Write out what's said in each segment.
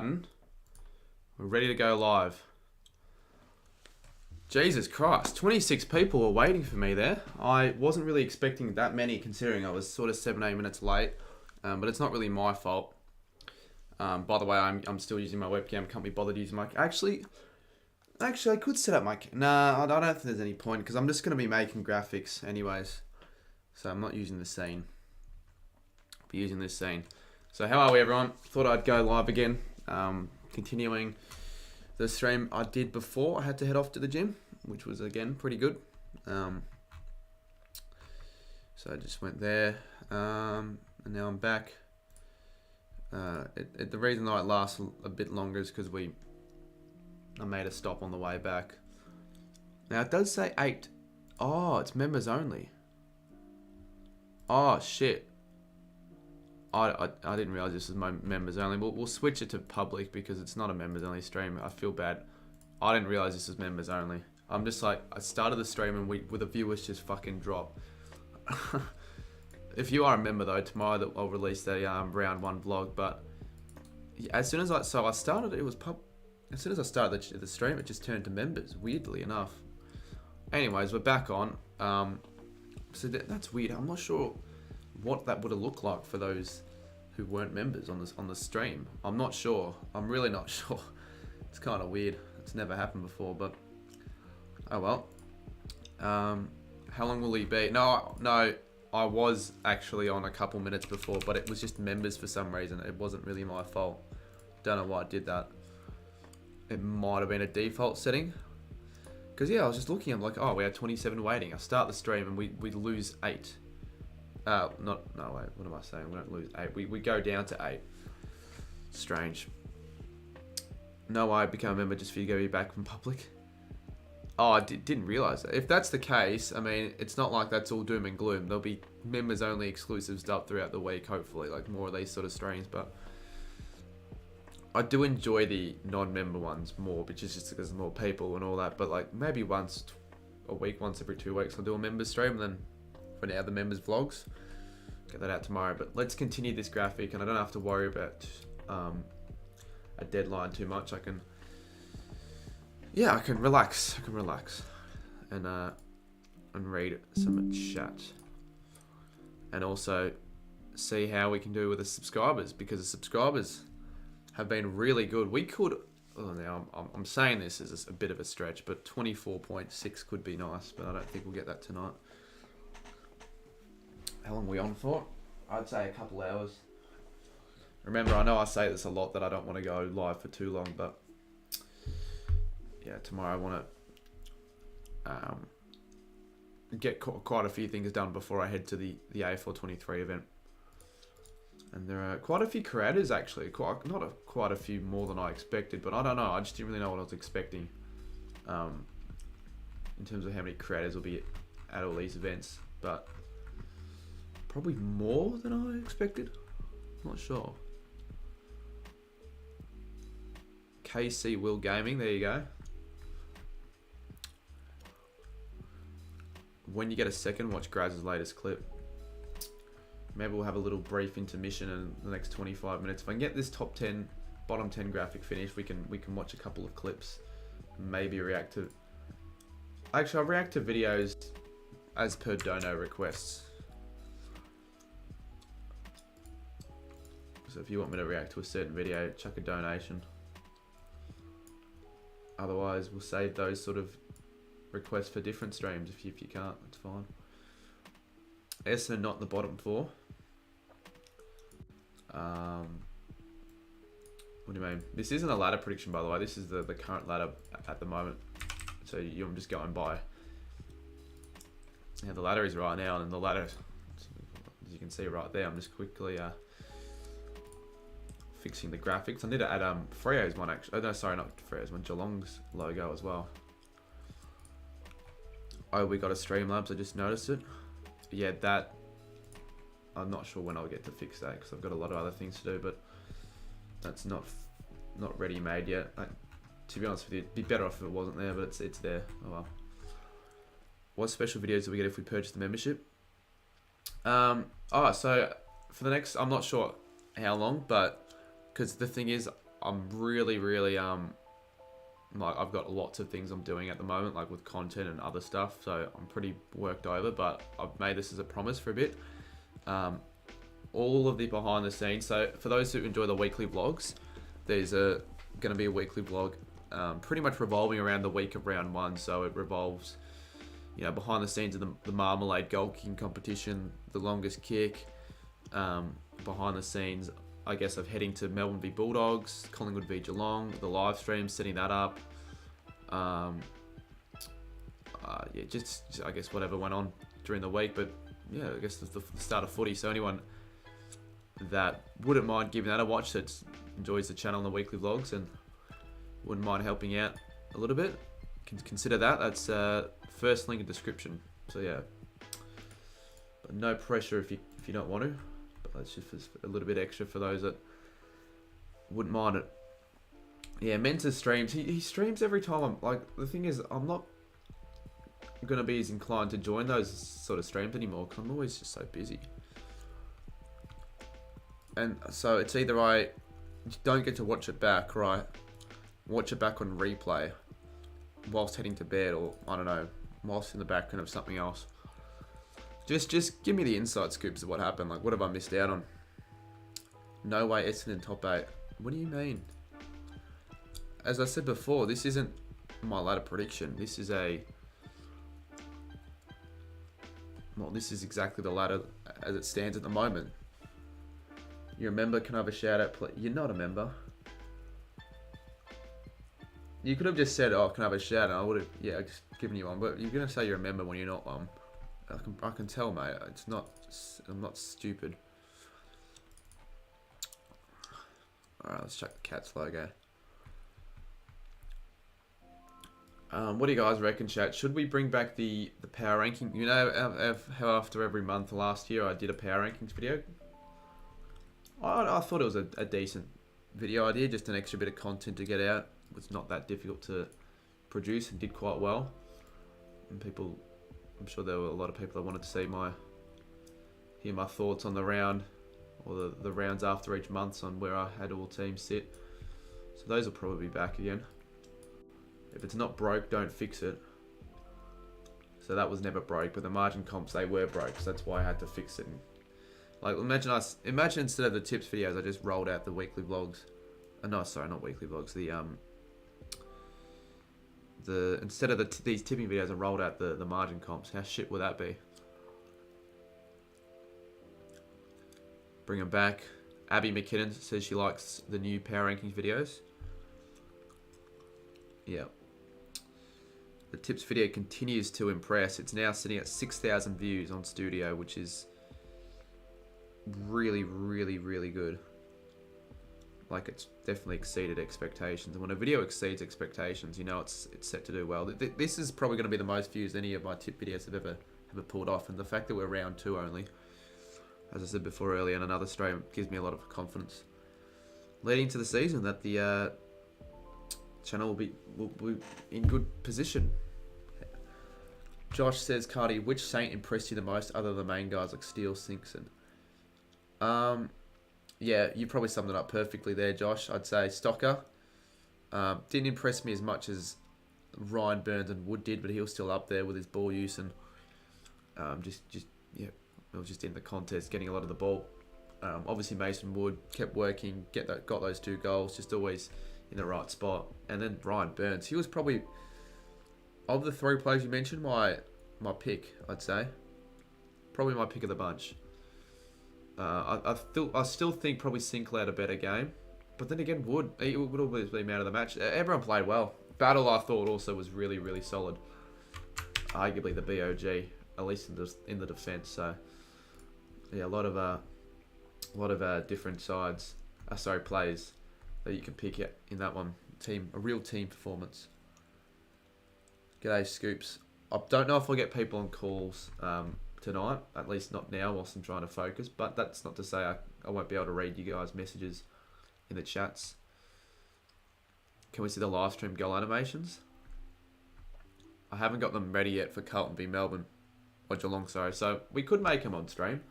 button. We're ready to go live. Jesus Christ, 26 people were waiting for me there. I wasn't really expecting that many considering I was sort of 7-8 minutes late. But it's not really my fault. By the way, I'm still using my webcam. Can't be bothered using my... Actually, I could set up my... Nah, I don't think there's any point because I'm just going to be making graphics anyways. So I'm not using the scene. I'll be using this scene. So how are we, everyone? Thought I'd go live again. Continuing the stream I did before I had to head off to the gym, which was, again, pretty good. So I just went there. And now I'm back. The reason that it lasts a bit longer is because I made a stop on the way back. Now it does say 8. Oh, it's members only. Oh shit. I didn't realize this was members only. We'll switch it to public because it's not a members only stream. I feel bad. I didn't realize this was members only. I'm just like, I started the stream and with the viewers just fucking drop. If you are a member though, tomorrow I'll release the round 1 vlog. But as soon as I started, it was as soon as I started the stream, it just turned to members. Weirdly enough. Anyways, we're back on. So that's weird. I'm not sure what that would have looked like for those who weren't members on the stream. I'm not sure. I'm really not sure. It's kind of weird. It's never happened before, but oh well. How long will he be? No. I was actually on a couple minutes before, but it was just members for some reason. It wasn't really my fault. Don't know why I did that. It might have been a default setting. Because yeah, I was just looking, I'm like, oh, we had 27 waiting. I start the stream and we lose 8. No wait, what am I saying? We don't lose 8. We go down to 8. Strange. No way I become a member just for you to go back from public. Oh, I didn't realise that. If that's the case, I mean, it's not like that's all doom and gloom. There'll be members only exclusive stuff throughout the week, hopefully, like more of these sort of streams. But I do enjoy the non-member ones more, which is just because there's more people and all that. But like maybe once a week, once every 2 weeks, I'll do a members stream. And then for now, the members vlogs. Get that out tomorrow. But let's continue this graphic, and I don't have to worry about a deadline too much. I can relax. And read some chat. And also see how we can do with the subscribers, because the subscribers have been really good. We could, now I'm saying this as a bit of a stretch, but 24.6 could be nice, but I don't think we'll get that tonight. How long are we on for? I'd say a couple hours. Remember, I know I say this a lot, that I don't want to go live for too long, but yeah, tomorrow I want to get quite a few things done before I head to the A423 event. And there are quite a few creators actually, quite a few more than I expected, but I don't know, I just didn't really know what I was expecting in terms of how many creators will be at all these events, but probably more than I expected. I'm not sure. KC Will Gaming, there you go. When you get a second, watch Graz's latest clip. Maybe we'll have a little brief intermission in the next 25 minutes. If I can get this top 10, bottom 10 graphic finished, we can watch a couple of clips. Maybe react to... Actually, I'll react to videos as per dono requests. So if you want me to react to a certain video, chuck a donation. Otherwise, we'll save those sort of requests for different streams. If you can't, that's fine. ESA not the bottom 4. What do you mean? This isn't a ladder prediction, by the way. This is the current ladder at the moment. So I'm just going by. Yeah, the ladder is right now, and the ladder, as you can see right there, I'm just quickly fixing the graphics. I need to add Freo's one actually. Oh no, sorry, not Freo's one. Geelong's logo as well. Oh, we got a Streamlabs. I just noticed it. Yeah, that, I'm not sure when I'll get to fix that because I've got a lot of other things to do, but that's not ready made yet. To be honest with you, it'd be better off if it wasn't there, but it's there. Oh well. What special videos do we get if we purchase the membership? So for the next, I'm not sure how long, but because the thing is, I'm really like I've got lots of things I'm doing at the moment, like with content and other stuff. So I'm pretty worked over, but I've made this as a promise for a bit. All of the behind the scenes. So for those who enjoy the weekly vlogs, there's going to be a weekly vlog, pretty much revolving around the week of round 1. So it revolves, you know, behind the scenes of the Marmalade goal kicking competition, the longest kick, behind the scenes, I guess, of heading to Melbourne v Bulldogs, Collingwood v Geelong, the live stream, setting that up. Yeah, just I guess whatever went on during the week, but yeah, I guess the start of footy. So anyone that wouldn't mind giving that a watch, that enjoys the channel and the weekly vlogs and wouldn't mind helping out a little bit, can consider that. That's first link in description. So yeah, but no pressure if you don't want to. But that's just a little bit extra for those that wouldn't mind it. Yeah, Mentor's streams. He streams every time. I'm like, the thing is, I'm not gonna be as inclined to join those sort of streams anymore because I'm always just so busy. And so it's either I don't get to watch it back, or I watch it back on replay whilst heading to bed, or I don't know, whilst in the background of something else. Just give me the inside scoops of what happened. Like, what have I missed out on? No way Essendon top 8. What do you mean? As I said before, this isn't my ladder prediction. This is this is exactly the ladder as it stands at the moment. You're a member, can I have a shout out, please? You're not a member. You could have just said, oh, can I have a shout out? I would have, yeah, just given you one. But you're going to say you're a member when you're not one. I can tell, mate. I'm not stupid. Alright, let's check the Cats logo. What do you guys reckon, chat? Should we bring back the power ranking? You know how after every month last year I did a power rankings video? I thought it was a decent video idea, just an extra bit of content to get out. It was not that difficult to produce and did quite well. And people, I'm sure there were a lot of people that wanted to see hear my thoughts on the round, or the rounds after each month on where I had all teams sit. So those will probably be back again. If it's not broke, don't fix it. So that was never broke, but the margin comps, they were broke, so that's why I had to fix it. And like, imagine instead of the tips videos, I just rolled out the weekly vlogs. No, sorry, not weekly vlogs. Instead of these tipping videos, I rolled out the margin comps. How shit would that be? Bring them back. Abby McKinnon says she likes the new power rankings videos. Yeah. The tips video continues to impress. It's now sitting at 6,000 views on Studio, which is really good. Like, it's definitely exceeded expectations. And when a video exceeds expectations, you know it's set to do well. This is probably going to be the most views any of my tip videos have ever pulled off. And the fact that we're round 2 only, as I said before earlier in another stream, gives me a lot of confidence leading to the season that the channel will be in good position. Josh says, Cardi, which Saint impressed you the most other than the main guys like Steele, Simpson? Yeah, you probably summed it up perfectly there, Josh. I'd say Stocker. Didn't impress me as much as Ryan Burns and Wood did, but he was still up there with his ball use and yeah, it was just in the contest, getting a lot of the ball. Obviously Mason Wood kept working, got those 2 goals, just always in the right spot. And then Ryan Burns, he was probably, of the 3 players you mentioned, my pick, I'd say. Probably my pick of the bunch. I still think probably Sinclair had a better game, but then again, he would always be man of the match. Everyone played well. Battle, I thought, also was really solid. Arguably the BOG, at least in the defence. So yeah, a lot of different sides. Players that you can pick in that one. A real team performance. G'day, Scoops. I don't know if I'll get people on calls tonight, at least not now whilst I'm trying to focus, but that's not to say I won't be able to read you guys' messages in the chats. Can we see the live stream goal animations? I haven't got them ready yet for Carlton v Melbourne, or Geelong, sorry, so we could make them on stream.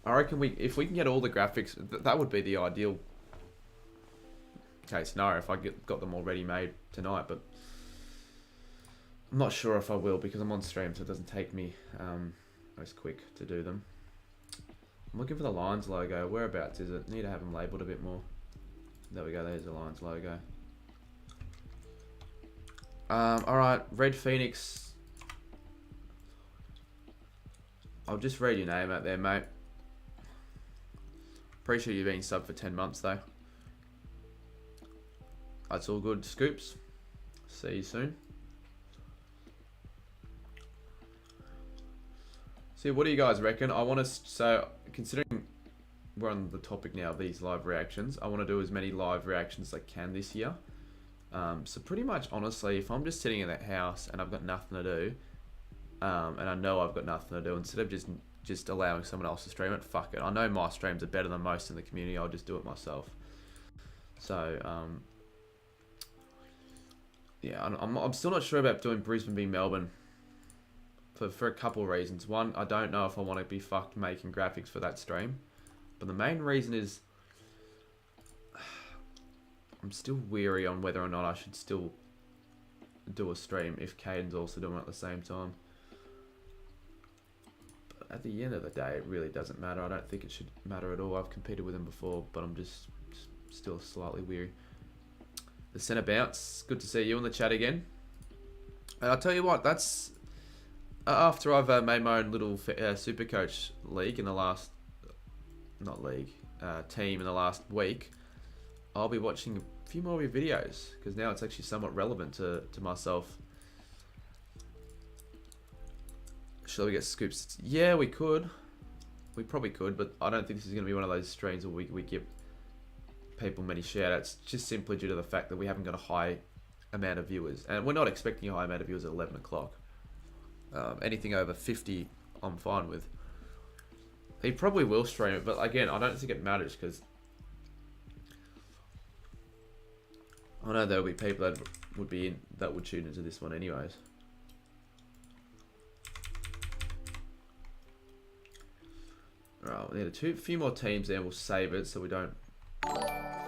I reckon if we can get all the graphics, that would be the ideal case scenario if I got them already made tonight, but I'm not sure if I will because I'm on stream, so it doesn't take me as quick to do them. I'm looking for the Lions logo. Whereabouts is it? Need to have them labelled a bit more. There we go, there's the Lions logo. Alright, Red Phoenix. I'll just read your name out there, mate. Appreciate you being subbed for 10 months, though. That's all good, Scoops. See you soon. See, what do you guys reckon? I want to, so, considering we're on the topic now of these live reactions, I want to do as many live reactions as I can this year. So pretty much, honestly, if I'm just sitting in that house and I've got nothing to do, and I know I've got nothing to do, instead of just allowing someone else to stream it, fuck it. I know my streams are better than most in the community. I'll just do it myself. So, yeah, I'm still not sure about doing Brisbane v Melbourne for a couple of reasons. One, I don't know if I want to be fucked making graphics for that stream. But the main reason is I'm still weary on whether or not I should still do a stream if Caden's also doing it at the same time. But at the end of the day, it really doesn't matter. I don't think it should matter at all. I've competed with him before, but I'm just still slightly weary. The centre bounce, good to see you in the chat again. And I'll tell you what, that's after I've made my own little super coach league in the last, team in the last week. I'll be watching a few more of your videos because now it's actually somewhat relevant to myself. Shall we get Scoops? Yeah, we could. We probably could, but I don't think this is going to be one of those streams where we give people many shout-outs, just simply due to the fact that we haven't got a high amount of viewers. And we're not expecting a high amount of viewers at 11 o'clock. Anything over 50, I'm fine with. He probably will stream it, but again, I don't think it matters because I know there'll be people that would tune into this one anyways. Alright, we need a few more teams there and we'll save it so we don't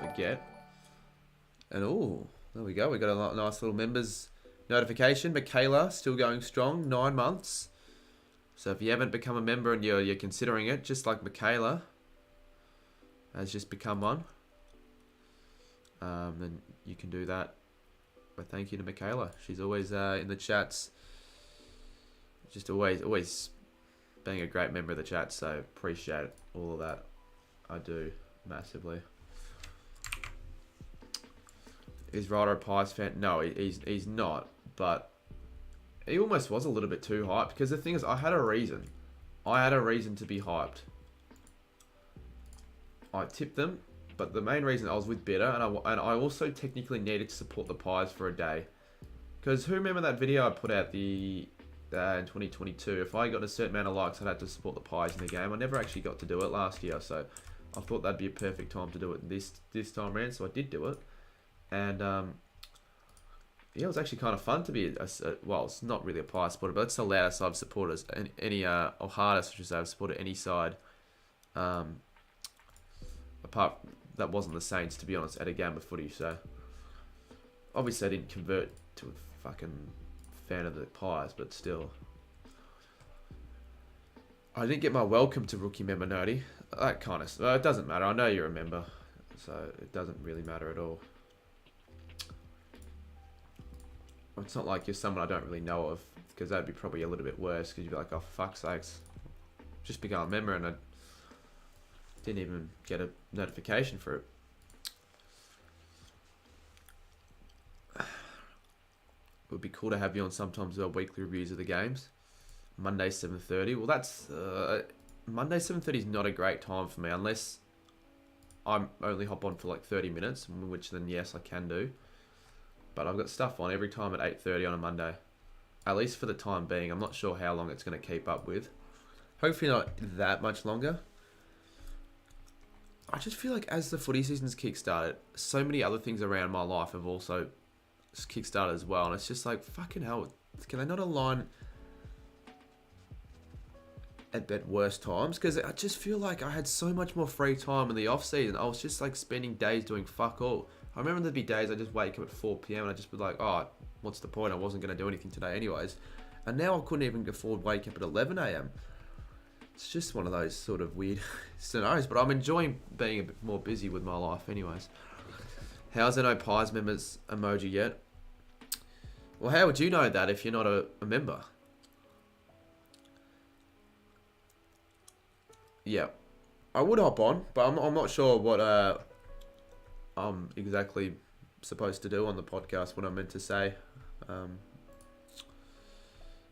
forget. And oh, there we go. We got a nice little members notification. Michaela still going strong, 9 months. So if you haven't become a member and you're considering it, just like Michaela has just become one, then you can do that. But thank you to Michaela. She's always in the chats. Just always being a great member of the chat. So appreciate all of that. I do massively. Is Ryder a Pies fan? No, he's not. But he almost was a little bit too hyped. Because the thing is, I had a reason. I had a reason to be hyped. I tipped them. But the main reason I was with Bitter. And I also technically needed to support the Pies for a day. Because who remember that video I put out in 2022? If I got a certain amount of likes, I'd have to support the Pies in the game. I never actually got to do it last year. So I thought that'd be a perfect time to do it this time around. So I did do it. And yeah, it was actually kind of fun to be well, it's not really a Pie supporter, but it's the loudest I've supported any or hardest, I should say, I've supported any side. Apart that wasn't the Saints, to be honest, at a game of footy. So obviously I didn't convert to a fucking fan of the Pies, but still. I didn't get my welcome to rookie member, Northy. That kind of it doesn't matter. I know you're a member, so it doesn't really matter at all. It's not like you're someone I don't really know of, because that'd be probably a little bit worse, because you'd be like, oh, for fuck's sakes, just become a member and I didn't even get a notification for it. It would be cool to have you on sometimes our weekly reviews of the games. Monday 7:30. Well, that's Monday 7:30 is not a great time for me unless I'm only hop on for like 30 minutes, which then yes I can do. But I've got stuff on every time at 8:30 on a Monday. At least for the time being. I'm not sure how long it's going to keep up with. Hopefully not that much longer. I just feel like as the footy season's kickstarted, so many other things around my life have also kickstarted as well. And it's just like, fucking hell, can they not align at worst times? Because I just feel like I had so much more free time in the off season. I was just like spending days doing fuck all. I remember there'd be days I just wake up at 4 p.m. and I just be like, oh, what's the point? I wasn't going to do anything today anyways. And now I couldn't even afford wake up at 11 a.m. It's just one of those sort of weird scenarios, but I'm enjoying being a bit more busy with my life anyways. How's there no Pies members emoji yet? Well, how would you know that if you're not a member? Yeah. I would hop on, but I'm not sure what I'm exactly supposed to do on the podcast, what I'm meant to say. Or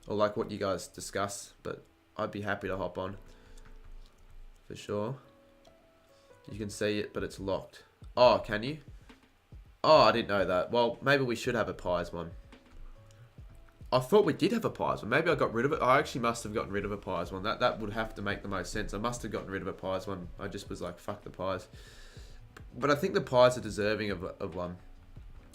like what you guys discuss, but I'd be happy to hop on. For sure. You can see it, but it's locked. Oh, can you? Oh, I didn't know that. Well, maybe we should have a Pies one. I thought we did have a Pies one. Maybe I got rid of it. I actually must have gotten rid of a Pies one. That would have to make the most sense. I must have gotten rid of a Pies one. I just was like, fuck the Pies. But I think the Pies are deserving of one.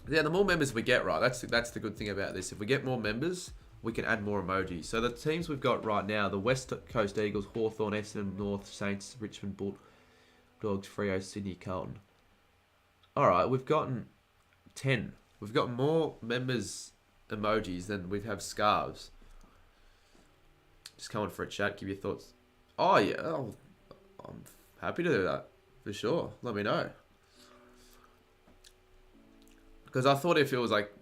Yeah, the more members we get, right, that's the good thing about this. If we get more members, we can add more emojis. So the teams we've got right now, the West Coast Eagles, Hawthorn, Essendon, North, Saints, Richmond, Bulldogs, Freo, Sydney, Carlton. Alright, we've gotten 10. We've got more members emojis than we have scarves. Just come on for a chat, give your thoughts. Oh yeah, I'm happy to do that, for sure. Let me know. Because I thought if it was like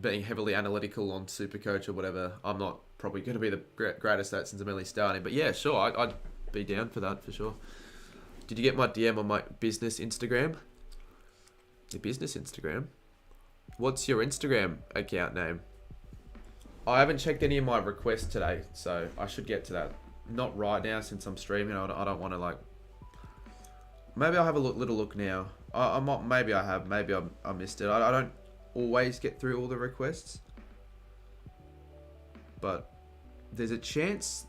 being heavily analytical on Supercoach or whatever, I'm not probably going to be the greatest at since I'm only starting. But yeah, sure, I'd be down for that for sure. Did you get my DM on my business Instagram? Your business Instagram? What's your Instagram account name? I haven't checked any of my requests today, so I should get to that. Not right now since I'm streaming. I don't want to like... Maybe I'll have a little look now. I'm not, maybe I have. Maybe I missed it. I don't always get through all the requests. But there's a chance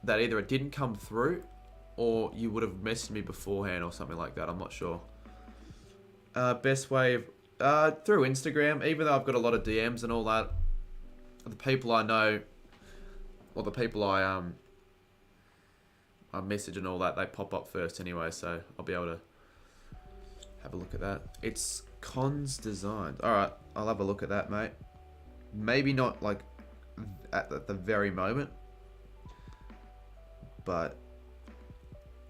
that either it didn't come through or you would have messaged me beforehand or something like that. I'm not sure. Best way of... through Instagram, even though I've got a lot of DMs and all that, the people I know, or the people I message and all that, they pop up first anyway, so I'll be able to have a look at that. It's Cons Designed. Alright, I'll have a look at that, mate. Maybe not like at the very moment, but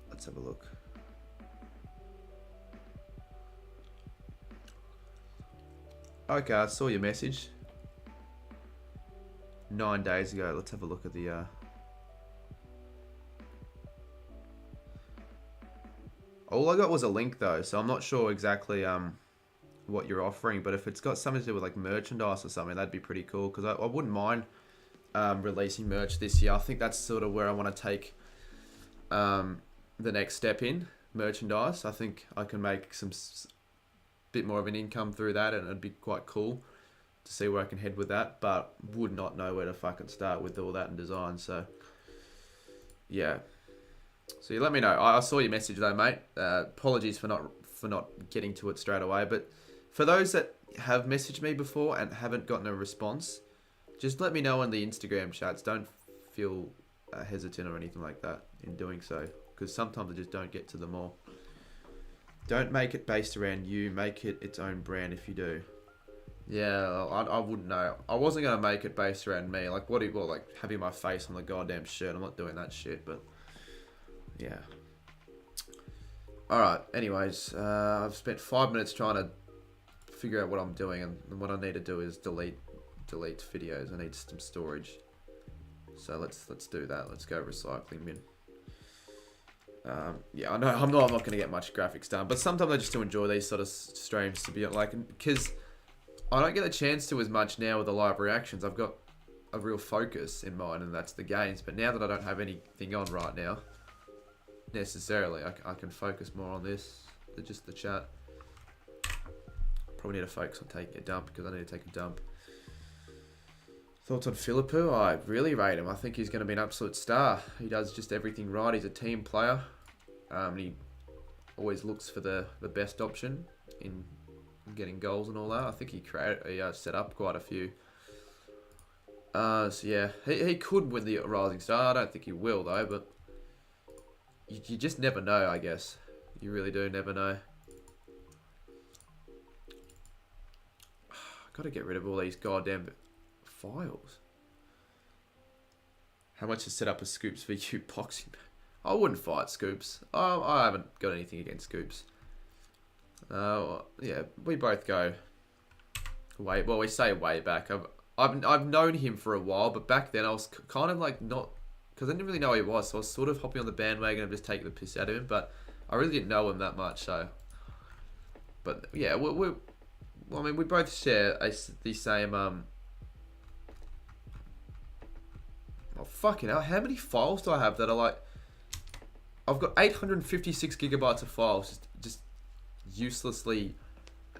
let's have a look. Okay, I saw your message 9 days ago. Let's have a look at the all I got was a link though, so I'm not sure exactly what you're offering, but if it's got something to do with like merchandise or something, that'd be pretty cool, because I wouldn't mind releasing merch this year. I think that's sort of where I want to take the next step in merchandise. I think I can make some bit more of an income through that, and it'd be quite cool to see where I can head with that, but would not know where to fucking start with all that in design. So yeah, so you let me know. I saw your message though, mate. Apologies for not getting to it straight away, but for those that have messaged me before and haven't gotten a response, just let me know in the Instagram chats. Don't feel hesitant or anything like that in doing so, because sometimes I just don't get to them all. Don't make it based around you. Make it its own brand if you do. Yeah, I wouldn't know. I wasn't going to make it based around me. Like, what like having my face on the goddamn shirt. I'm not doing that shit, but yeah. Alright, anyways. I've spent 5 minutes trying to figure out what I'm doing, and what I need to do is delete videos. I need some storage. So let's do that. Let's go recycling bin. Yeah, I know I'm not going to get much graphics done, but sometimes I just do enjoy these sort of streams, to be like, because I don't get a chance to as much now with the live reactions. I've got a real focus in mind, and that's the games. But now that I don't have anything on right now, necessarily, I can focus more on this, just the chat. Probably need to focus on taking a dump, because I need to take a dump. Thoughts on Philippou? I really rate him. I think he's going to be an absolute star. He does just everything right. He's a team player. He always looks for the best option in getting goals and all that. I think he set up quite a few. So yeah, he could win the Rising Star. I don't think he will though, but you just never know, I guess. You really do never know. Gotta get rid of all these goddamn files. How much is set up a Scoops VQ boxing? I wouldn't fight Scoops. I haven't got anything against Scoops. Yeah, we both go way. Well, we say way back. I've known him for a while, but back then I was kind of like not, because I didn't really know who he was, so I was sort of hopping on the bandwagon and just taking the piss out of him. But I really didn't know him that much, so. But yeah, well, I mean, we both share the same. Oh fucking hell! How many files do I have that are like? I've got 856 gigabytes of files just uselessly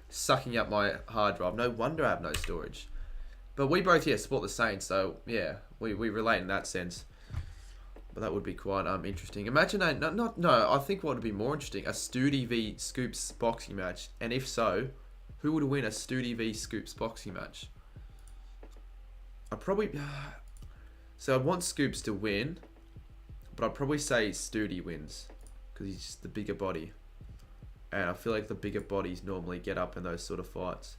sucking up my hard drive. No wonder I have no storage. But we both, yeah, support the Saints, so yeah, we relate in that sense. But that would be quite interesting. Imagine a no. I think what would be more interesting, a Studi v Scoops boxing match, and if so, who would win a Studi v Scoops boxing match? I'd probably so I'd want Scoops to win, but I'd probably say Studi wins because he's just the bigger body, and I feel like the bigger bodies normally get up in those sort of fights.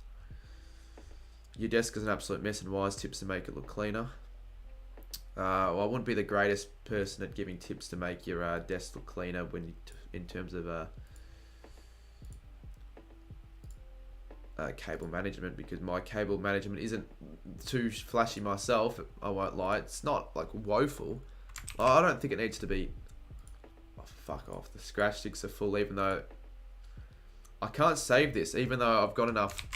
Your desk is an absolute mess, and wise tips to make it look cleaner. Well, I wouldn't be the greatest person at giving tips to make your desk look cleaner when in terms of cable management, because my cable management isn't too flashy myself. I won't lie. It's not like woeful. I don't think it needs to be. Oh, fuck off. The scratch sticks are full, even though I can't save this, even though I've got enough.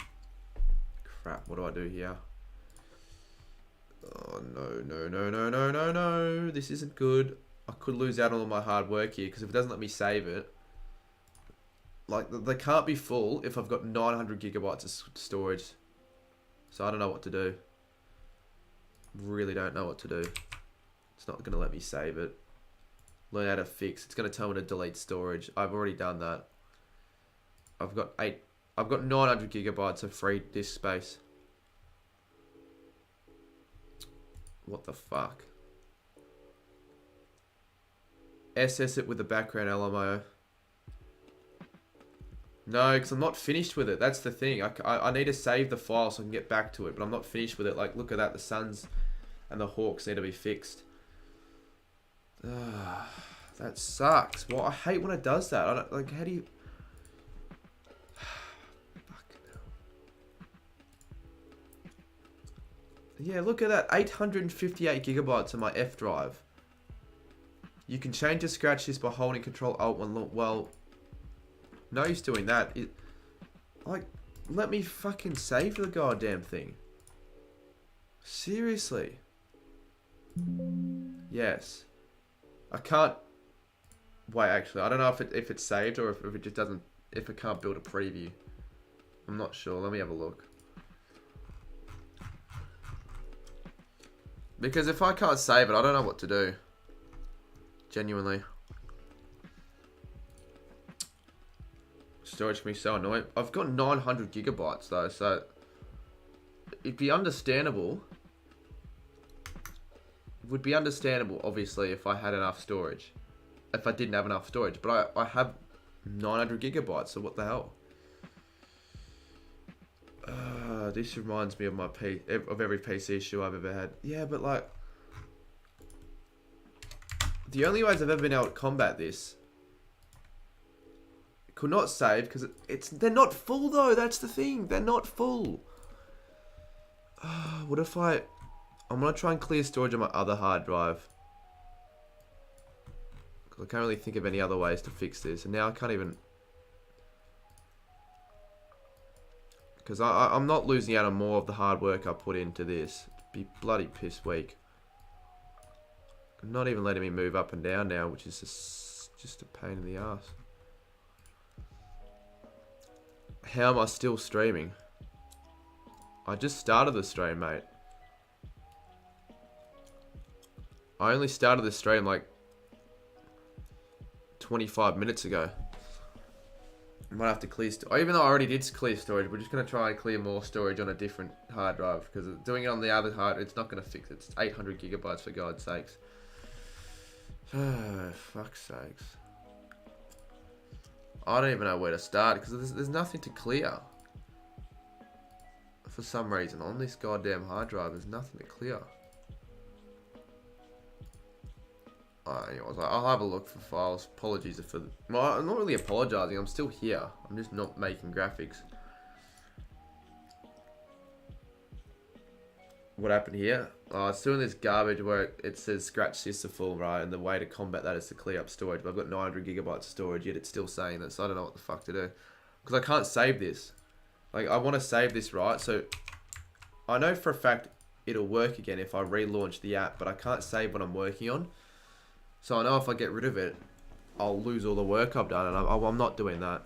Crap, what do I do here? Oh, no. This isn't good. I could lose out on all my hard work here, because if it doesn't let me save it, like, they can't be full if I've got 900 gigabytes of storage. So I don't know what to do. Really don't know what to do. It's not going to let me save it. Learn how to fix. It's going to tell me to delete storage. I've already done that. I've got 900 gigabytes of free disk space. What the fuck? SS it with the background LMO. No, because I'm not finished with it. That's the thing. I need to save the file so I can get back to it, but I'm not finished with it. Like, look at that. The Suns and the Hawks need to be fixed. That sucks. Well, I hate when it does that. I don't, like, how do you... Yeah, look at that. 858 gigabytes on my F drive. You can change the scratch list by holding Control Alt 1. Well, no use doing that. Like, let me fucking save the goddamn thing. Seriously. Yes. I can't... Wait, actually, I don't know if it's saved or if it just doesn't... If it can't build a preview. I'm not sure. Let me have a look. Because if I can't save it, I don't know what to do. Genuinely. Storage can be so annoying. I've got 900 gigabytes though, so it'd be understandable. It would be understandable, obviously, if I had enough storage. If I didn't have enough storage, but I have 900 gigabytes, so what the hell? This reminds me of of every PC issue I've ever had. Yeah, but like, the only ways I've ever been able to combat this, could not save because they're not full though. That's the thing. They're not full. What if I'm gonna try and clear storage on my other hard drive. Because I can't really think of any other ways to fix this, and now I can't even. Because I'm not losing out on more of the hard work I put into this. It'd be bloody piss weak. Not even letting me move up and down now, which is just a pain in the ass. How am I still streaming? I just started the stream, mate. I only started the stream like 25 minutes ago. I might have to clear even though I already did clear storage, we're just going to try and clear more storage on a different hard drive, because doing it on the other hard, it's not going to fix it. It's 800 gigabytes for God's sakes. Fuck's sakes. I don't even know where to start, because there's nothing to clear. For some reason, on this goddamn hard drive, there's nothing to clear. Anyways, I'll have a look for files. Apologies for... Well, I'm not really apologising. I'm still here. I'm just not making graphics. What happened here? It's doing this garbage where it says scratch sys are full, right? And the way to combat that is to clear up storage. But I've got 900 gigabytes of storage, yet it's still saying that. So I don't know what the fuck to do. Because I can't save this. Like, I want to save this, right? So I know for a fact it'll work again if I relaunch the app. But I can't save what I'm working on. So I know if I get rid of it, I'll lose all the work I've done. And I'm not doing that.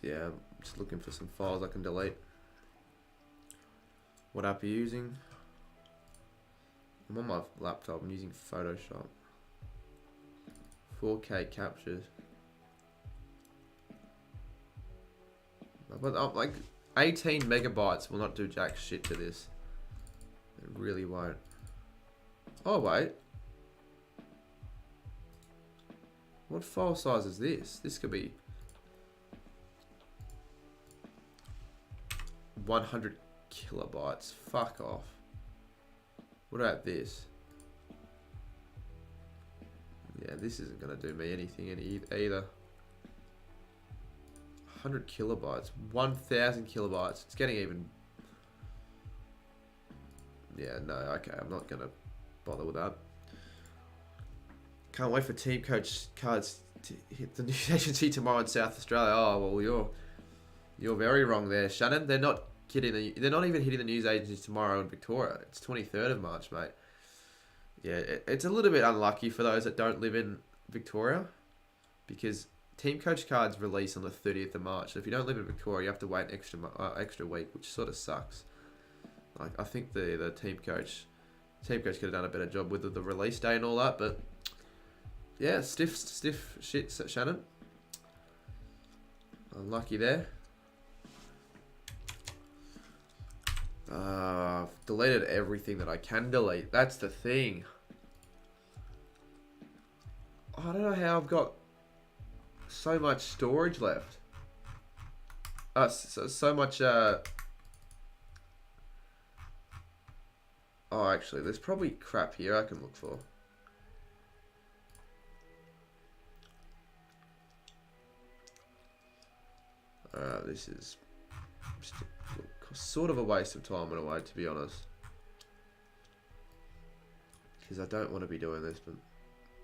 Yeah, I'm just looking for some files I can delete. What app are you using? I'm on my laptop. I'm using Photoshop. 4K captures. But like 18 megabytes will not do jack shit to this. It really won't. Oh wait. What file size is this? This could be 100 kilobytes. Fuck off. What about this? Yeah, this isn't gonna do me anything either. 100 kilobytes. 1000 kilobytes. It's getting even... Yeah, no, okay. I'm not gonna bother with that. Can't wait for team coach cards to hit the news agency tomorrow in South Australia. Oh, well, you're very wrong there, Shannon. They're not kidding. They're not even hitting the news agencies tomorrow in Victoria. It's 23rd of March, mate. Yeah, it's a little bit unlucky for those that don't live in Victoria, because team coach cards release on the 30th of March. So if you don't live in Victoria, you have to wait an extra week, which sort of sucks. Like, I think the team coach could have done a better job with the release day and all that, but yeah, stiff shit, Shannon. Unlucky there. I've deleted everything that I can delete. That's the thing. I don't know how I've got so much storage left. So much. Oh, actually, there's probably crap here I can look for. This is sort of a waste of time in a way, to be honest. Because I don't want to be doing this, but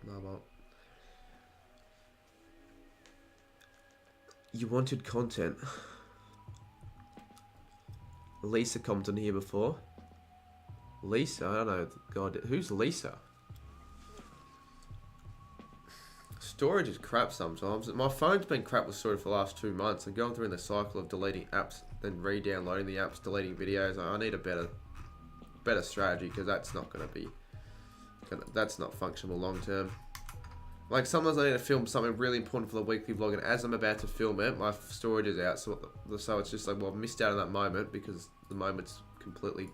no, well. You wanted content. Lisa commented here before. Lisa? I don't know. God, who's Lisa? Storage is crap sometimes. My phone's been crap with storage for the last 2 months. I'm going through in the cycle of deleting apps, then re-downloading the apps, deleting videos. I need a better strategy, because that's not going to be... That's not functional long term. Like, sometimes I need to film something really important for the weekly vlog, and as I'm about to film it, my storage is out. So it's just like, well, I've missed out on that moment, because the moment's completely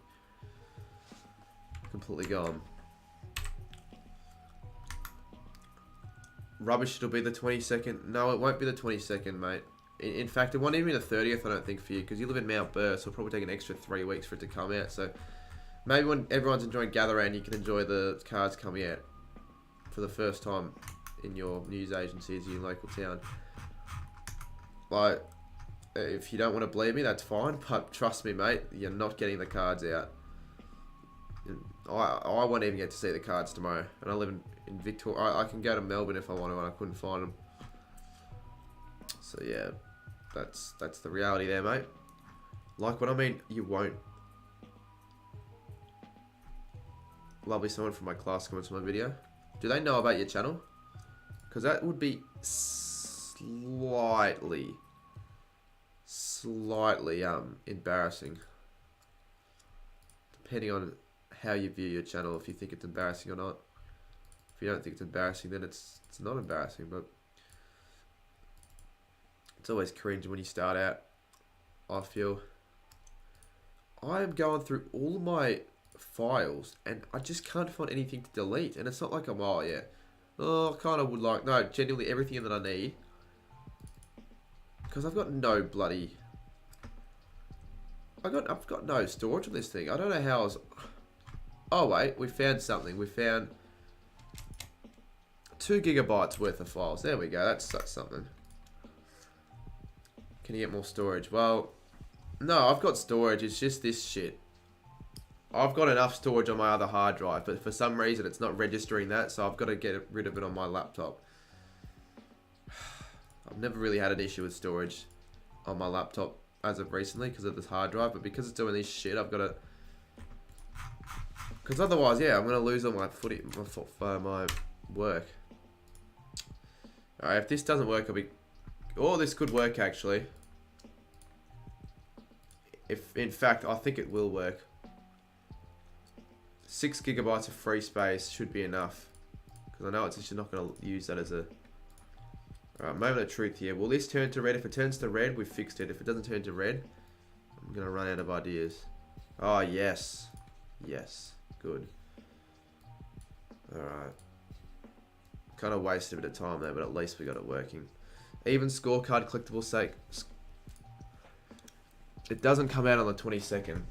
gone. Rubbish, it'll be the 22nd. No, it won't be the 22nd, mate. In fact, it won't even be the 30th, I don't think, for you, because you live in Mount Burr, so it'll probably take an extra 3 weeks for it to come out. So maybe when everyone's enjoying Gather Round, you can enjoy the cards coming out for the first time in your news agencies in your local town. Like, if you don't want to believe me, that's fine, but trust me, mate, you're not getting the cards out. I won't even get to see the cards tomorrow, and I live in Victoria. I can go to Melbourne if I want to, and I couldn't find them. So yeah, that's the reality there, mate. Like what I mean, you won't. Lovely, someone from my class comments on my video. Do they know about your channel? Because that would be slightly embarrassing, depending on how you view your channel, if you think it's embarrassing or not. If you don't think it's embarrassing, then it's not embarrassing, but it's always cringe when you start out, I feel. I am going through all my files, and I just can't find anything to delete. And it's not like I'm, oh yeah, oh, I kind of would like, no, genuinely everything that I need. Because I've got no bloody, I've got no storage on this thing. I don't know how I was, oh wait, we found something. We found 2 gigabytes worth of files. There we go, that's something. Can you get more storage? Well, no, I've got storage, it's just this shit. I've got enough storage on my other hard drive, but for some reason it's not registering that, so I've got to get rid of it on my laptop. I've never really had an issue with storage on my laptop as of recently because of this hard drive, but because it's doing this shit, I've got to... Because otherwise, yeah, I'm going to lose all my my work. Alright, if this doesn't work, I'll be... Oh, this could work, actually. If, in fact, I think it will work. 6 gigabytes of free space should be enough. Because I know it's just not going to use that as a... Alright, moment of truth here. Will this turn to red? If it turns to red, we've fixed it. If it doesn't turn to red, I'm going to run out of ideas. Oh, yes. Yes. Good. Alright. Kind of wasted a bit of time there, but at least we got it working. Even scorecard collectible sake. It doesn't come out on the 22nd.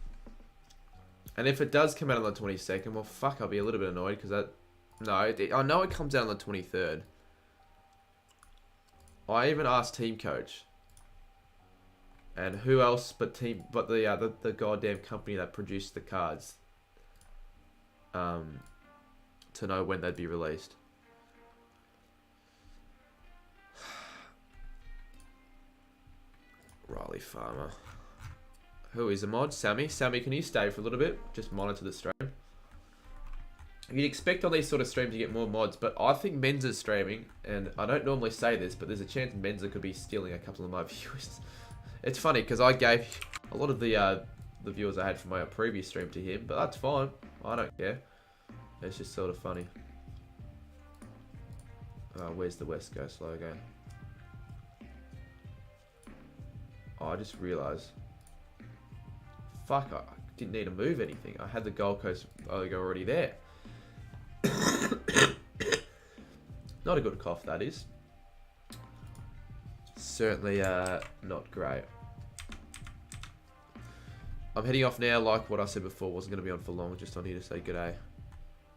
And if it does come out on the 22nd, well, fuck, I'll be a little bit annoyed because that... No, I know it comes out on the 23rd. I even asked team coach. And who else but the goddamn company that produced the cards to know when they'd be released. Riley Farmer. Who is a mod? Sammy. Sammy, can you stay for a little bit? Just monitor the stream. You'd expect on these sort of streams to get more mods, but I think Menza's streaming, and I don't normally say this, but there's a chance Menza could be stealing a couple of my viewers. It's funny, because I gave a lot of the viewers I had from my previous stream to him, but that's fine. I don't care. It's just sort of funny. Where's the West Coast logo? Oh, I just realised. Fuck, I didn't need to move anything. I had the Gold Coast logo already there. Not a good cough, that is. Certainly not great. I'm heading off now, like what I said before. Wasn't going to be on for long, just on here to say good day.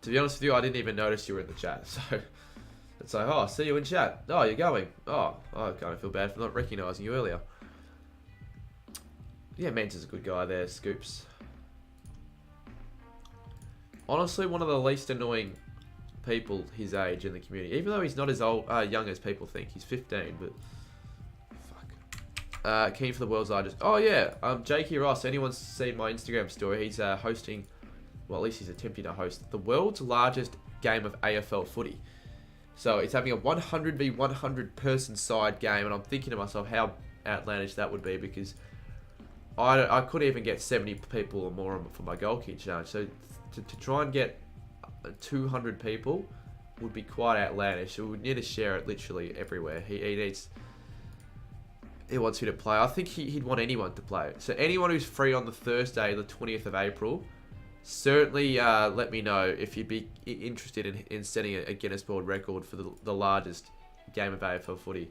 To be honest with you, I didn't even notice you were in the chat. So it's like, oh, I see you in chat. Oh, you're going. Oh, I kind of feel bad for not recognising you earlier. Yeah, Menza's a good guy there, Scoops. Honestly, one of the least annoying people his age in the community. Even though he's not as young as people think. He's 15, but... Fuck. Keen for the world's largest... Oh, yeah. Jakey Ross. Anyone seen my Instagram story? He's hosting... Well, at least he's attempting to host the world's largest game of AFL footy. So, it's having a 100v100 person side game. And I'm thinking to myself how outlandish that would be. Because I could even get 70 people or more for my goal kick challenge. So, to try and get 200 people would be quite outlandish. So we would need to share it literally everywhere. He wants you to play. I think he'd want anyone to play. So anyone who's free on the Thursday, the 20th of April, certainly let me know if you'd be interested in setting a Guinness World Record for the largest game of AFL footy.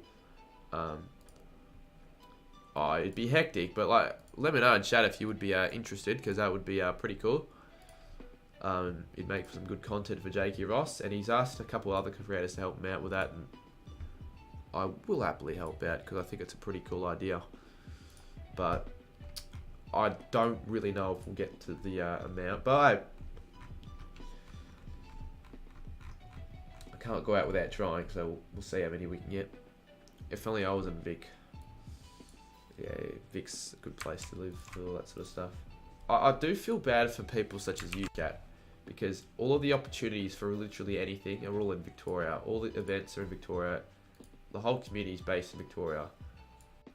It'd be hectic, but like, let me know in chat if you would be interested, because that would be pretty cool. He'd make some good content for Jakey Ross, and he's asked a couple other creators to help him out with that, and I will happily help out because I think it's a pretty cool idea. But I don't really know if we'll get to the amount, but I can't go out without trying, so we'll see how many we can get. If only I was in Vic. Yeah, Vic's a good place to live for all that sort of stuff. I do feel bad for people such as you, Kat, because all of the opportunities for literally anything are all in Victoria. All the events are in Victoria. The whole community is based in Victoria.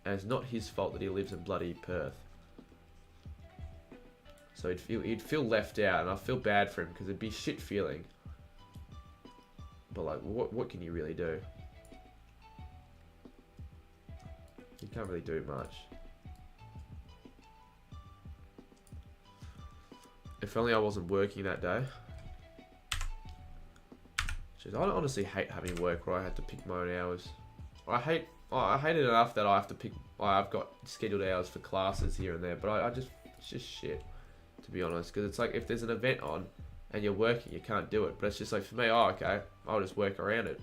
And it's not his fault that he lives in bloody Perth. So he'd feel left out, and I feel bad for him because it'd be shit feeling. But like, what can you really do? You can't really do much. If only I wasn't working that day. Jeez, I honestly hate having work where I had to pick my own hours. I hate it enough that I have to pick. I've got scheduled hours for classes here and there, but it's just shit, to be honest. Because it's like if there's an event on and you're working, you can't do it. But it's just like for me, oh okay, I'll just work around it,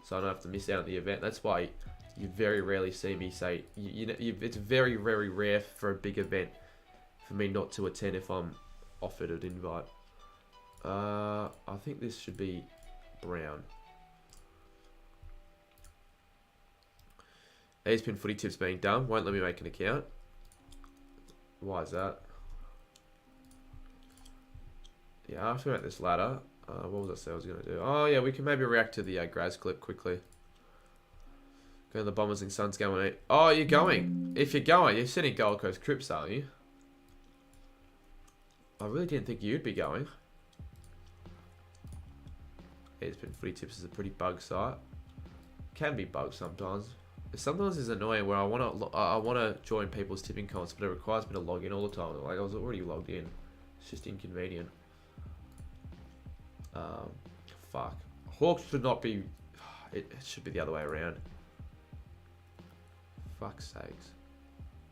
so I don't have to miss out on the event. That's why you very rarely see me say it's very rare for a big event for me not to attend if I'm offered an invite. I think this should be brown. ESPN footy tips being done. Won't let me make an account. Why is that? Yeah, after about this ladder, what was I say I was going to do? Oh yeah, we can maybe react to the Graz clip quickly. Go to the Bombers and Suns game on 8. Oh, you're going. If you're going, you're sitting Gold Coast Crips, aren't you? I really didn't think you'd be going. ESPN footy tips is a pretty bug site. Can be bugged sometimes. Sometimes it's annoying where I wanna join people's tipping comps, but it requires me to log in all the time. Like I was already logged in. It's just inconvenient. Fuck. Hawks should not be. It should be the other way around. Fuck's sakes.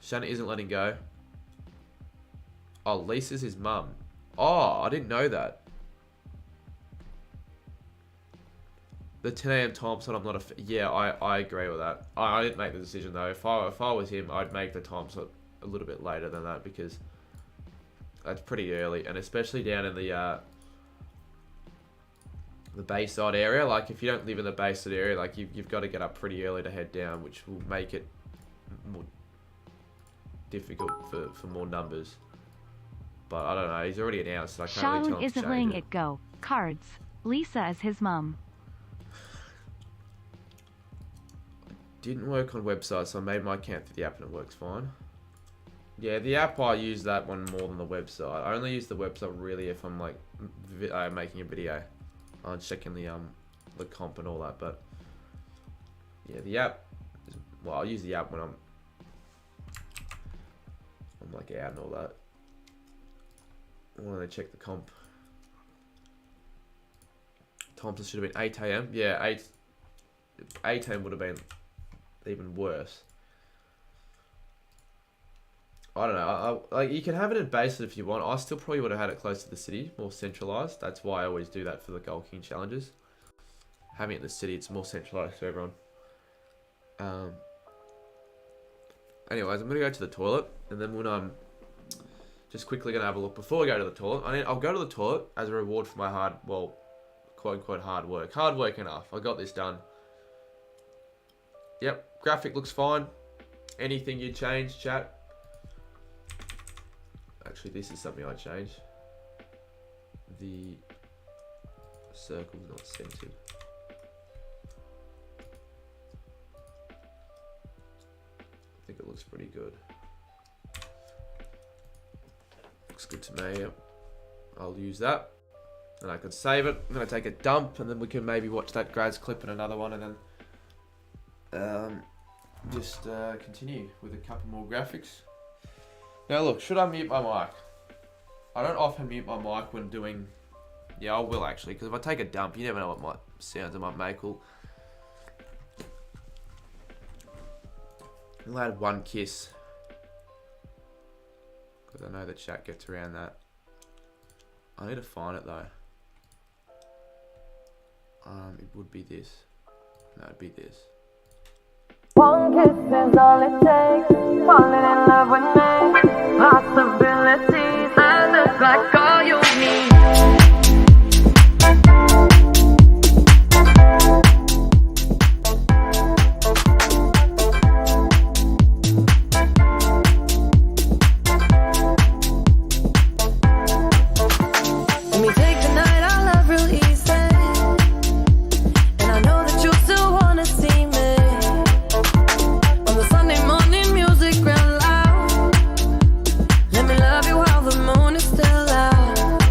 Shannon isn't letting go. Oh, Lisa's his mum. Oh, I didn't know that. The 10 AM time slot, I'm not a... Yeah, I agree with that. I didn't make the decision, though. If I was him, I'd make the time slot a little bit later than that, because that's pretty early. And especially down in the Bayside area. Like, if you don't live in the Bayside area, like, you've got to get up pretty early to head down, which will make it more difficult for more numbers. But I don't know. He's already announced, so I can't really tell him to isn't letting it go. Cards. Lisa is his mum. Didn't work on website, so I made my account through the app and it works fine. Yeah, the app, I use that one more than the website. I only use the website really if I'm like making a video. I'm checking the comp and all that, but yeah, the app is, well, I'll use the app when I'm like out and all that. When I check the comp. Times should have been 8 AM. Yeah, 8 AM would have been even worse. I don't know. Like you can have it in Basin if you want. I still probably would have had it close to the city, more centralized. That's why I always do that for the Gold King challenges. Having it in the city, it's more centralized for everyone. Anyways, I'm gonna go to the toilet, and then when I'm just quickly gonna have a look before we go to the toilet. I'll go to the toilet as a reward for my quote unquote hard work. Hard work enough. I got this done. Yep, graphic looks fine. Anything you change, chat? Actually, this is something I changed. The circle's not centered. I think it looks pretty good. Looks good to me. Yep. I'll use that. And I can save it. I'm going to take a dump, and then we can maybe watch that Graz clip and another one, and then just continue with a couple more graphics. Now look, should I mute my mic? I don't often mute my mic when doing... Yeah, I will actually, because if I take a dump, you never know what sounds I might make. I'll add one kiss, because I know the chat gets around that. I need to find it though. It would be this. No, it'd be this. One kiss is all it takes. Falling in love with me. Possibilities. I look like all you need. Let me take the night I love real easy. And I know that you still wanna see me. On the Sunday morning music real loud. Let me love you while the moon is still out.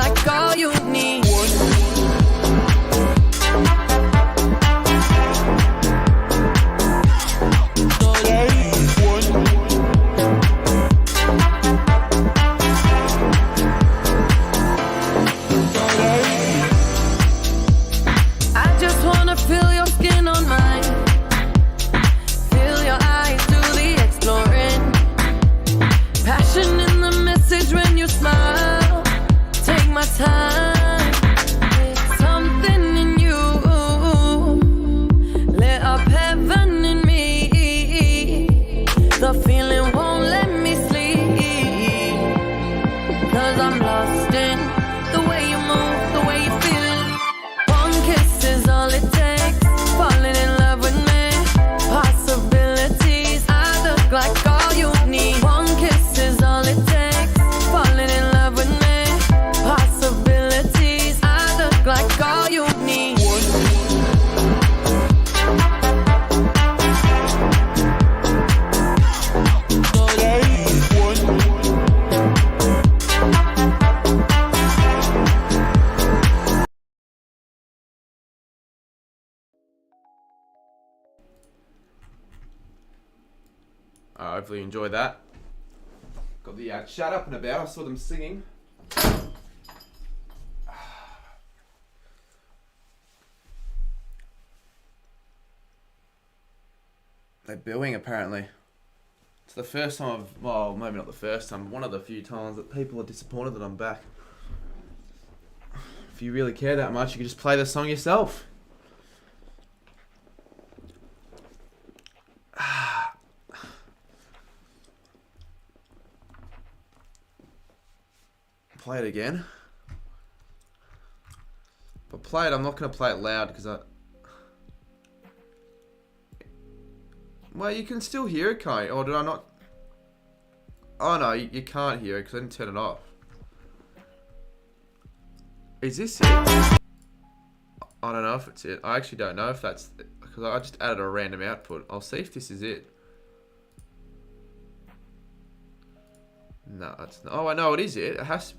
like all you need. I just wanna feel your skin on mine. Feel your eyes do the exploring. Passion in the message when you smile. Take my time. Something in you lit up heaven in me. The feeling won't let me sleep. 'Cause I'm lost in the way you move, the way you feel. One kiss is all it takes. Falling in love with me. Possibilities, I look like all you need. One kiss is all it takes. Falling in love with me. Possibilities, I look like all you need. Hopefully you enjoyed that. Got the Shut Up and About. I saw them singing. They're booing apparently. It's the first time well, maybe not the first time, one of the few times that people are disappointed that I'm back. If you really care that much, you can just play the song yourself. Play it again. If I play it, I'm not going to play it loud because I... Well, you can still hear it, can't you? Or did I not... Oh no, you can't hear it because I didn't turn it off. Is this it? I don't know if it's it. I actually don't know if that's... Because I just added a random output. I'll see if this is it. No, it's not. Oh, I know it is it. It has to...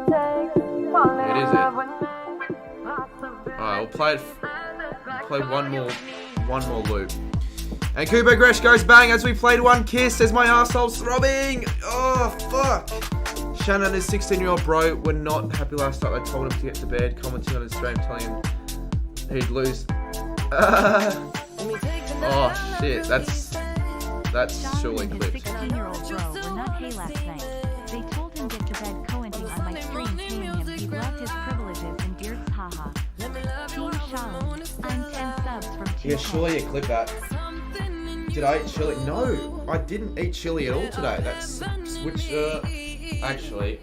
It is it. Alright, we'll play it. We'll play one more loop. And Kubo Gresh goes bang as we played One Kiss as my arsehole's throbbing. Oh fuck. Shannon and his 16-year-old bro were not happy last night. They told him to get to bed, commenting on his stream, telling him he'd lose. Oh shit, that's surely Shaun and clipped. his 16-year-old bro were not hay last night. They told him get to bed commenting on my stream telling him he loved his privileges and beards haha. Team Shaun, I'm 10 subs from 2. Yeah, surely you clip that. Did I eat chili? No, I didn't eat chili at all today. That's which actually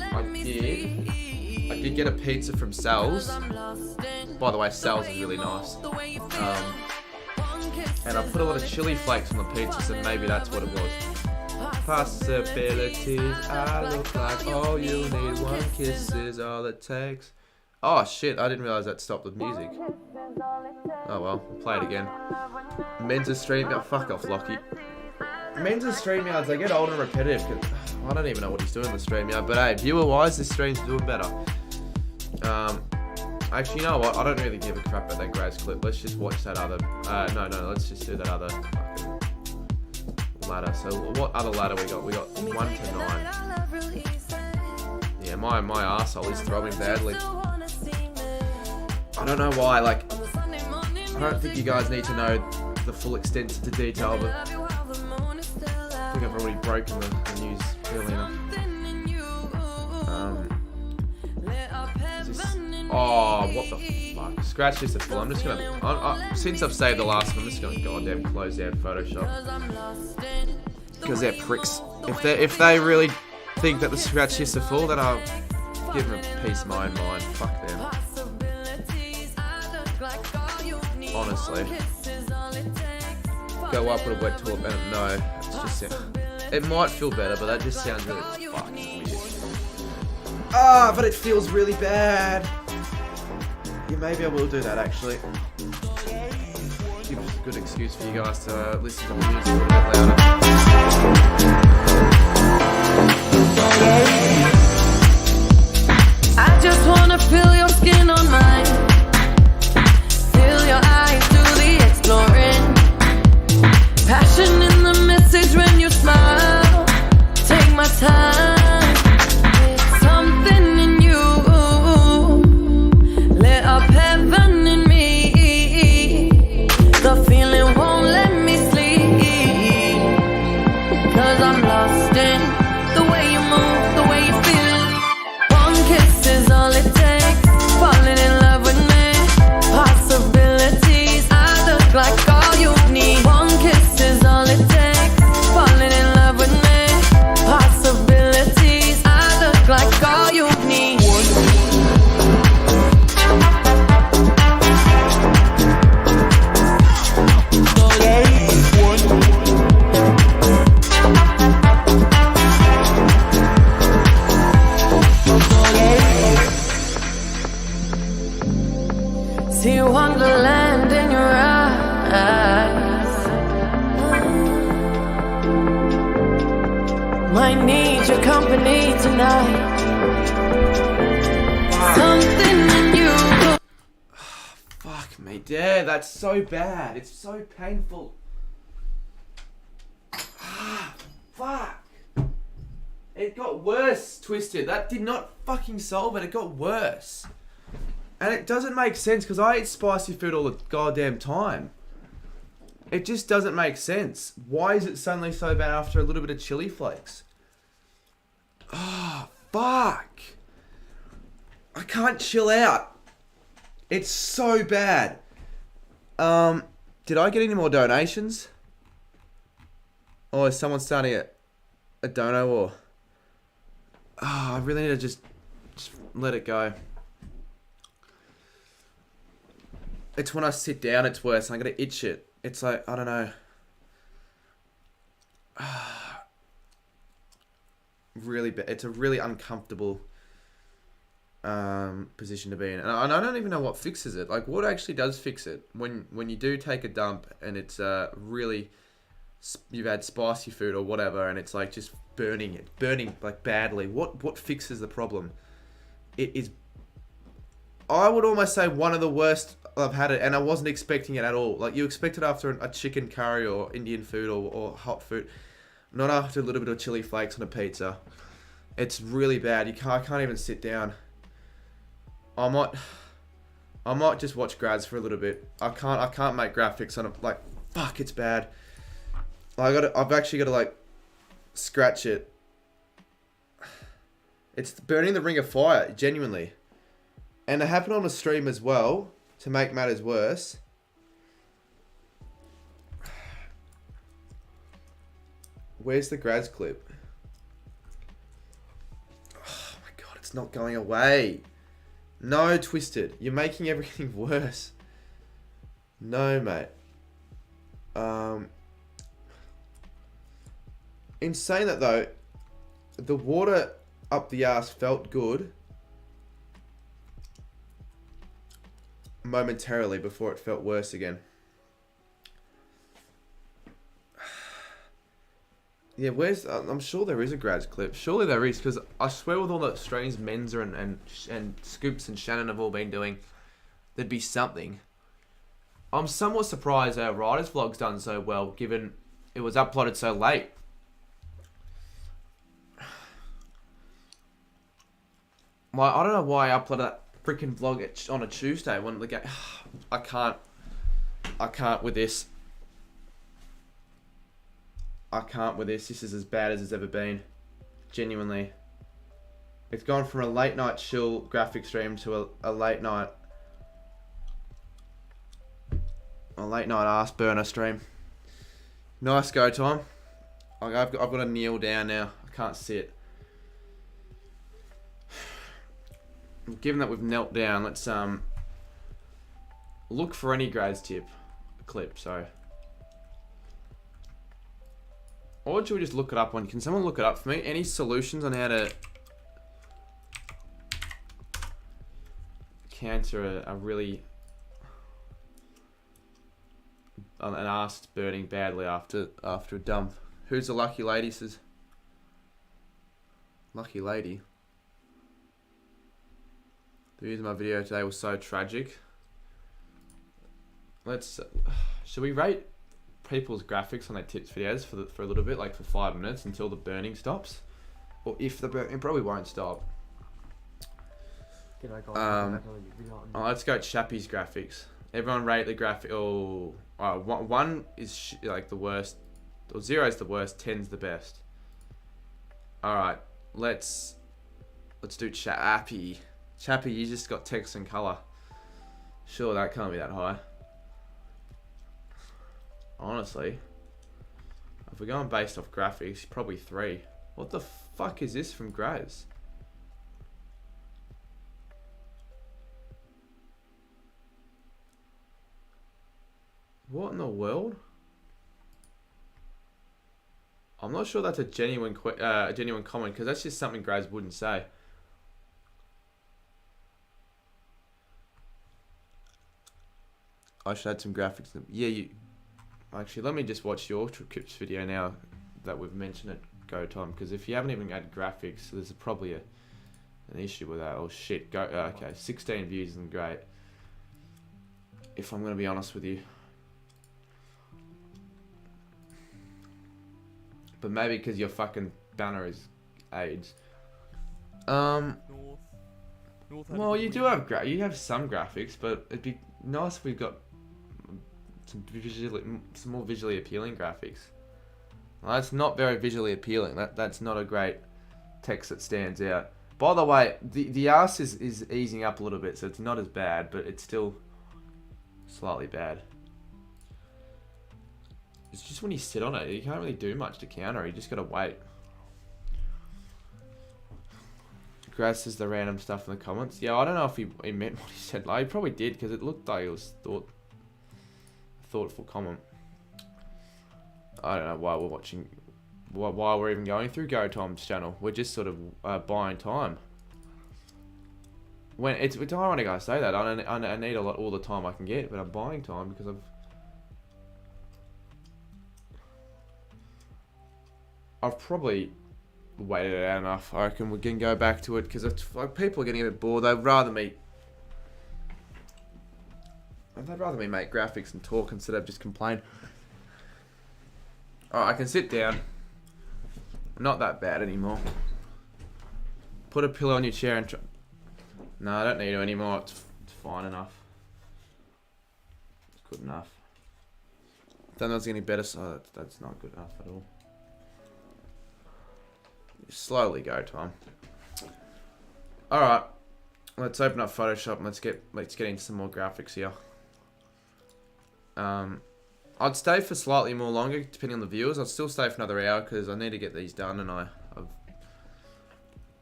I did get a pizza from Sal's. By the way, Sal's is really nice. And I put a lot of chili flakes on the pizza, so maybe that's what it was. Possibilities, I look like all you need. One kiss is all it takes. Oh shit, I didn't realise that stopped the music. Oh well, we'll play it again. Men's stream, oh, fuck off, Lockie. Men's StreamYards, they get old and repetitive. I don't even know what he's doing in the StreamYard, but hey, viewer-wise, this stream's doing better. Actually, you know what? I don't really give a crap about that Graz clip. Let's just watch that other... no, let's just do that other fucking ladder. So, what other ladder we got? We got 1 to 9. Yeah, my arsehole is throbbing badly. I don't know why, like... I don't think you guys need to know the full extent to detail, but... I think I've already broken the news early enough. Oh, what the fuck? Scratch this at full. I'm just gonna... since I've saved the last one, I'm just gonna goddamn close out Photoshop. Because they're pricks. If they really think that the scratch lists are full, then I'll give them a piece of my own mind. Fuck them. Honestly. Go up with a wet tulip and no. It's just... It might feel better, but that just sounds really fucking weird. Ah, but it feels really bad. Yeah, maybe I will do that actually. Give us a good excuse for you guys to listen to the music a little bit louder. look like all you need. See wonderland in your eyes. Might need your company tonight. Something in you. Fuck me, Dad. That's so bad. It's so painful. Fuck. It got worse, Twisted. That did not fucking solve it. It got worse. And it doesn't make sense because I eat spicy food all the goddamn time. It just doesn't make sense. Why is it suddenly so bad after a little bit of chili flakes? Oh, fuck. I can't chill out. It's so bad. Did I get any more donations? Or is someone starting a dono war? Oh, I really need to just let it go. It's when I sit down, it's worse. I'm going to itch it. It's like, I don't know. Really bad. It's a really uncomfortable position to be in. And I don't even know what fixes it. Like, what actually does fix it? When you do take a dump and it's really... You've had spicy food or whatever and it's like just burning like badly. What fixes the problem? It is... I would almost say one of the worst I've had it, and I wasn't expecting it at all. Like, you expect it after a chicken curry or Indian food or hot food, not after a little bit of chili flakes on a pizza. It's really bad. I can't even sit down. I might just watch grads for a little bit. I can't make graphics on it. Like, fuck, it's bad. I've actually got to like scratch it. It's burning the ring of fire, genuinely. And it happened on a stream as well, to make matters worse. Where's the grads clip? Oh my god, it's not going away. No, Twisted. You're making everything worse. No, mate. In saying that though, the water up the arse felt good momentarily before it felt worse again. Yeah, where's... I'm sure there is a grads clip. Surely there is, because I swear with all the streams Menza and Scoops and Shannon have all been doing, there'd be something. I'm somewhat surprised our Riders vlog's done so well, given it was uploaded so late. Like, I don't know why I uploaded that freaking vlog on a Tuesday when the game... I can't with this. I can't with this. This is as bad as it's ever been. Genuinely. It's gone from a late night chill graphic stream to a late night... A late night ass burner stream. Nice go time. I've got to kneel down now. I can't sit. Given that we've knelt down, let's look for any grads clip. Sorry. Or should we just look it up on? Can someone look it up for me? Any solutions on how to counter a really an ass burning badly after a dump? Who's the lucky lady? Says lucky lady. The views of my video today was so tragic. Should we rate people's graphics on their tips videos for a little bit, like for 5 minutes until the burning stops? Or if the burning, it probably won't stop. Let's go Chappie's graphics. Everyone rate the graphic. One is like the worst, or 0 is the worst, 10's the best. Alright, let's do Chappie. Chappie, you just got text and colour. Sure, that can't be that high. Honestly. If we're going based off graphics, probably 3. What the fuck is this from Graz? What in the world? I'm not sure that's a genuine comment, because that's just something Graz wouldn't say. I should add some graphics. Yeah, you... Actually, let me just watch your Trips video now that we've mentioned it, Go Time, because if you haven't even added graphics, there's probably an issue with that. Oh shit, go. Okay, 16 views isn't great. If I'm going to be honest with you. But maybe because your fucking banner is AIDS. Well, you do have some graphics, but it'd be nice if we got some more visually appealing graphics. Well, that's not very visually appealing. That's not a great text that stands out. By the way, the arse is easing up a little bit, so it's not as bad, but it's still slightly bad. It's just when you sit on it, you can't really do much to counter. You just gotta wait. Grass says the random stuff in the comments. Yeah, I don't know if he meant what he said. Like, he probably did, because it looked like it was a thoughtful comment. I don't know why we're watching, why we're even going through Go Time's channel. We're just sort of buying time. When it's ironic I say that. I need all the time I can get, but I'm buying time because I've probably waited it out enough. I reckon we can go back to it, because it's like people are getting a bit bored. They'd rather me make graphics and talk instead of just complain. Alright, I can sit down. I'm not that bad anymore. Put a pillow on your chair and no, I don't need to anymore. It's fine enough. It's good enough. Don't know if it's any better, so that's not good enough at all. Slowly Go Time. Alright. Let's open up Photoshop and let's get into some more graphics here. I'd stay for slightly more longer, depending on the viewers. I'd still stay for another hour, because I need to get these done, and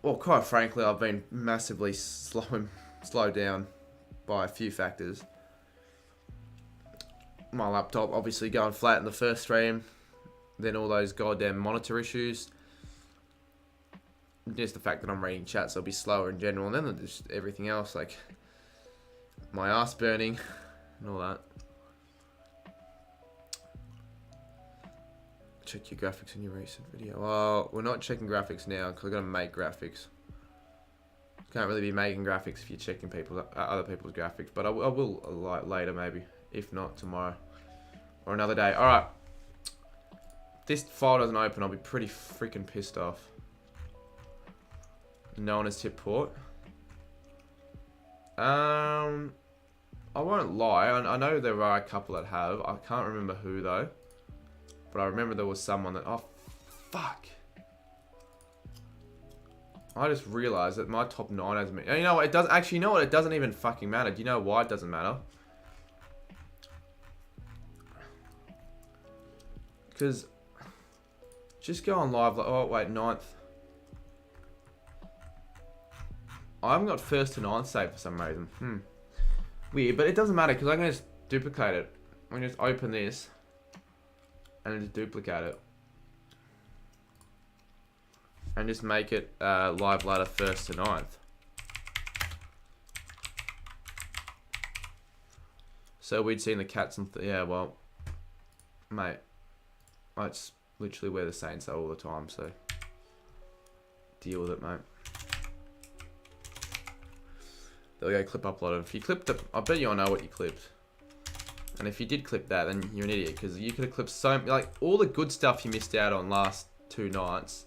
well, quite frankly, I've been massively slowed down by a few factors. My laptop obviously going flat in the first stream, then all those goddamn monitor issues. Just the fact that I'm reading chat, so I'll be slower in general, and then just everything else, like my ass burning and all that. Check your graphics in your recent video. Well, we're not checking graphics now, because we're going to make graphics. Can't really be making graphics if you're checking other people's graphics, but I will later maybe, if not tomorrow or another day. Alright, this file doesn't open, I'll be pretty freaking pissed off. No one has tipped port. I won't lie, I know there are a couple that have. I can't remember who though. But I remember there was someone that... Oh, fuck. I just realised that my top 9 has... You know what? It does... Actually, you know what? It doesn't even fucking matter. Do you know why it doesn't matter? Because... Just go on live... Oh, wait. 9th. I haven't got 1st to 9th saved for some reason. Weird. But it doesn't matter, because I can just duplicate it. I can just open this... and just duplicate it. And just make it live ladder 1st to 9th. So we'd seen the cats and... yeah, well... Mate. That's literally where the Saints are all the time, so... Deal with it, mate. There we go, clip uploaded. If you clipped it... I bet you all know what you clipped. And if you did clip that, then you're an idiot, because you could have clipped like all the good stuff you missed out on last 2 nights.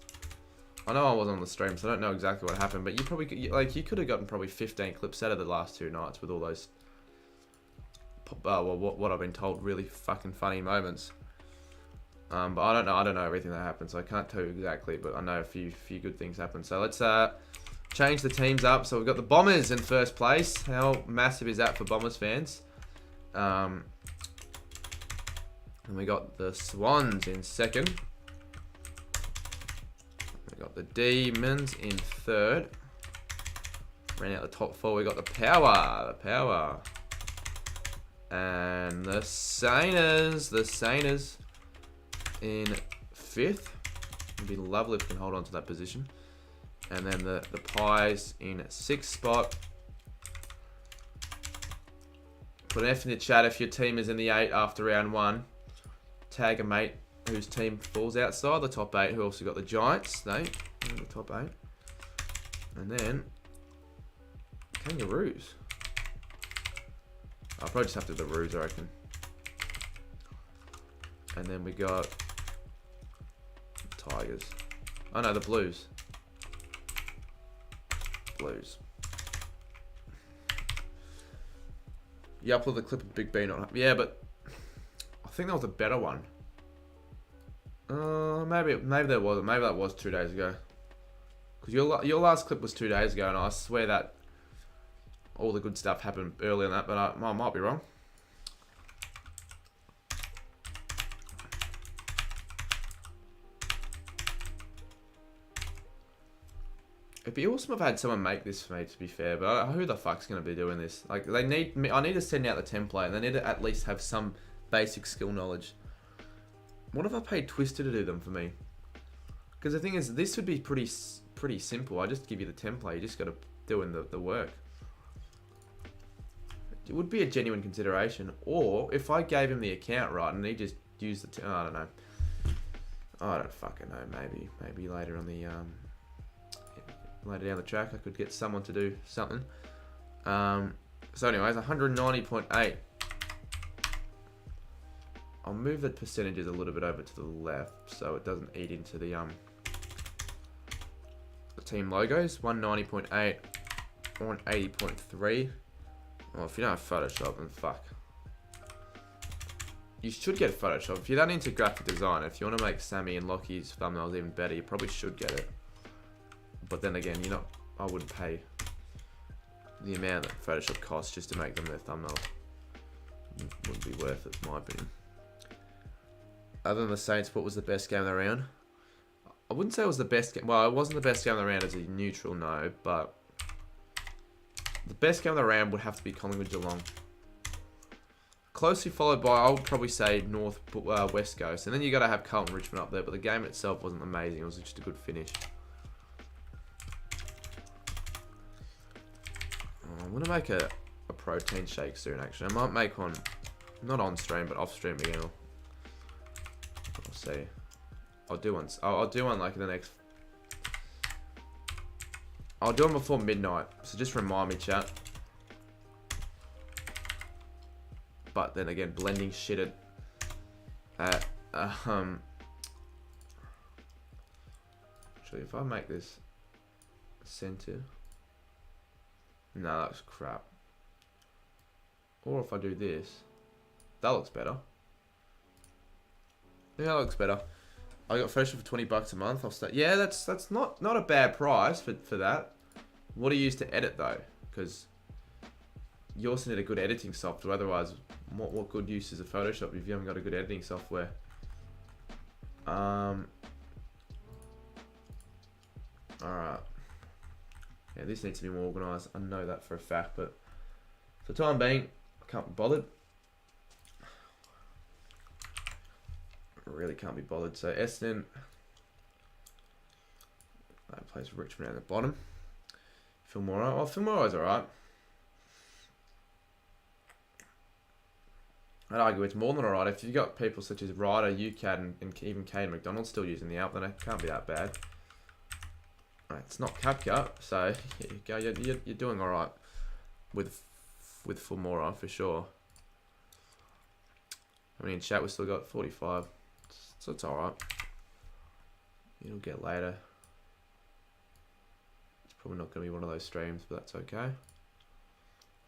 I know I wasn't on the stream, so I don't know exactly what happened, but you probably you could have gotten probably 15 clips out of the last 2 nights with all those well, what I've been told, really fucking funny moments. But I don't know everything that happened, so I can't tell you exactly, but I know a few good things happened. So let's change the teams up. So we've got the Bombers in first place. How massive is that for Bombers fans? And we got the Swans in second. We got the Demons in third. Ran out the top 4. We got the Power. And the Saners in 5th. It'd be lovely if we can hold on to that position. And then the Pies in 6th spot. Put an F in the chat if your team is in the 8 after round 1. Tag a mate whose team falls outside the top 8, who also got the Giants. They in the top 8. And then Kangaroos. I'll probably just have to do the Roos, I reckon. And then we got Tigers. Oh no, the Blues. Blues. You upload the clip of Big B not. Yeah, but I think that was a better one. Maybe there wasn't. Maybe that was 2 days ago. Because your last clip was 2 days ago, and I swear that all the good stuff happened earlier than that, but I might be wrong. It'd be awesome if I had someone make this for me, to be fair, but who the fuck's going to be doing this? Like, they need me. I need to send out the template, and they need to at least have some basic skill knowledge. What if I paid Twister to do them for me? Because the thing is, this would be pretty simple. I just give you the template. You just got to do in the work. It would be a genuine consideration. Or if I gave him the account right and he just used the... I don't know. I don't fucking know. Maybe later on the... later down the track I could get someone to do something. So anyways, 190.8. I'll move the percentages a little bit over to the left so it doesn't eat into the team logos. 190.8, 180.3. Well, if you don't have Photoshop, then fuck. You should get Photoshop. If you're that into graphic design, if you want to make Sammy and Lockie's thumbnails even better, you probably should get it. But then again, I wouldn't pay the amount that Photoshop costs just to make them their thumbnail. Wouldn't be worth it, in my opinion. Other than the Saints, what was the best game of the round? I wouldn't say it was the best game. Well, it wasn't the best game of the round as a neutral, no. But the best game of the round would have to be Collingwood Geelong. Closely followed by, I would probably say, West Coast. And then you got to have Carlton Richmond up there. But the game itself wasn't amazing. It was just a good finish. I'm going to make a protein shake soon, actually. I might make one, not on stream, but off stream again. I'll see. I'll do one. I'll do one like in the next... I'll do one before midnight. So just remind me, chat. But then again, blending shit at... Actually, if I make this center... No, that looks crap. Or if I do this, that looks better. Yeah, that looks better. I got Photoshop for $20 a month. I'll start. Yeah, that's not a bad price for that. What do you use to edit though? Because you also need a good editing software. Otherwise, what good use is a Photoshop if you haven't got a good editing software? All right. Yeah, this needs to be more organised. I know that for a fact, but for the time being, I can't be bothered. I really can't be bothered. So Essendon, that plays Richmond at the bottom. Filmora, well, Filmora's alright. I'd argue it's more than alright. If you've got people such as Ryder, UCAD, and even Kane McDonald still using the app, then it can't be that bad. Right, it's not CapCut, so you're doing alright with Filmora for sure. I mean, in chat we still got 45, so it's alright. It'll get later. It's probably not going to be one of those streams, but that's okay.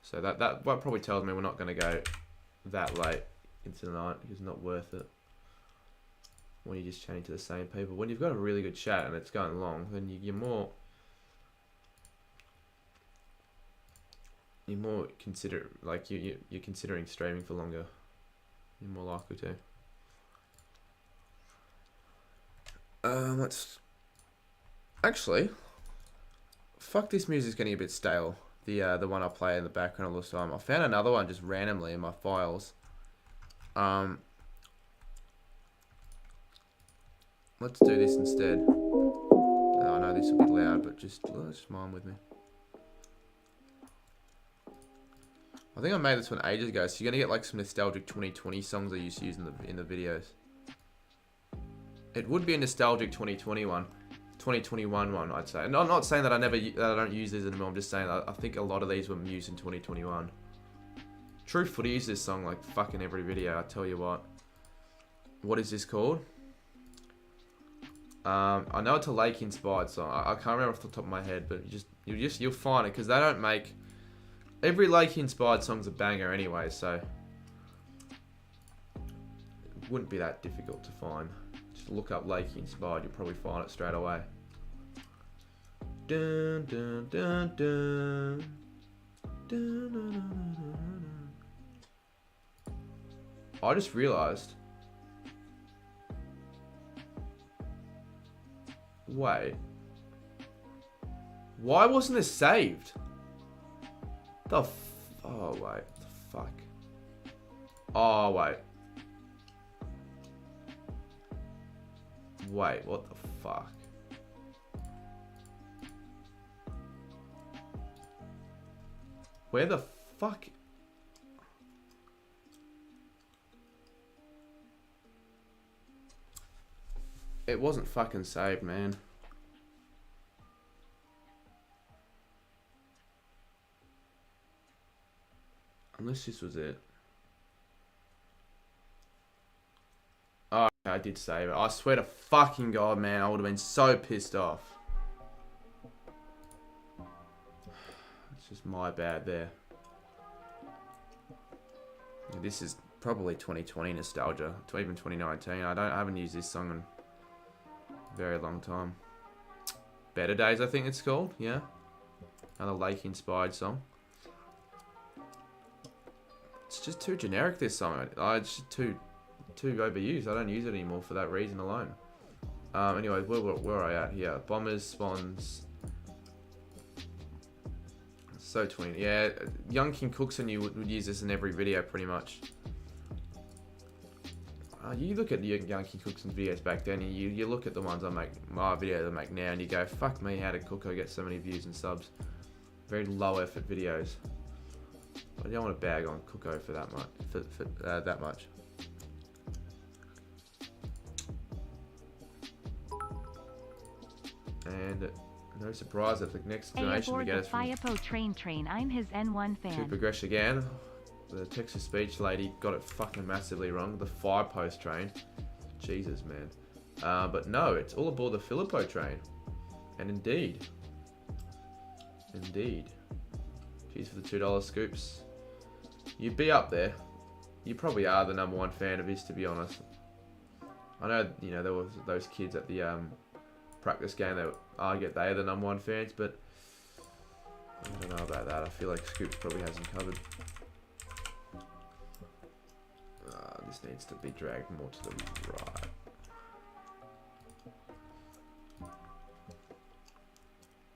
So that probably tells me we're not going to go that late into the night because it's not worth it. When you're just chatting to the same people. When you've got a really good chat and it's going long, then you're more consider, like you're considering streaming for longer. You're more likely to. Let's actually. Fuck, this music's getting a bit stale. the one I play in the background all the time. I found another one just randomly in my files. Let's do this instead. I know this will be loud, but just mind with me. I think I made this one ages ago, so you're gonna get like some nostalgic 2020 songs I used to use in the videos. It would be a nostalgic 2021 one, I'd say. And I'm not saying that I don't use these anymore. I'm just saying that I think a lot of these were used in 2021. True Footy uses this song like fucking every video. I tell you what. What is this called? I know it's a Lake inspired song. I can't remember off the top of my head, but you'll find it because they don't make every Lake inspired song's a banger anyway, so it wouldn't be that difficult to find. Just look up Lake inspired, you'll probably find it straight away. Dun, dun, dun, dun. Dun, dun, dun, dun, dun. I just realised. Wait. Why wasn't this saved? Oh wait. The fuck. Oh wait. Wait, what the fuck? Where the fuck? It wasn't fucking saved, man. Unless this was it. Oh, okay, I did save it. I swear to fucking God, man, I would have been so pissed off. It's just my bad there. This is probably 2020 nostalgia, to even 2019. I haven't used this song in a very long time. Better Days, I think it's called. Yeah, another Lake inspired song. It's just too generic, this song. It's just too overused. I don't use it anymore for that reason alone. Anyway, where are I at here? Bombers, Swans. So 20. Yeah, Young King Cookson, you would use this in every video pretty much. You look at Young King Cookson's videos back then, and you look at the ones I make, my videos I make now, and you go, fuck me, how did Cooko get so many views and subs? Very low effort videos. I don't want to bag on Cooko for that much. That much. And no surprise that the next donation we get is from Train. I'm his N1 fan. To progress again. The Texas speech lady got it fucking massively wrong. The 5-post train. Jesus, man. But no, it's all aboard the Filippo train. And indeed. Cheers for the $2 scoops. You'd be up there. You probably are the #1 fan of his, to be honest. I know, there was those kids at the practice game that argue they're the #1 fans, but I don't know about that. I feel like Scoops probably has him covered. This needs to be dragged more to the right.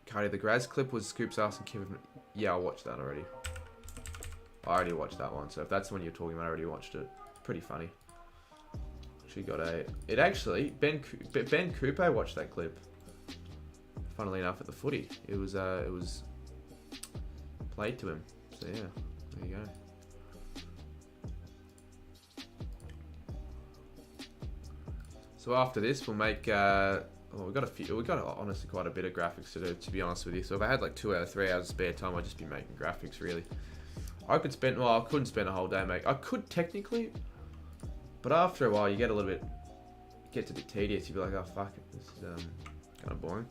Cardi, the Graz clip was Scoops asking Kevin. Yeah, I watched that already. I already watched that one, so if that's the one you're talking about, I already watched it. Pretty funny. She got a. It actually Ben Coupe watched that clip. Funnily enough, at the footy, it was played to him. So yeah, there you go. So after this, we'll make. We got honestly quite a bit of graphics to do, to be honest with you. So if I had like 2 or 3 hours of spare time, I'd just be making graphics really. I couldn't spend a whole day making. I could technically, but after a while, you get a little bit. It gets a bit tedious. You'd be like, oh fuck it, this is kind of boring.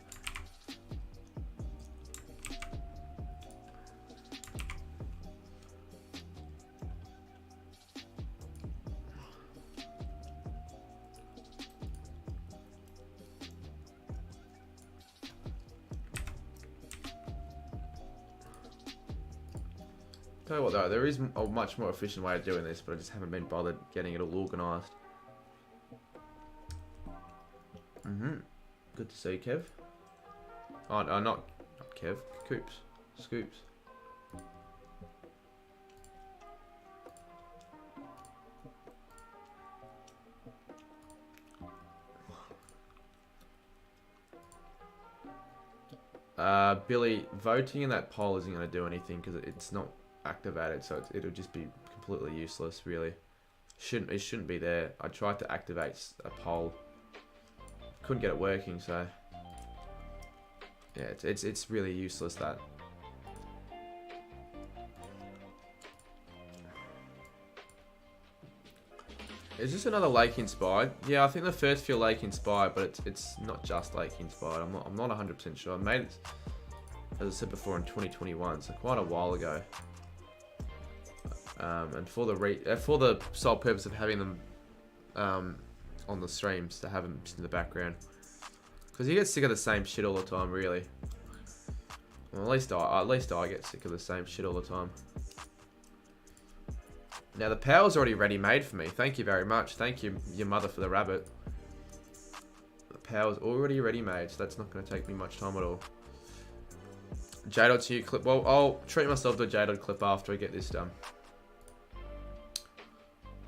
Tell you what though, there is a much more efficient way of doing this, but I just haven't been bothered getting it all organised. Good to see, Kev. Oh, no, not Kev. Scoops. Billy, voting in that poll isn't going to do anything because it's not activated, so it'll just be completely useless, really. It shouldn't be there. I tried to activate a poll, couldn't get it working, so yeah, it's really useless, that. Is this another lake inspired? Yeah, I think the first few lake inspired, but it's not just lake inspired. I'm not 100% sure. I made it, as I said before, in 2021, so quite a while ago. And for the sole purpose of having them on the streams, to have them just in the background, because you get sick of the same shit all the time, really. Well, at least I get sick of the same shit all the time. Now the power's already ready-made for me. Thank you very much. Thank you, your mother, for the rabbit. The power's already ready-made, so that's not going to take me much time at all. J.2 clip. Well, I'll treat myself to a J.2 clip after I get this done.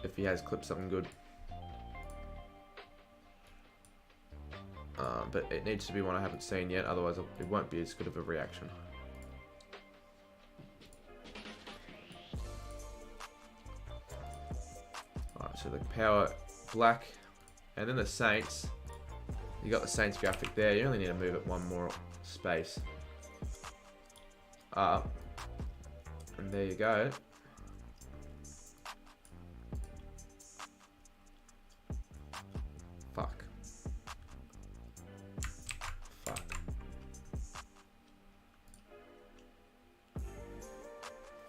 If he has clipped something good. But it needs to be one I haven't seen yet, otherwise it won't be as good of a reaction. Alright, so the power black, and then the Saints. You got the Saints graphic there. You only need to move it one more space. And there you go. Fuck.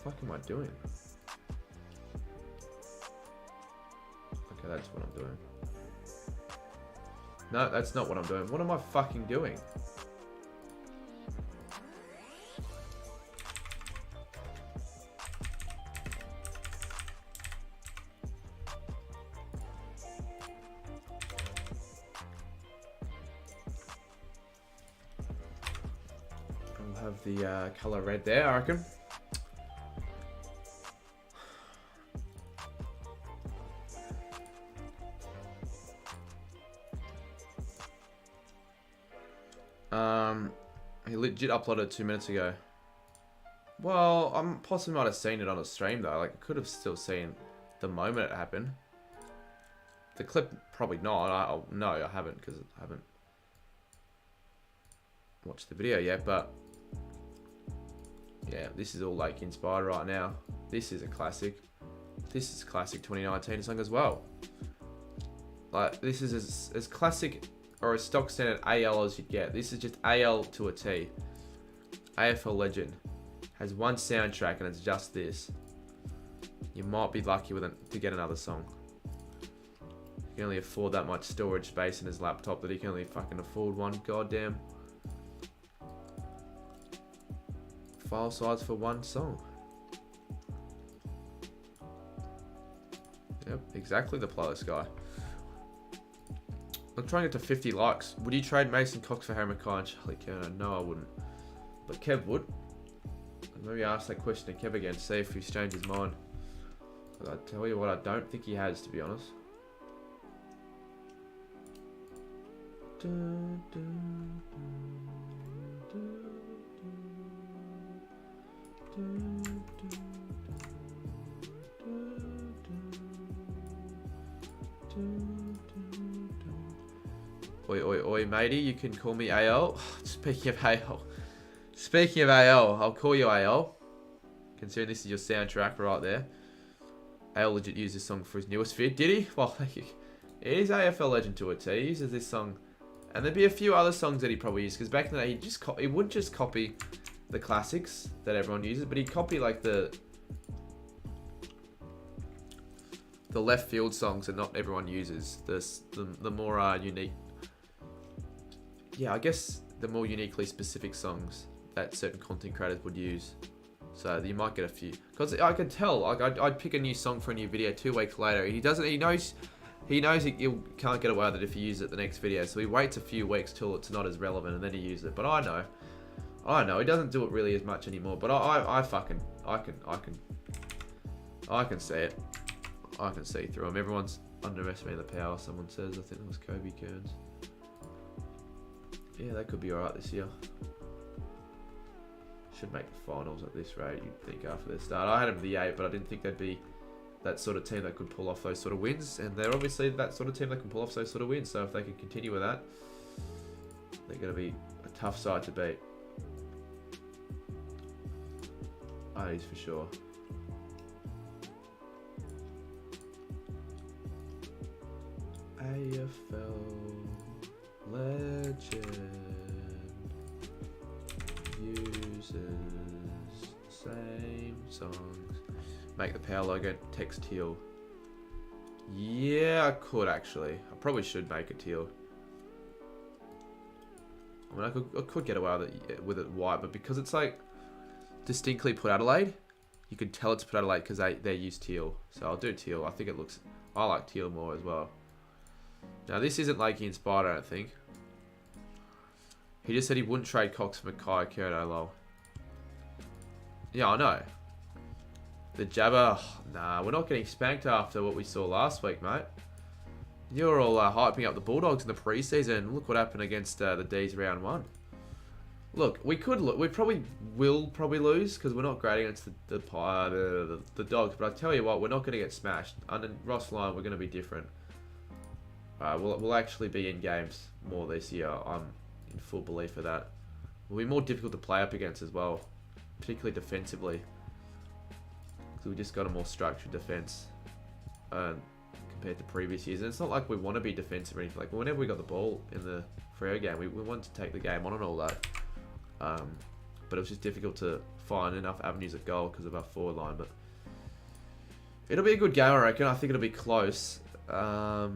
What am I doing? Okay, that's what I'm doing. No, that's not what I'm doing. What am I fucking doing? I'll have the color red there, I reckon. He legit uploaded it 2 minutes ago. Well, I possibly might have seen it on a stream though. Like, I could have still seen the moment it happened. The clip, probably not. No, I haven't, because I haven't watched the video yet. But yeah, this is all like inspired right now. This is a classic. This is a classic 2019 song as well. Like, this is as classic or a stock standard AL as you'd get. This is just AL to a T. AFL legend. Has one soundtrack and it's just this. You might be lucky with it to get another song. He can only afford that much storage space in his laptop that he can only fucking afford one goddamn file size for one song. Yep, exactly the playlist guy. I'm trying to get to 50 likes. Would you trade Mason Cox for Harry Mackay and Charlie Kerner? No, I wouldn't. But Kev would. Maybe ask that question to Kev again, see if he's changed his mind. But I tell you what, I don't think he has, to be honest. Oi, oi, oi, matey, you can call me AL. Speaking of AL, I'll call you AL. Considering this is your soundtrack right there. AL legit used this song for his newest vid, did he? Well, it is AFL legend to a T. He uses this song, and there'd be a few other songs that he probably used, because back in the day he wouldn't just copy the classics that everyone uses, but he'd copy like the left field songs that not everyone uses. The more unique. Yeah, I guess the more uniquely specific songs that certain content creators would use. So you might get a few. Because I can tell, like I'd pick a new song for a new video 2 weeks later. He knows he can't get away with it if he uses it the next video. So he waits a few weeks till it's not as relevant and then he uses it. But I know, he doesn't do it really as much anymore. But I can see it. I can see through him. Everyone's underestimating the power, someone says. I think it was Kobe Kearns. Yeah, that could be alright this year. Should make the finals at this rate, you'd think, after their start. I had them the 8, but I didn't think they'd be that sort of team that could pull off those sort of wins. And they're obviously that sort of team that can pull off those sort of wins. So if they can continue with that, they're going to be a tough side to beat. That is for sure. AFL legend uses the same songs. Make the power logo text teal. Yeah, I could actually. I probably should make it teal. I mean, I could get away with it white, but because it's like distinctly Port Adelaide, you can tell it's Port Adelaide because they use teal. So I'll do teal. I think it looks. I like teal more as well. Now this isn't Lakey inspired, I don't think. He just said he wouldn't trade Cox for Mackay, Curto, lol. Yeah, I know. The jabber, nah, we're not getting spanked after what we saw last week, mate. You're all hyping up the Bulldogs in the preseason. Look what happened against the D's round 1. Look, we probably will lose because we're not great against the Dogs. But I tell you what, we're not going to get smashed. Under Ross Lyon, we're going to be different. We'll actually be in games more this year. I'm in full belief of that. We'll be more difficult to play up against as well, particularly defensively. Because we just got a more structured defense compared to previous years. And it's not like we want to be defensive or anything. Like whenever we got the ball in the Freo game, we wanted to take the game on and all that. But it was just difficult to find enough avenues of goal because of our forward line. But it'll be a good game, I reckon. I think it'll be close. Yeah,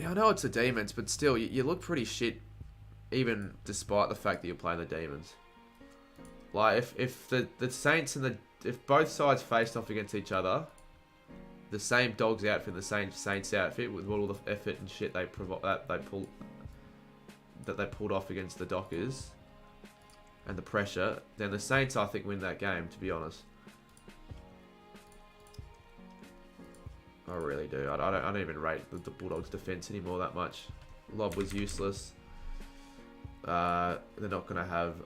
I know it's the Demons, but still, you look pretty shit, even despite the fact that you're playing the Demons. Like, if the Saints and if both sides faced off against each other, the same Dogs outfit, the same Saints outfit, with all the effort and shit they pulled off against the Dockers, and the pressure, then the Saints, I think, win that game, to be honest. I really do. I don't even rate the Bulldogs' defense anymore that much. Lob was useless. They're not going to have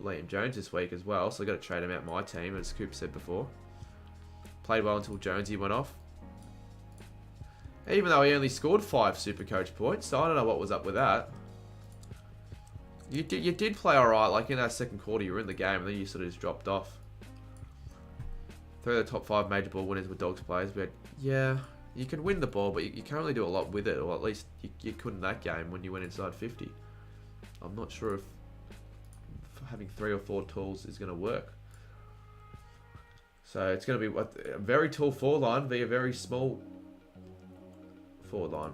LiamJames this week as well, so I've got to trade him out my team, as Coop said before. Played well until Jonesy went off. Even though he only scored 5 Supercoach points, so I don't know what was up with that. You did play alright, like in that second quarter you were in the game and then you sort of just dropped off. 3 of the top 5 major ball winners were Dogs players, but yeah, you can win the ball, but you can't really do a lot with it, or at least you couldn't that game when you went inside 50. I'm not sure if having 3 or 4 tools is going to work. So it's going to be a very tall forward line via a very small forward line,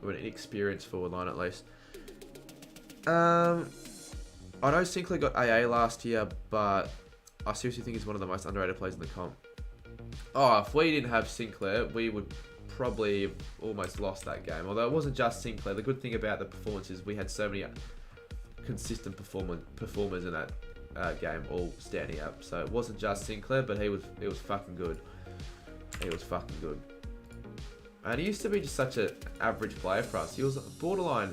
or an inexperienced forward line at least. I know Sinclair got AA last year, but I seriously think he's one of the most underrated players in the comp. Oh, if we didn't have Sinclair, we would probably have almost lost that game. Although it wasn't just Sinclair. The good thing about the performance is we had so many consistent performers in that game, all standing up. So it wasn't just Sinclair, but he was fucking good. He was fucking good. And he used to be just such an average player for us. He was borderline,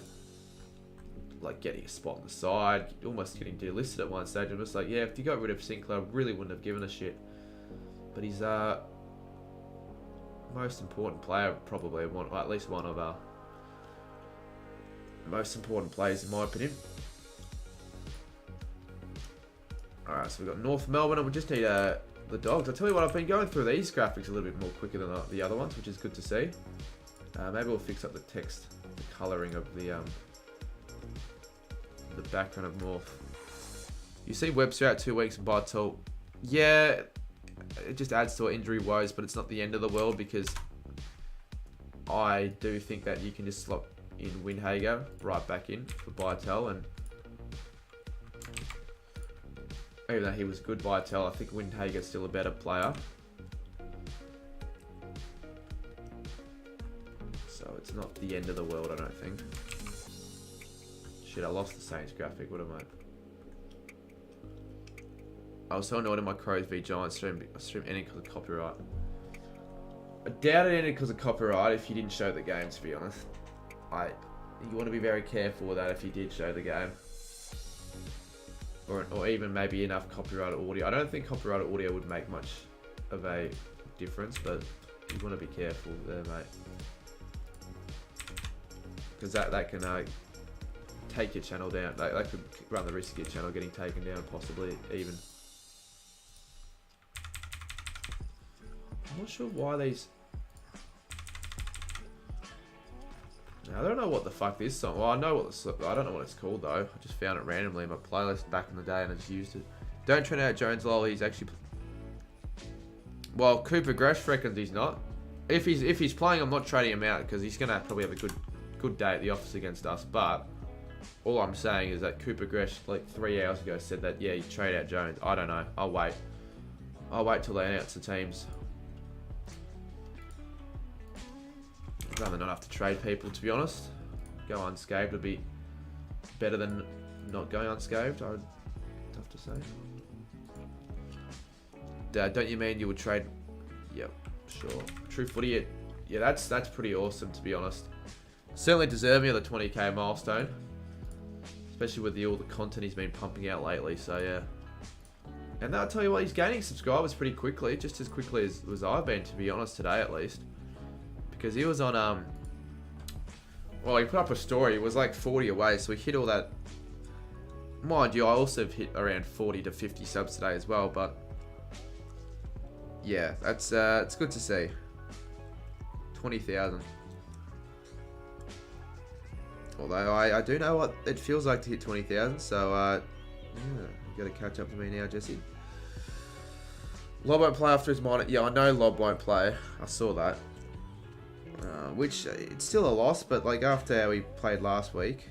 like, getting a spot on the side, almost getting delisted at one stage. I'm just like, yeah, if you got rid of Sinclair, I really wouldn't have given a shit. But he's most important player, probably, at least one of our most important players in my opinion. Alright, so we've got North Melbourne, and we just need the Dogs. I'll tell you what, I've been going through these graphics a little bit more quicker than the other ones, which is good to see. Maybe we'll fix up the text, the colouring of the background of North. You see Webster out 2 weeks and Bartel. Yeah, it just adds to our injury woes, but it's not the end of the world, because I do think that you can just slot in Windhager right back in for Bartel, and even though he was good Bartel, I think Windhager's still a better player. So it's not the end of the world, I don't think. Shit, I lost the Saints graphic. What am I? I was so annoyed in my Crows v Giants stream. I streamed ending because of copyright. I doubt it ended because of copyright if you didn't show the game, to be honest. you want to be very careful with that if you did show the game. Or even maybe enough copyrighted audio. I don't think copyrighted audio would make much of a difference, but you want to be careful there, mate. Because that can take your channel down. That could run the risk of your channel getting taken down, possibly even. I'm not sure why these... I don't know what the fuck this song... Well, I know what I don't know what it's called, though. I just found it randomly in my playlist back in the day and I just used it. Don't trend out Jones, lol. He's actually... Well, Cooper Gresh reckons he's not. If he's playing, I'm not trading him out because he's going to probably have a good day at the office against us. But all I'm saying is that Cooper Gresh, like 3 hours ago, said that, yeah, you trade out Jones. I don't know. I'll wait. I'll wait till they announce the teams. I'd rather not have to trade people, to be honest. Go unscathed would be better than not going unscathed, I'd have to say. Don't you mean you would trade? Yep, sure. True footy, yeah, that's pretty awesome, to be honest. Certainly deserving of the 20k milestone, especially with all the content he's been pumping out lately. So yeah, and I'll tell you what, he's gaining subscribers pretty quickly, just as quickly as I've been, to be honest, today at least. Because he was on well, he put up a story. It was like 40 away, so we hit all that. Mind you, I also hit around 40 to 50 subs today as well, but yeah, that's it's good to see. 20,000. Although I do know what it feels like to hit 20,000, so yeah, you got to catch up to me now, Jesse. Lob won't play after his minor. Yeah, I know Lob won't play. I saw that. Which it's still a loss, but like after how we played last week,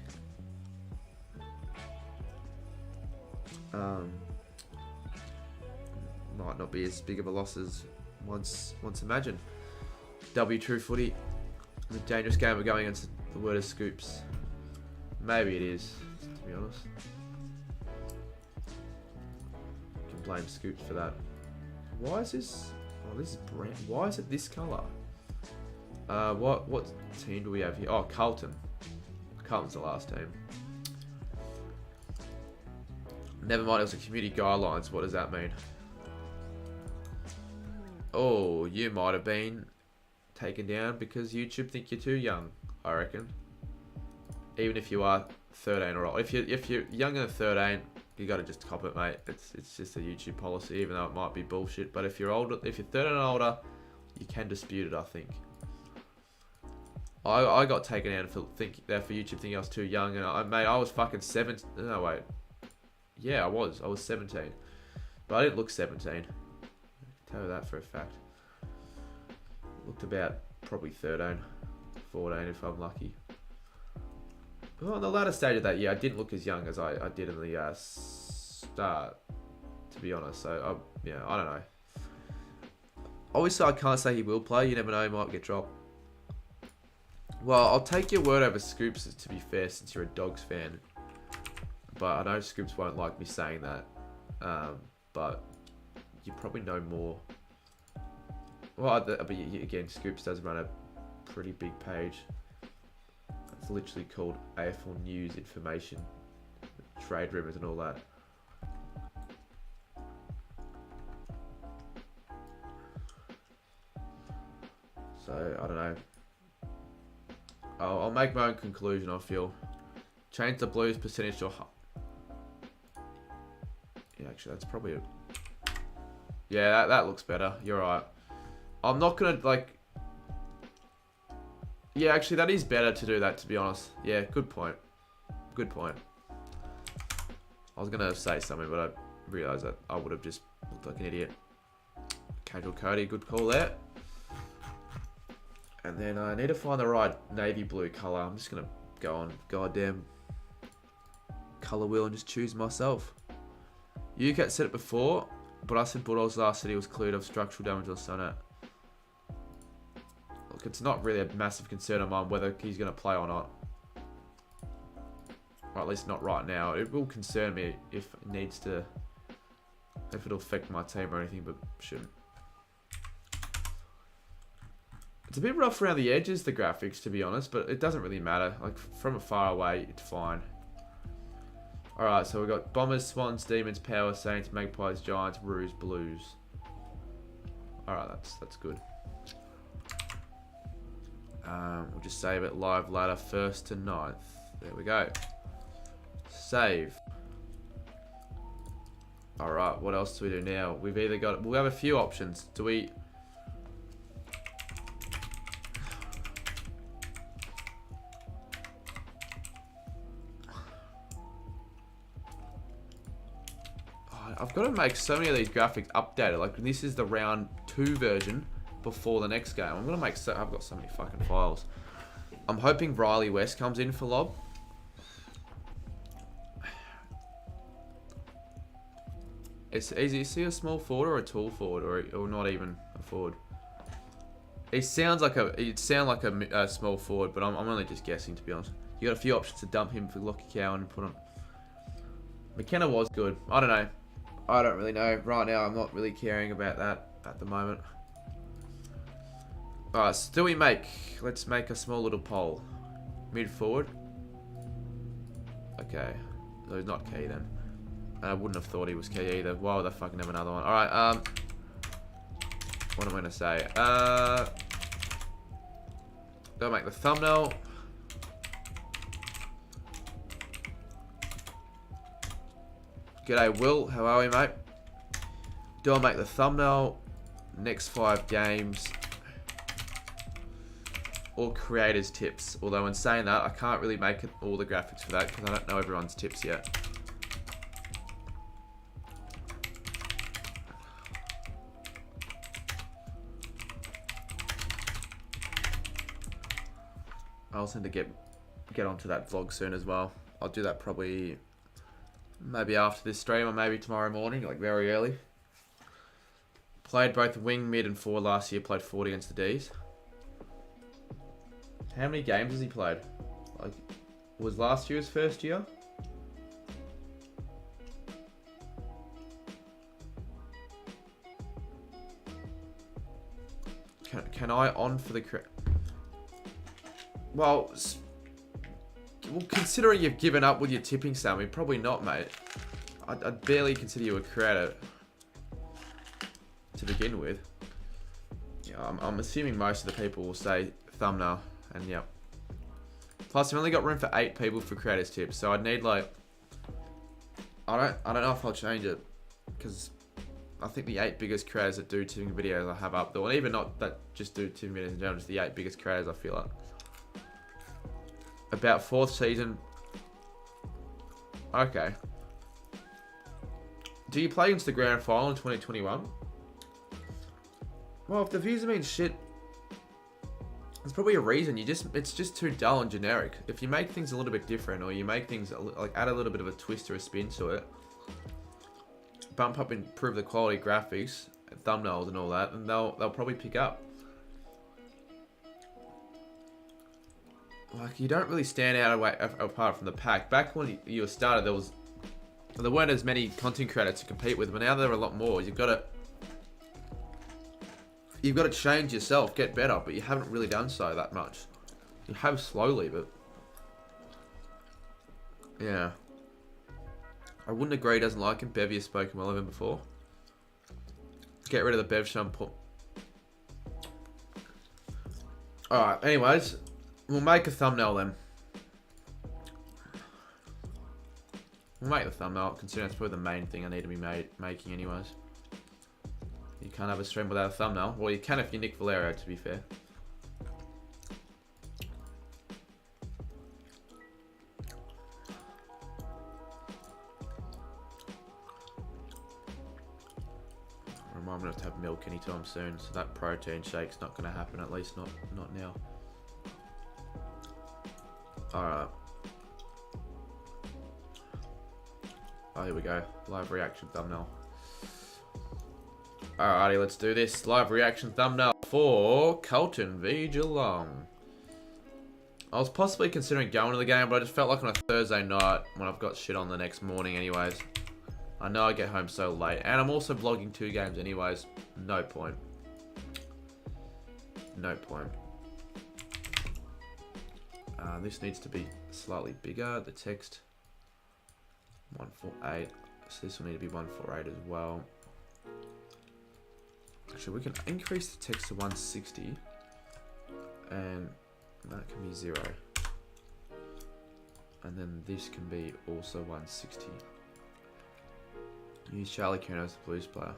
might not be as big of a loss as once imagined. W True Footy, the dangerous game of going against the word of Scoops. Maybe it is, to be honest. You can blame Scoops for that. Why is this? Oh, this is brand. Why is it this colour? What team do we have here? Oh, Carlton. Carlton's the last team. Never mind, it was a community guidelines. What does that mean? Oh, you might have been taken down because YouTube think you're too young, I reckon. Even if you are 13 or old. If you're younger than 13, you gotta just cop it, mate. It's just a YouTube policy, even though it might be bullshit. But if you're older, if you're 13 and older, you can dispute it, I think. I got taken down for YouTube thinking I was too young, and I was fucking 17. No wait, yeah, I was 17, but I didn't look 17. I can tell you that for a fact. Looked about probably 13, 14 if I'm lucky. Well, in the latter stage of that year, I didn't look as young as I did in the start, to be honest. So yeah, I don't know. Obviously, I can't say he will play. You never know, he might get dropped. Well, I'll take your word over Scoops, to be fair, since you're a Dogs fan. But I know Scoops won't like me saying that. But you probably know more. Well, but again, Scoops does run a pretty big page. It's literally called AFL News Information, trade rumors and all that. So, I don't know. I'll make my own conclusion, I feel. Change the Blues percentage to... Yeah, actually, that's probably it. Yeah, that looks better. You're right. I'm not going to, like... Yeah, actually, that is better to do that, to be honest. Yeah, good point. Good point. I was going to say something, but I realised that I would have just looked like an idiot. Casual Cody, good call there. And then I need to find the right navy blue colour. I'm just going to go on goddamn colour wheel and just choose myself. UCAT said it before, but I said Bulldogs last city was cleared of structural damage or sonnet. Look, it's not really a massive concern of mine whether he's going to play or not. Or at least not right now. It will concern me if it needs to... If it'll affect my team or anything, but shouldn't. It's a bit rough around the edges, the graphics, to be honest, but it doesn't really matter. Like, from far away, it's fine. Alright, so we've got Bombers, Swans, Demons, Power, Saints, Magpies, Giants, Roos, Blues. Alright, that's good. We'll just save it. Live ladder, 1st to 9th. There we go. Save. Alright, what else do we do now? We've either got... We'll have a few options. Do we... I've got to make so many of these graphics updated. Like, this is the round 2 version before the next game. I'm going to make so... I've got so many fucking files. I'm hoping Riley West comes in for lob. Is he a small forward or a tall forward, or not even a forward? He sounds like a small forward, but I'm only just guessing, to be honest. You got a few options to dump him for Lockie Cowan and put on. McKenna was good. I don't know. I don't really know. Right now, I'm not really caring about that at the moment. Alright, so do we make... Let's make a small little poll. Mid forward. Okay. So he's not key then. I wouldn't have thought he was key either. Why would I fucking have another one? Alright, what am I going to say? Do I make the thumbnail? G'day Will, how are we, mate? Do I make the thumbnail? Next 5 games. Or creators tips. Although in saying that, I can't really make all the graphics for that because I don't know everyone's tips yet. I also need to get onto that vlog soon as well. I'll do that probably maybe after this stream or maybe tomorrow morning, like very early. Played both wing, mid and forward last year. Played 40 against the D's. How many games has he played? Like, was last year his first year? Can I on for the... Well, considering you've given up with your tipping, Sammy, probably not, mate. I'd barely consider you a creator to begin with. Yeah, I'm assuming most of the people will say thumbnail, and yeah. Plus, I've only got room for 8 people for creators tips, so I'd need like... I don't know if I'll change it, because I think the 8 biggest creators that do tipping videos I have up there, and even not that just do tipping videos in general, just the 8 biggest creators I feel like. About 4th season. Okay. Do you play against the grand final in 2021? Well, if the views mean shit, there's probably a reason. It's just too dull and generic. If you make things a little bit different, or you make things like add a little bit of a twist or a spin to it, bump up and improve the quality of graphics, thumbnails and all that, and they'll probably pick up. Like, you don't really stand out apart from the pack. Back when you started, there weren't as many content creators to compete with, but now there are a lot more. You've got to change yourself, get better, but you haven't really done so that much. You have slowly, but yeah. I wouldn't agree. He doesn't like him. Bevy has spoken well of him before. Get rid of the Bev Shaun. All right. Anyways. We'll make a thumbnail then. We'll make the thumbnail, considering it's probably the main thing I need to be making anyways. You can't have a stream without a thumbnail. Well, you can if you're Nick Valero, to be fair. Remind me not to have milk anytime soon, so that protein shake's not going to happen, at least not now. Alright. Oh, here we go. Live reaction thumbnail. Alrighty, let's do this. Live reaction thumbnail for Carlton v Geelong. I was possibly considering going to the game, but I just felt like on a Thursday night when I've got shit on the next morning anyways. I know I get home so late. And I'm also vlogging 2 games anyways. No point. No point. This needs to be slightly bigger. The text 148. So this will need to be 148 as well. Actually, we can increase the text to 160, and that can be 0. And then this can be also 160. Use Charlie Kerno as the Blues player.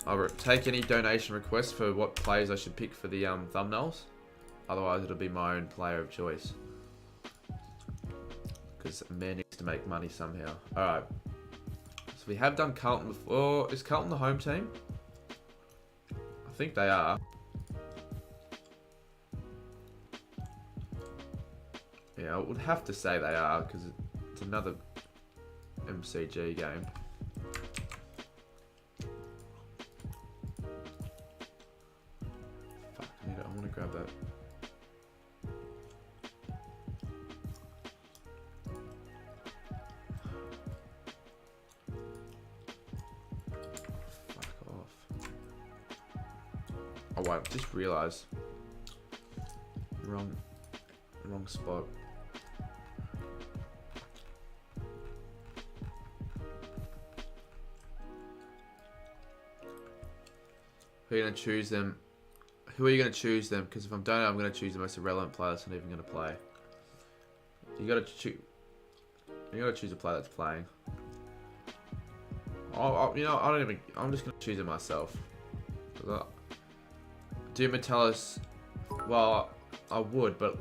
I'll take any donation requests for what players I should pick for the thumbnails. Otherwise, it'll be my own player of choice. Because man needs to make money somehow. Alright. So we have done Carlton before. Is Carlton the home team? I think they are. Yeah, I would have to say they are because it's another MCG game. Fuck, I want to grab that. Fuck off. Oh wait, just realised. Wrong spot. Who are you going to choose them? Who are you going to choose them? Because if I'm doing it, I'm going to choose the most irrelevant player that's not even going to play. You got to choose. You got to choose a player that's playing. You know, I don't even. I'm just going to choose it myself. Do Metellus? Well, I would, but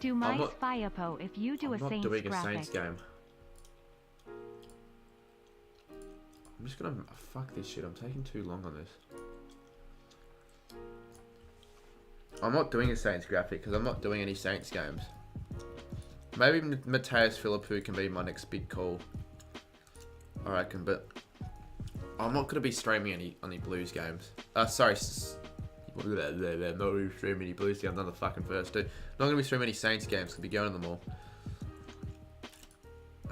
Do my Fiapo if you do I'm a Saints not doing a graphic. Saints game. I'm just gonna fuck this shit. I'm taking too long on this. I'm not doing a Saints graphic because I'm not doing any Saints games. Maybe Mateus Philippou can be my next big call, I reckon, but I'm not gonna be streaming any Blues games. Sorry, not really streaming any Blues games. I'm not the fucking first dude. Not gonna be streaming any Saints games. Gonna be going to them all.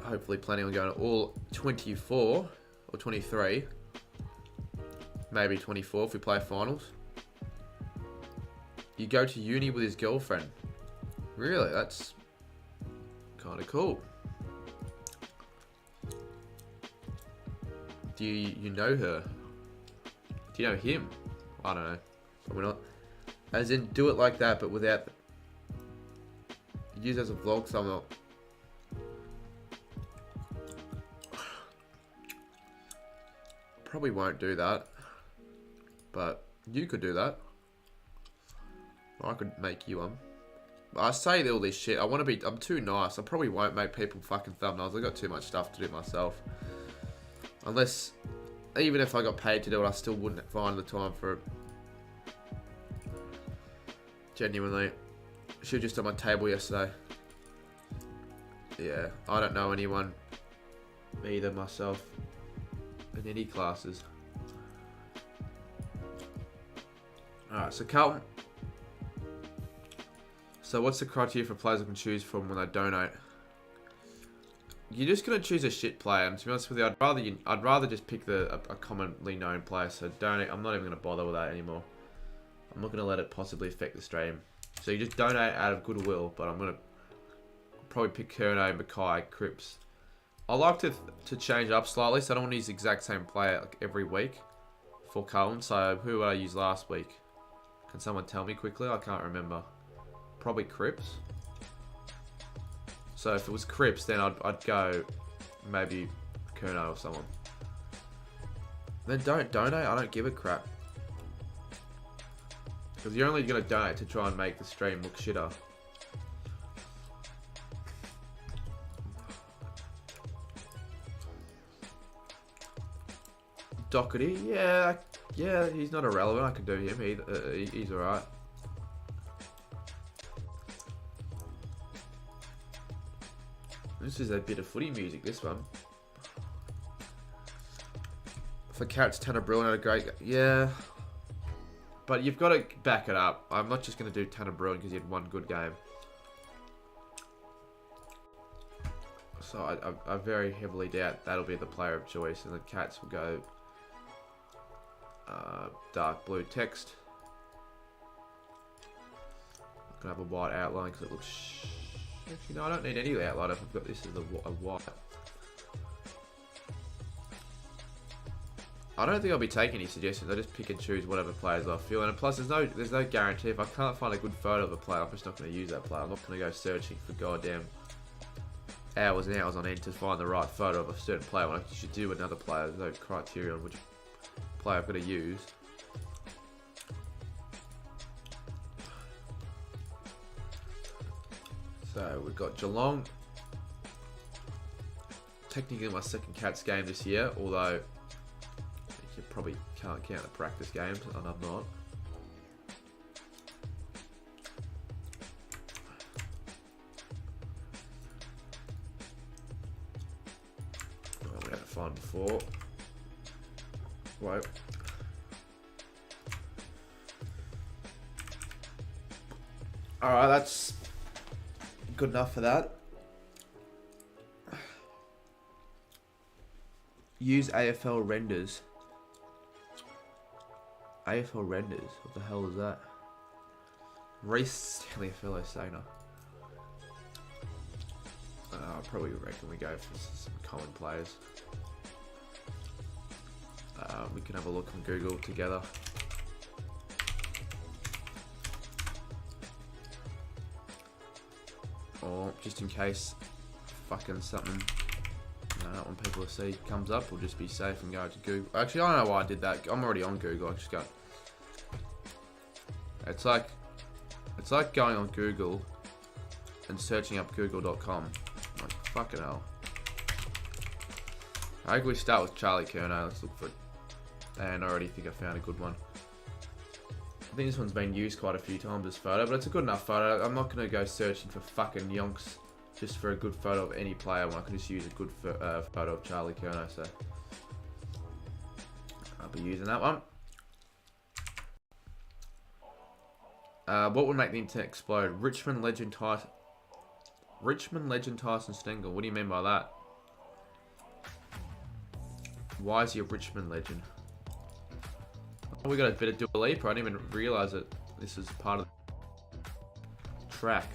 Hopefully, planning on going to all 24. Or 23, maybe 24 if we play finals. You go to uni with his girlfriend. Really? That's kind of cool. Do you know her? Do you know him? I don't know. Probably not. As in, do it like that, but without... Use it as a vlog, so I'm not... Probably won't do that, but you could do that. Or I could make you one. I say all this shit. I'm too nice. I probably won't make people fucking thumbnails. I've got too much stuff to do myself. Unless, even if I got paid to do it, I still wouldn't find the time for it. Genuinely. She was just on my table yesterday. Yeah, I don't know anyone either myself. In any classes. Alright, so Carlton. So what's the criteria for players I can choose from when I donate? You're just gonna choose a shit player, and to be honest with you, I'd rather just pick a commonly known player. So donate. I'm not even gonna bother with that anymore. I'm not gonna let it possibly affect the stream. So you just donate out of goodwill, but I'm gonna probably pick Kerno, Mackay, Cripps. I like to change it up slightly, so I don't want to use the exact same player like every week for Carlton. So who did I use last week? Can someone tell me quickly? I can't remember. Probably Cripps. So if it was Cripps, then I'd go maybe Kerno or someone. Then don't donate. I don't give a crap. Because you're only going to donate to try and make the stream look shitter. Doherty, yeah, he's not irrelevant. I can do him. He's alright. This is a bit of footy music, this one. For Carrots, Tanner Bruin had a great... Yeah. But you've got to back it up. I'm not just going to do Tanner Bruin because he had one good game. So I very heavily doubt that'll be the player of choice. And the Cats will go... dark blue text. can have a white outline because it looks. Actually, no, I don't need any outline if I've got this as a white. I don't think I'll be taking any suggestions. I just pick and choose whatever players I feel, and plus there's no guarantee. If I can't find a good photo of a player, I'm just not going to use that player. I'm not going to go searching for goddamn hours and hours on end to find the right photo of a certain player when I should do another player. There's no criteria on which player I've got to use. So we've got Geelong. Technically my second Cats game this year, although you probably can't count the practice games, and I'm not. Well, we had to find before. Whoa. Alright, that's good enough for that. Use AFL renders. AFL renders? What the hell is that? Reece Stanley, a fellow Saner. I probably reckon we go for some common players. We can have a look on Google together. Or just in case fucking something I don't want people to see comes up, we'll just be safe and go to Google. Actually, I don't know why I did that. I'm already on Google. I just go. It's like going on Google and searching up google.com. Like, fucking hell. I think we start with Charlie Curnow. Let's look for it. And I already think I found a good one. I think this one's been used quite a few times, this photo, but it's a good enough photo. I'm not going to go searching for fucking yonks just for a good photo of any player when I can just use a good photo of Charlie Curnow, so I'll be using that one. What would make the internet explode? Richmond legend Tyson Stengel. What do you mean by that? Why is he a Richmond legend? Oh, we got a bit of Dua Lipa. I didn't even realise that this is part of the track.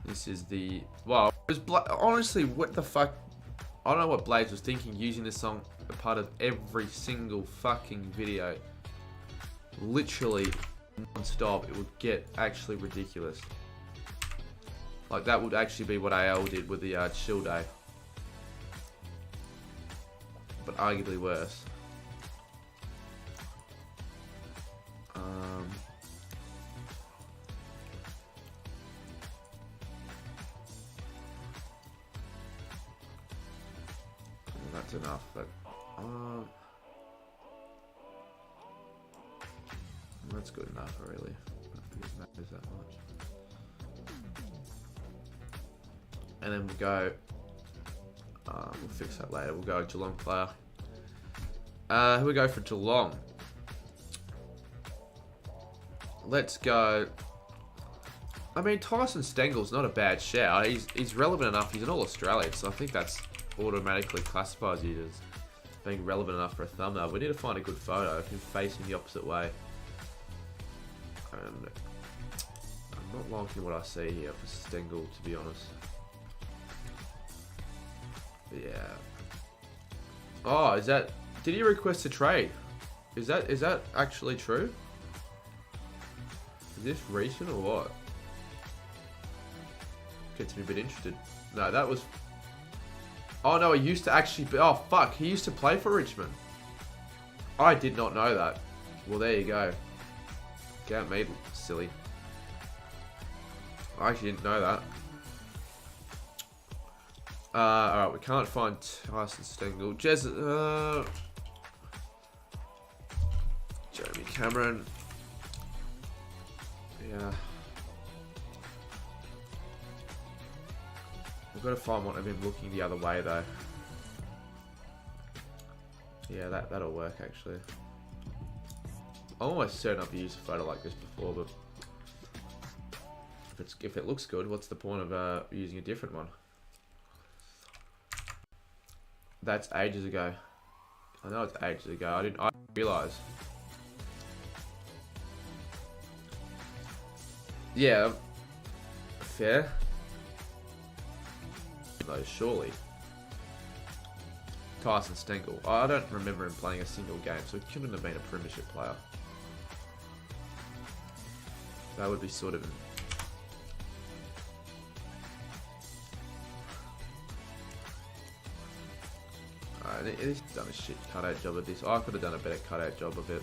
This is the... Well, it was honestly, what the fuck? I don't know what Blades was thinking using this song a part of every single fucking video. Literally non-stop. It would get actually ridiculous. Like, that would actually be what AL did with the Chill Day. But arguably worse. That's enough, but that's good enough, really. I don't think it matters that much. And then we'll go. We'll fix that later. We'll go Geelong player. Who we go for Geelong? Let's go. I mean, Tyson Stengel's not a bad shout. He's relevant enough. He's an All-Australian, so I think that's automatically classifies you as being relevant enough for a thumbnail. We need to find a good photo of him facing the opposite way. And I'm not liking what I see here for Stengel, to be honest. But yeah. Oh, is that... Did he request a trade? Is that actually true? Is this recent or what? Gets me a bit interested. No, that was... Oh no, he used to actually be... Oh fuck, he used to play for Richmond. I did not know that. Well, there you go. Count me, silly. I actually didn't know that. Alright, we can't find Tyson Stengel. Jeremy Cameron. Yeah. We've got to find one of him looking the other way, though. Yeah, that'll work, actually. I'm almost certain I've used a photo like this before, but if it looks good, what's the point of using a different one? That's ages ago. I know it's ages ago. I didn't realise. Yeah. Fair. No, surely. Tyson Stengel. I don't remember him playing a single game, so he couldn't have been a premiership player. That would be sort of... He's done a shit cutout job of this. I could have done a better cutout job of it.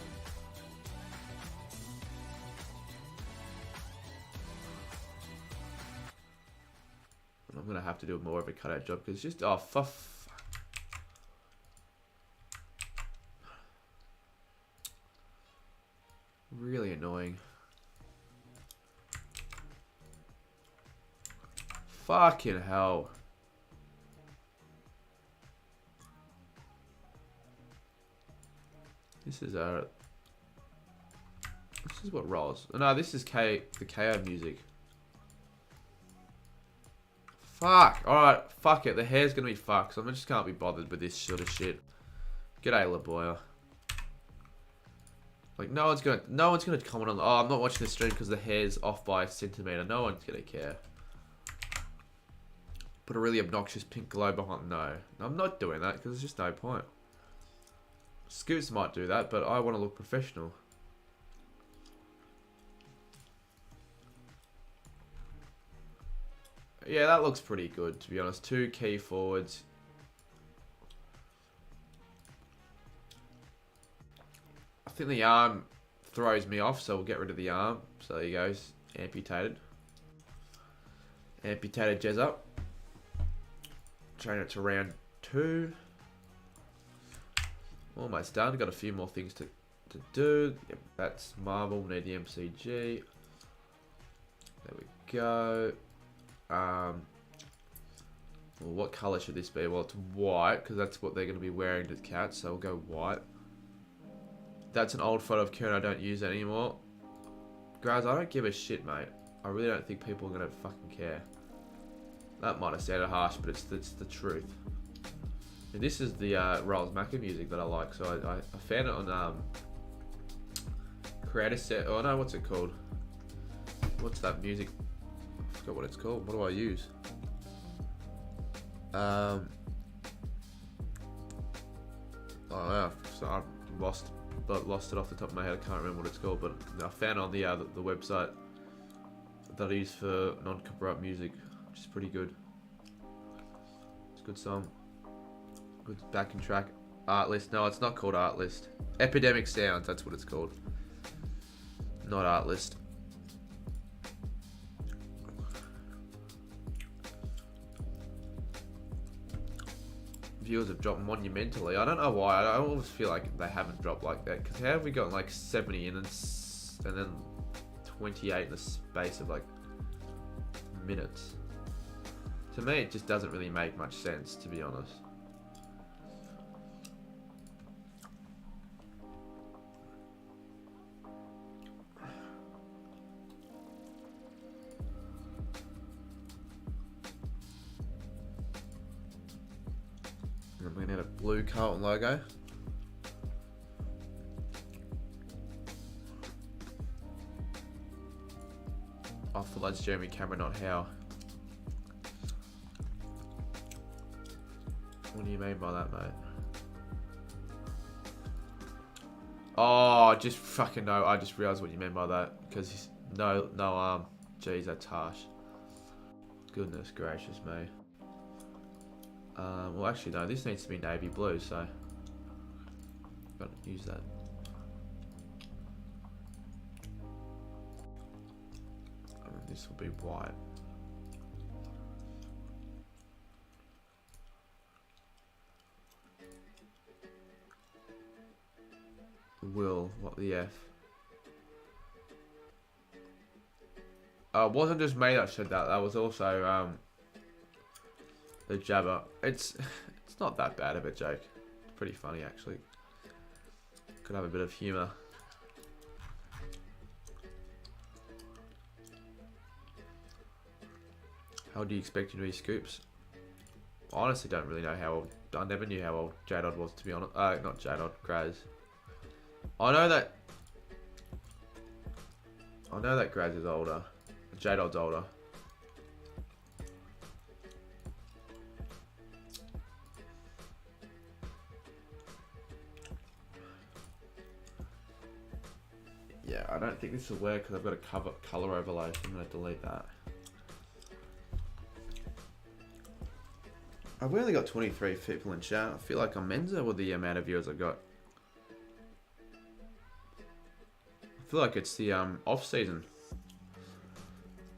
I'm gonna have to do more of a cutout job because it's just really annoying. Fucking hell. This is what rolls. Oh, no, this is the KO music. Fuck. Alright, fuck it. The hair's gonna be fucked, so I just can't be bothered with this sort of shit. G'day, LaBoya. Like, no one's gonna comment on, oh, I'm not watching the stream because the hair's off by a centimeter. No one's gonna care. Put a really obnoxious pink glow behind. No, I'm not doing that because there's just no point. Scoots might do that, but I want to look professional. Yeah, that looks pretty good, to be honest. 2 key forwards. I think the arm throws me off, so we'll get rid of the arm. So there he goes, amputated. Amputated Jez up. Train it to round 2. Almost done. Got a few more things to do. Yep, that's marble. We need the MCG. There we go. Well, what colour should this be? Well, it's white because that's what they're going to be wearing to the cats. So we'll go white. That's an old photo of Kieran. I don't use that anymore. Graz, I don't give a shit, mate. I really don't think people are going to fucking care. That might have sounded harsh, but it's the truth. And this is the Rolls Macca music that I like, so I found it on Creator Set. Oh no, what's it called? What's that music? I forgot what it's called. What do I use? Oh yeah, so I lost it off the top of my head. I can't remember what it's called, but I found it on the website that I use for non-copyright music, which is pretty good. It's a good song. Good backing track. Art List. No, it's not called Art List. Epidemic Sounds, that's what it's called. Not Art List. Viewers have dropped monumentally. I don't know why. I always feel like they haven't dropped like that. Because how have we got like 70 and then 28 in the space of like minutes? To me, it just doesn't really make much sense, to be honest. And we're gonna have a blue Carlton logo. I thought that's Jeremy Cameron, not Howe. What do you mean by that, mate? Oh, just fucking no. I just realised what you meant by that. Because he's no arm. Jeez, that's harsh. Goodness gracious me. Well, actually, no. This needs to be navy blue, so got to use that. And this will be white. Will, what the F? It wasn't just me that said that. That was also the Jabber. It's not that bad of a joke. It's pretty funny actually. Could have a bit of humour. How do you expect you to be Scoops? I honestly don't really know how old. I never knew how old J-Dod was, to be honest. Not J-Dod, Graz. I know that Graz is older J-Dot's older. Yeah, I don't think this will work because I've got a color overlay, so I'm going to delete that. I've only got 23 people in chat. I feel like I'm Menza with the amount of viewers I've got. I feel like it's the off season.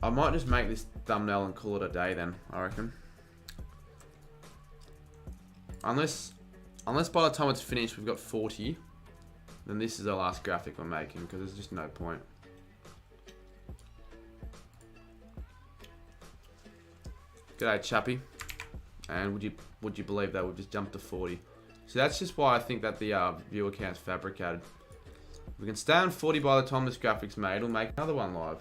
I might just make this thumbnail and call it a day then, I reckon. Unless by the time it's finished we've got 40, then this is the last graphic we're making because there's just no point. G'day Chappy. And would you believe that we've just jumped to 40? So that's just why I think that the viewer count's fabricated. If we can stay on 40 by the time this graphic's made, we'll make another one live.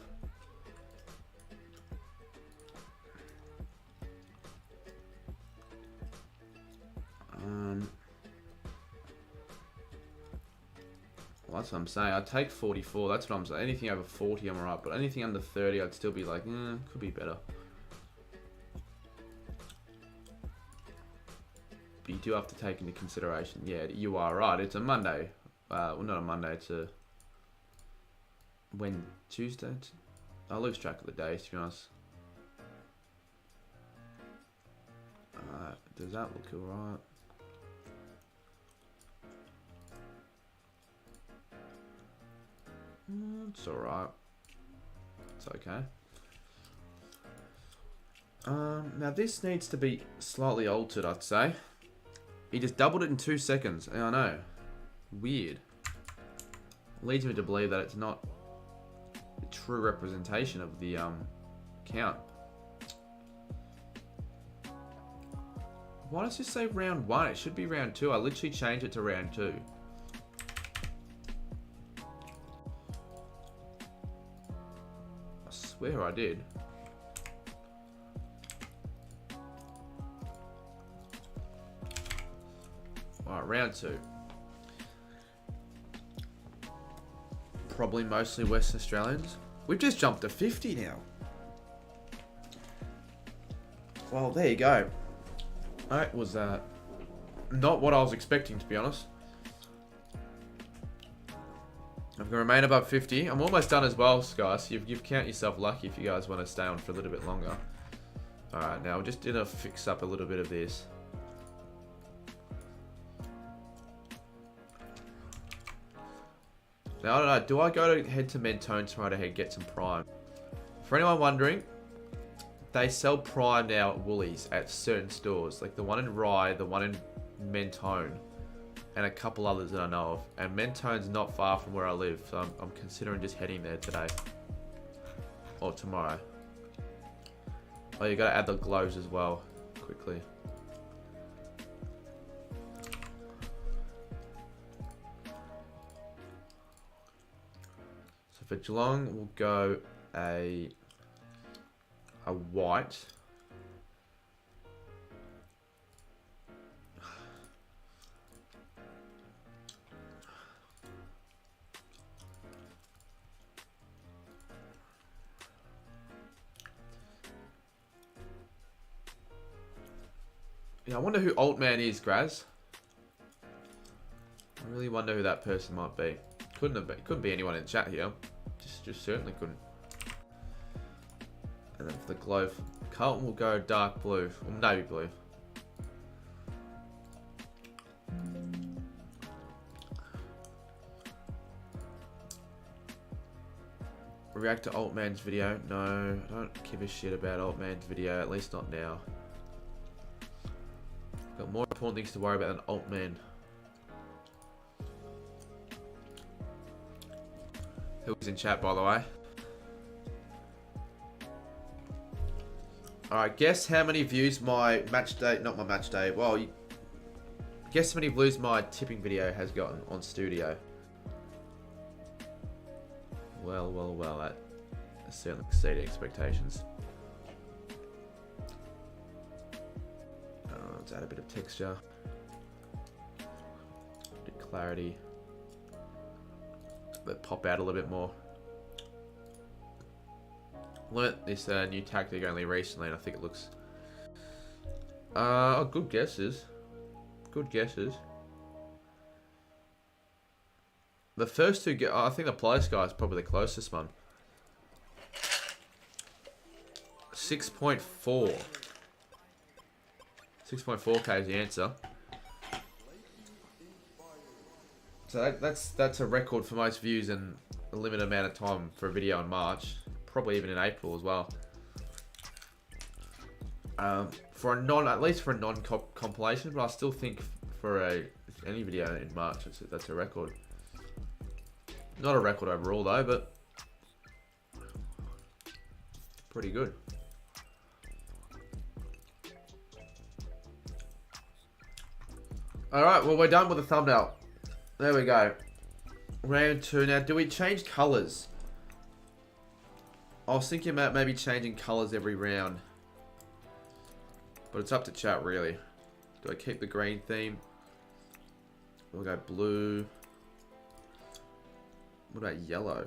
Well, that's what I'm saying. I'd take 44. That's what I'm saying. Anything over 40, I'm alright. But anything under 30, I'd still be like, could be better. But you do have to take into consideration. Yeah, you are right. It's a Monday. Well, not a Monday. It's a Tuesday. I lose track of the days, to be honest. Does that look alright? It's alright. It's okay. Now this needs to be slightly altered, I'd say. He just doubled it in 2 seconds. I know. Weird. Leads me to believe that it's not a true representation of the count. Why does this say round 1? It should be round 2. I literally changed it to round 2. I swear I did. Alright, round 2. Probably mostly West Australians. We've just jumped to 50 now. Well, there you go. That was not what I was expecting, to be honest. I'm going to remain above 50. I'm almost done as well, guys. You've count yourself lucky if you guys want to stay on for a little bit longer. Alright, now we're just going to fix up a little bit of this. Now, I don't know. Do I go to head to Mentone to right ahead get some Prime? For anyone wondering, they sell Prime now at Woolies at certain stores. Like the one in Rye, the one in Mentone, and a couple others that I know of. And Mentone's not far from where I live, so I'm considering just heading there today. Or tomorrow. Oh, you gotta add the gloves as well, quickly. For Geelong, we'll go a white. Yeah, I wonder who Altman is, Graz. I really wonder who that person might be. Couldn't be anyone in chat here. Just certainly couldn't. And then for the glove, Carlton will go dark blue or navy blue. React to Altman's video? No, I don't give a shit about Altman's video. At least not now. Got more important things to worry about than Altman. Who's in chat, by the way? Alright, guess how many views my match day, not my match day, well, guess how many views my tipping video has gotten on Studio. Well, that certainly exceeded expectations. Let's add a bit of texture, a bit of clarity. Let pop out a little bit more. Learnt this new tactic only recently, and I think it looks... good guesses. Good guesses. The first two, I think the Place guy is probably the closest one. 6.4. 6.4k is the answer. So that's a record for most views in a limited amount of time for a video in March. Probably even in April as well. For a at least for a non-compilation, but I still think for any video in March, that's a record. Not a record overall though, but pretty good. Alright, well we're done with the thumbnail. There we go. Round 2. Now, do we change colours? I was thinking about maybe changing colours every round. But it's up to chat, really. Do I keep the green theme? We'll go blue. What about yellow?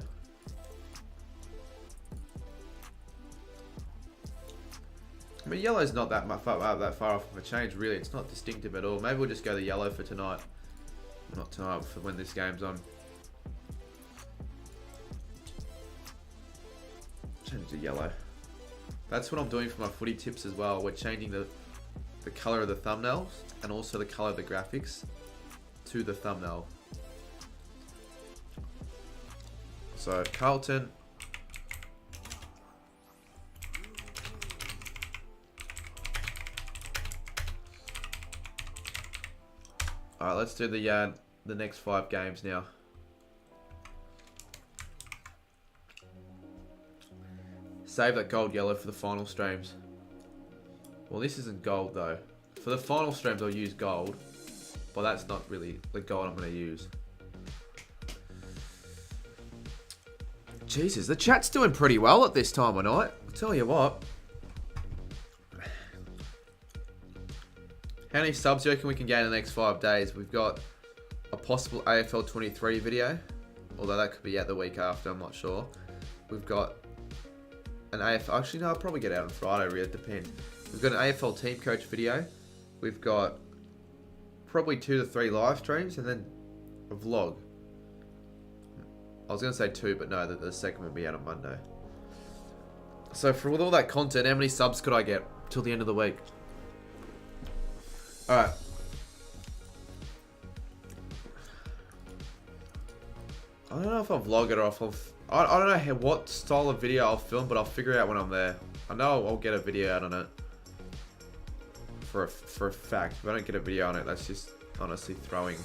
I mean, yellow's not that far off of a change, really. It's not distinctive at all. Maybe we'll just go the yellow for tonight. Not tonight, for when this game's on. Change to yellow. That's what I'm doing for my footy tips as well. We're changing the colour of the thumbnails and also the colour of the graphics to the thumbnail. So, Carlton. Alright, let's do the next 5 games now. Save that gold yellow for the final streams. Well, this isn't gold though. For the final streams I'll use gold, but that's not really the gold I'm going to use. Jesus, the chat's doing pretty well at this time of night. I'll tell you what. How many subs do you reckon we can gain in the next 5 days? We've got a possible AFL 23 video, although that could be out the week after, I'm not sure. We've got an AFL, actually no, I'll probably get out on Friday, really, it depends. We've got an AFL team coach video. We've got probably 2 to 3 live streams and then a vlog. I was going to say 2, but no, the second will be out on Monday. So for with all that content, how many subs could I get till the end of the week? Alright. I don't know if I'll vlog it or if I don't know what style of video I'll film, but I'll figure it out when I'm there. I know I'll get a video out on it. For a fact. If I don't get a video on it, that's just honestly throwing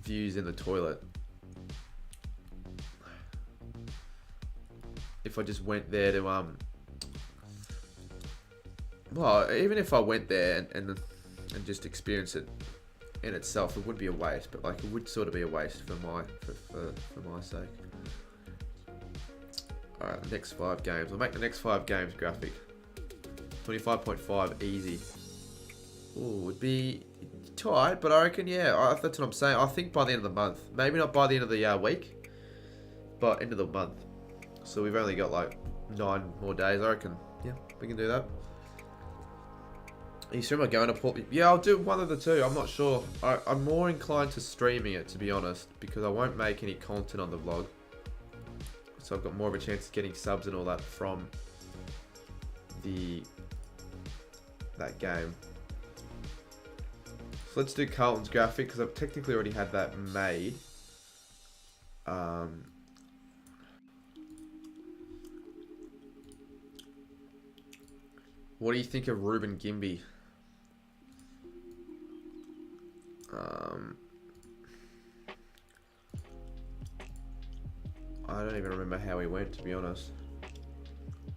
views in the toilet. If I just went there to well, even if I went there and just experience it in itself, it would be a waste. But like, it would sort of be a waste for my sake. All right, the next 5 games. I'll make the next 5 games graphic. 25.5 easy. Ooh, would be tight, but I reckon yeah. That's what I'm saying. I think by the end of the month, maybe not by the end of the week, but end of the month. So we've only got like 9 more days. I reckon. Yeah, we can do that. Are you streaming or going to Port? Yeah, I'll do one of the two. I'm not sure. I'm more inclined to streaming it, to be honest, because I won't make any content on the vlog. So I've got more of a chance of getting subs and all that from that game. So let's do Carlton's graphic, because I've technically already had that made. What do you think of Ruben Gimby? I don't even remember how he went, to be honest.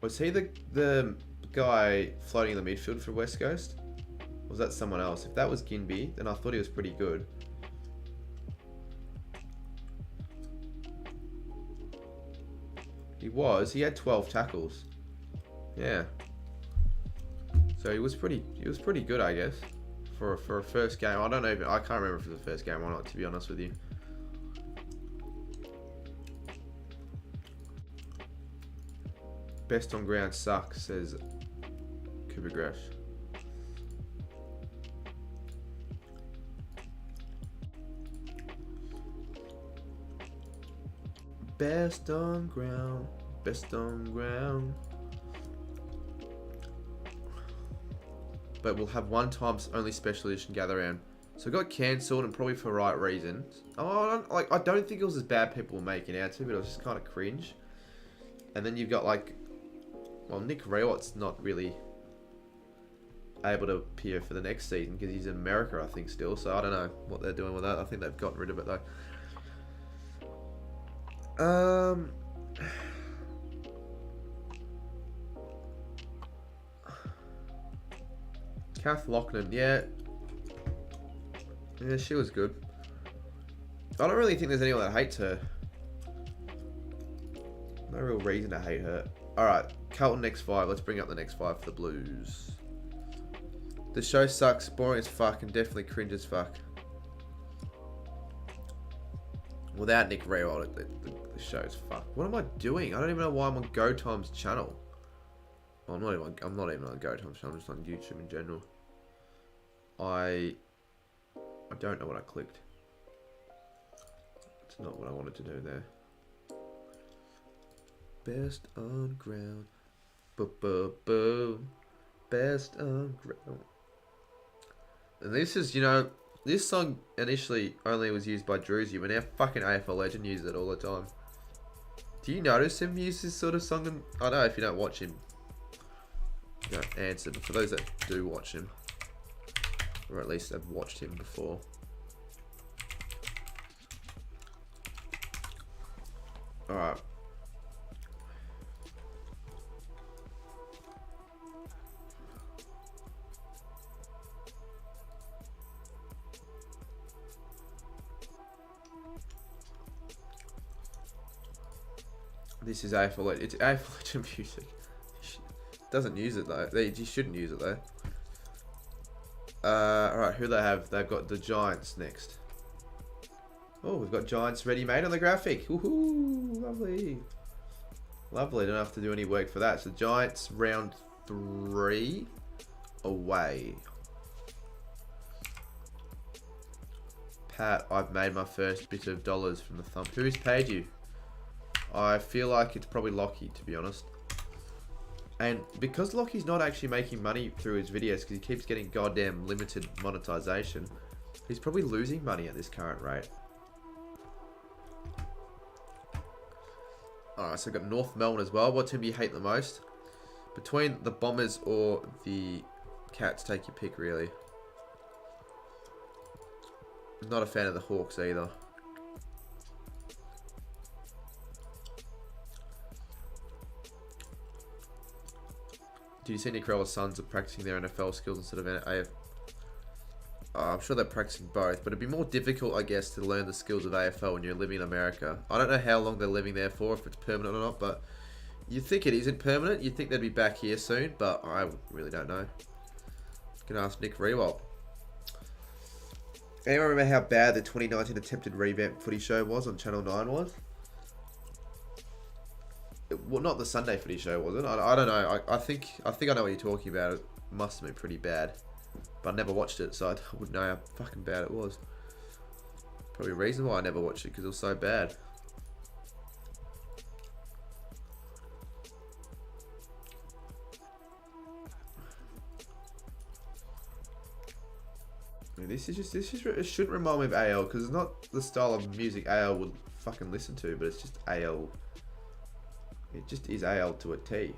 Was he the guy floating in the midfield for West Coast? Or was that someone else? If that was Gimby, then I thought he was pretty good. He was. He had 12 tackles. Yeah. So he was pretty good, I guess, for a first game. I can't remember if it was the first game or not, to be honest with you. Best on ground sucks, says Cooper Gresh. Best on ground. Best on ground. But we'll have one times only special edition gather round. So it got cancelled and probably for right reasons. Oh, I don't think it was as bad people were making out to, but it was just kind of cringe. And then you've got like, well, Nick Rewat's not really able to appear for the next season because he's in America, I think, still. So I don't know what they're doing with that. I think they've gotten rid of it though. Kath Lochman, yeah, she was good. I don't really think there's anyone that hates her. No real reason to hate her. Alright, Carlton next 5. Let's bring up the next 5 for the Blues. The show sucks, boring as fuck, and definitely cringe as fuck. Without Nick Rewald, the show's fuck. What am I doing? I don't even know why I'm on GoTime's channel. Well, I'm not even on GoTime's channel. I'm just on YouTube in general. I don't know what I clicked. It's not what I wanted to do there. Best on ground. Boo. Best on ground. And this is, you know, this song initially only was used by Druzy, but now fucking AFL Legend uses it all the time. Do you notice him use this sort of song? And I know if you don't watch him, you don't answer, but for those that do watch him, or at least have watched him before. Alright. This is AFL Legend. It's AFL Legend music. Doesn't use it though. You shouldn't use it though. Alright, who they have? They've got the Giants next. Oh, we've got Giants ready-made on the graphic. Woohoo! Lovely. Lovely, don't have to do any work for that. So Giants round 3 away. Pat, I've made my first bit of dollars from the thumb. Who's paid you? I feel like it's probably Lockie, to be honest. And because Lockie's not actually making money through his videos because he keeps getting goddamn limited monetization, he's probably losing money at this current rate. Alright, so I've got North Melbourne as well. What team do you hate the most? Between the Bombers or the Cats, take your pick, really. I'm not a fan of the Hawks either. Do you see Nick Rella's sons are practicing their NFL skills instead of AF? I'm sure they're practicing both, but it'd be more difficult, I guess, to learn the skills of AFL when you're living in America. I don't know how long they're living there for, if it's permanent or not, but you think it isn't permanent. You'd think they'd be back here soon, but I really don't know. Gonna ask Nick Rewald. Anyone remember how bad the 2019 attempted revamp footy show was on Channel 9 was? Well, not the Sunday footy show, was it? I don't know. I think I know what you're talking about. It must have been pretty bad. But I never watched it, so I wouldn't know how fucking bad it was. Probably a reason why I never watched it, because it was so bad. I mean, it shouldn't remind me of AL, because it's not the style of music AL would fucking listen to, but it's just AL. It just is AL to a T.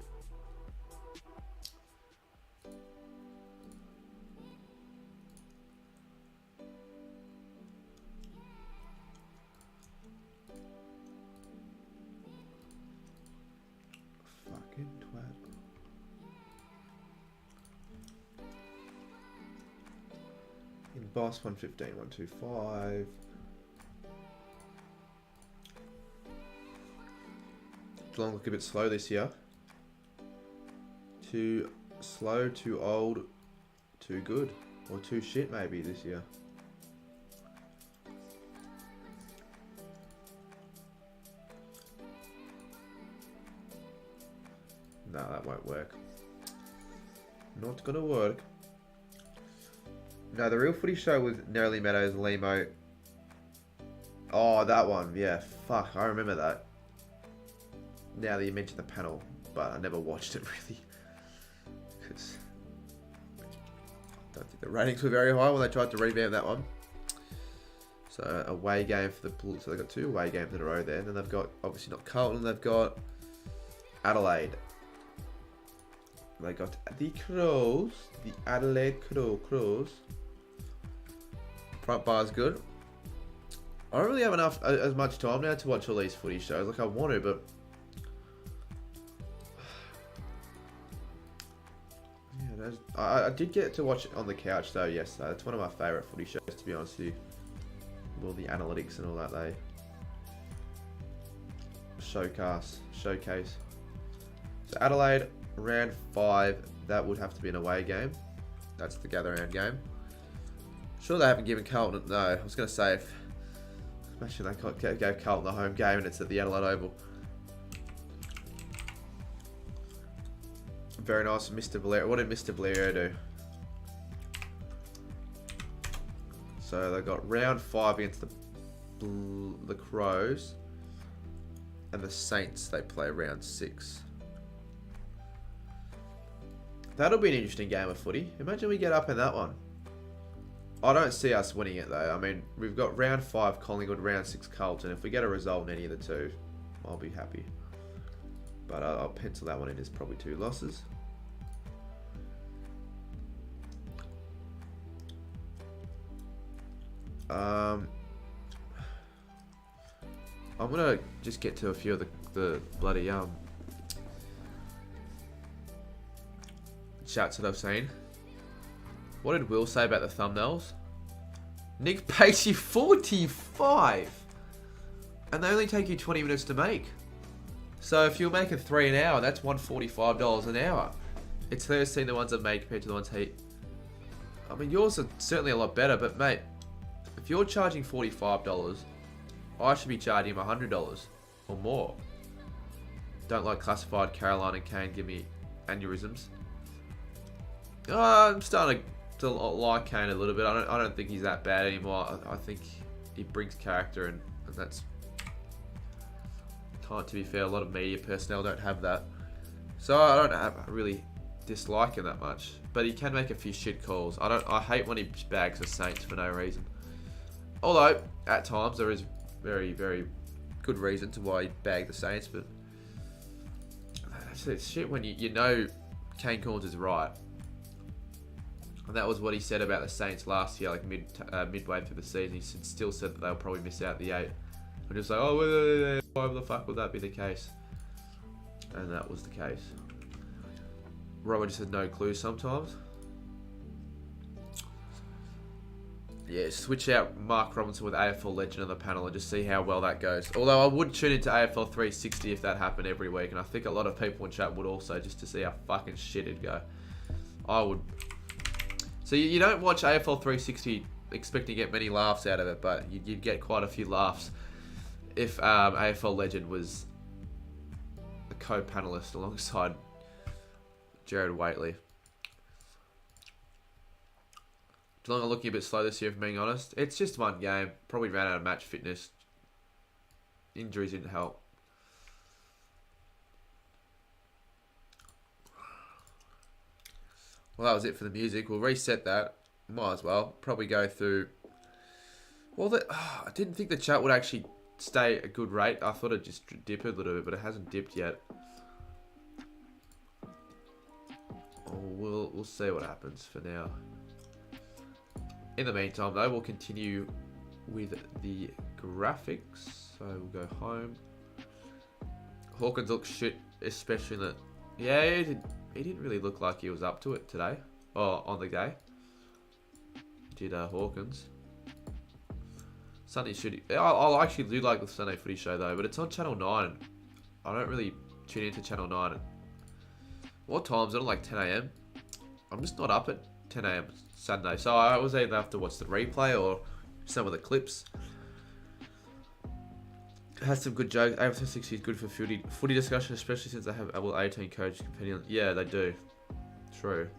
Fucking twat. In boss 115, 125. Long look a bit slow this year. Too slow, too old, too good. Or too shit maybe this year. No, that won't work. Not gonna work. No, the real footy show was Nerily Meadows, Limo. Oh, that one. Yeah, fuck. I remember that. Now that you mentioned the panel. But I never watched it really. Because I don't think the ratings were very high when they tried to revamp that one. So, away game for the Bulls. So, they've got 2 away games in a row there. And then they've got, obviously not Carlton, they've got Adelaide. They got the Crows. The Adelaide Crows. Front bar's good. I don't really have enough, as much time now to watch all these footy shows. Like, I want to, but... yeah, I did get to watch it on the couch, though, yesterday. That's one of my favourite footy shows, to be honest with you. All the analytics and all that, they... showcase. So, Adelaide, round 5. That would have to be an away game. That's the gather round game. Sure, they haven't given Carlton... No, I was going to say... Imagine they gave Carlton the home game and it's at the Adelaide Oval. Very nice, Mr. Valero. What did Mr. Valero do? So they got round 5 against the Crows. And the Saints, they play round 6. That'll be an interesting game of footy. Imagine we get up in that one. I don't see us winning it though. I mean, we've got round 5 Collingwood, round 6 Carlton. If we get a result in any of the 2, I'll be happy. But I'll pencil that one in as probably 2 losses. I'm gonna just get to a few of the bloody chats that I've seen. What did Will say about the thumbnails? Nick pays you 45, and they only take you 20 minutes to make. So if you're making 3 an hour, that's $145 an hour. It's $13 the ones I made compared to the ones he. I mean, yours are certainly a lot better, but mate, if you're charging $45, I should be charging him $100 or more. Don't like classified. Caroline and Kane give me aneurysms. I'm starting to like Kane a little bit. I don't think he's that bad anymore. I think he brings character, and that's... To be fair, a lot of media personnel don't have that. So I don't really dislike him that much. But he can make a few shit calls. I hate when he bags the Saints for no reason. Although, at times, there is very, very good reason to why he bagged the Saints. But it's shit when you know Kane Corns is right. And that was what he said about the Saints last year, like midway through the season. He still said that they'll probably miss out the 8. And just like, oh, why the fuck would that be the case? And that was the case. Robert just had no clue sometimes. Yeah, switch out Mark Robinson with AFL Legend on the panel and just see how well that goes. Although I would tune into AFL 360 if that happened every week. And I think a lot of people in chat would also, just to see how fucking shit it'd go. I would... So you don't watch AFL 360 expecting to get many laughs out of it, but you'd get quite a few laughs if AFL Legend was a co-panelist alongside Jared Waitley. Geelong are looking a bit slow this year, if I'm being honest. It's just one game. Probably ran out of match fitness. Injuries didn't help. Well, that was it for the music. We'll reset that. Might as well. Probably go through... Well, I didn't think the chat would actually stay at a good rate. I thought it'd just dip a little bit, but it hasn't dipped yet. We'll see what happens for now. In the meantime, though, we'll continue with the graphics. So we'll go home. Hawkins looks shit, especially in the... Yeah, he didn't really look like he was up to it today. Or on the day. Did Hawkins. Sunday should... I actually do like the Sunday footy show, though. But it's on Channel 9. I don't really tune into Channel 9. What time's it? Like 10 AM? I'm just not up at 10 AM Sunday. So I was either have to watch the replay or some of the clips. Has some good jokes. AFL 60 is good for footy discussion, especially since they have Level 18 coach competing. Yeah, they do. True.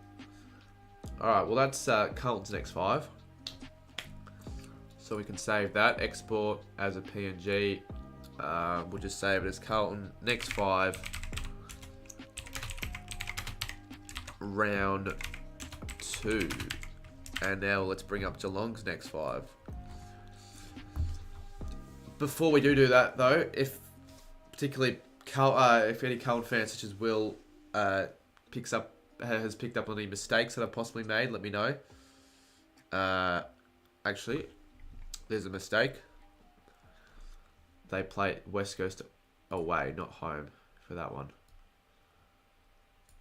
Alright, well that's Carlton's next 5. So we can save that. Export as a PNG. We'll just save it as Carlton. Next 5. Round 2. And now let's bring up Geelong's next 5. Before we do that though, if particularly if any Carlton fans such as Will has picked up on any mistakes that I've possibly made, let me know. Actually, there's a mistake. They play West Coast away, not home for that one.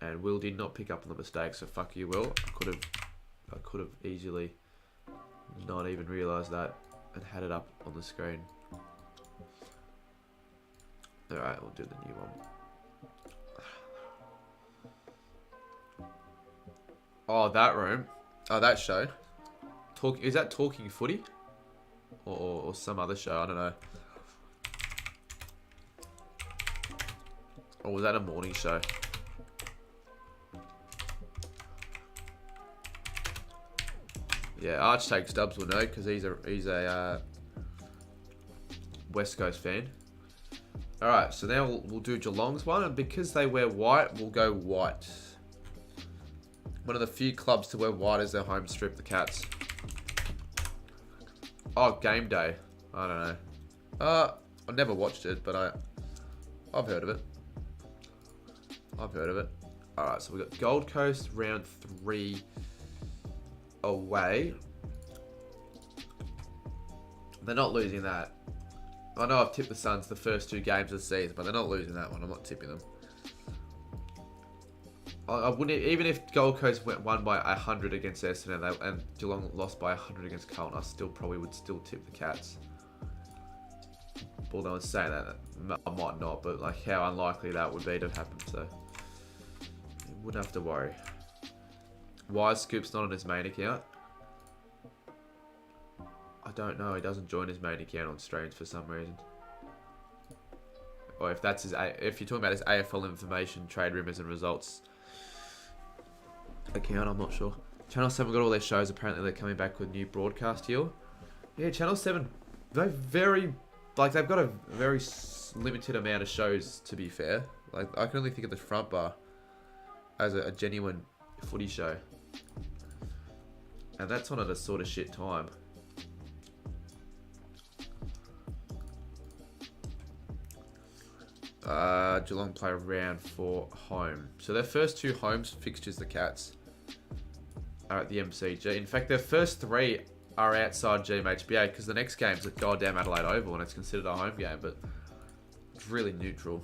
And Will did not pick up on the mistake, so fuck you, Will. I could have easily not even realised that and had it up on the screen. Alright, we'll do the new one. Oh, that room. Oh, that show. Is that Talking Footy? Or some other show? I don't know. Or was that a morning show? Yeah, Arch Take Stubbs will know because he's a West Coast fan. Alright, so now we'll do Geelong's one, and because they wear white, we'll go white. One of the few clubs to wear white as their home strip, the Cats. Oh, Game Day. I don't know. I never watched it, but I've heard of it. Alright, so we've got Gold Coast round 3 away. They're not losing that. I know I've tipped the Suns the first 2 games of the season, but they're not losing that one. I'm not tipping them. I wouldn't, even if Gold Coast won by 100 against Essendon and Geelong lost by 100 against Carlton, I still probably would still tip the Cats. Although I'm saying that I might not, but like how unlikely that would be to happen, so you wouldn't have to worry. Why is Scoop's not on his main account? I don't know. He doesn't join his main account on streams for some reason. Or if that's if you're talking about his AFL information, trade rumors and results account, I'm not sure. Channel 7 got all their shows. Apparently they're coming back with new broadcast deal. Yeah, Channel 7, they've got a very limited amount of shows, to be fair. Like, I can only think of the Front Bar as a genuine footy show. And that's on at a sort of shit time. Geelong play round 4 home. So their first 2 home fixtures, the Cats, are at the MCG. In fact, their first 3 are outside GMHBA because the next game's at goddamn Adelaide Oval and it's considered a home game, but it's really neutral.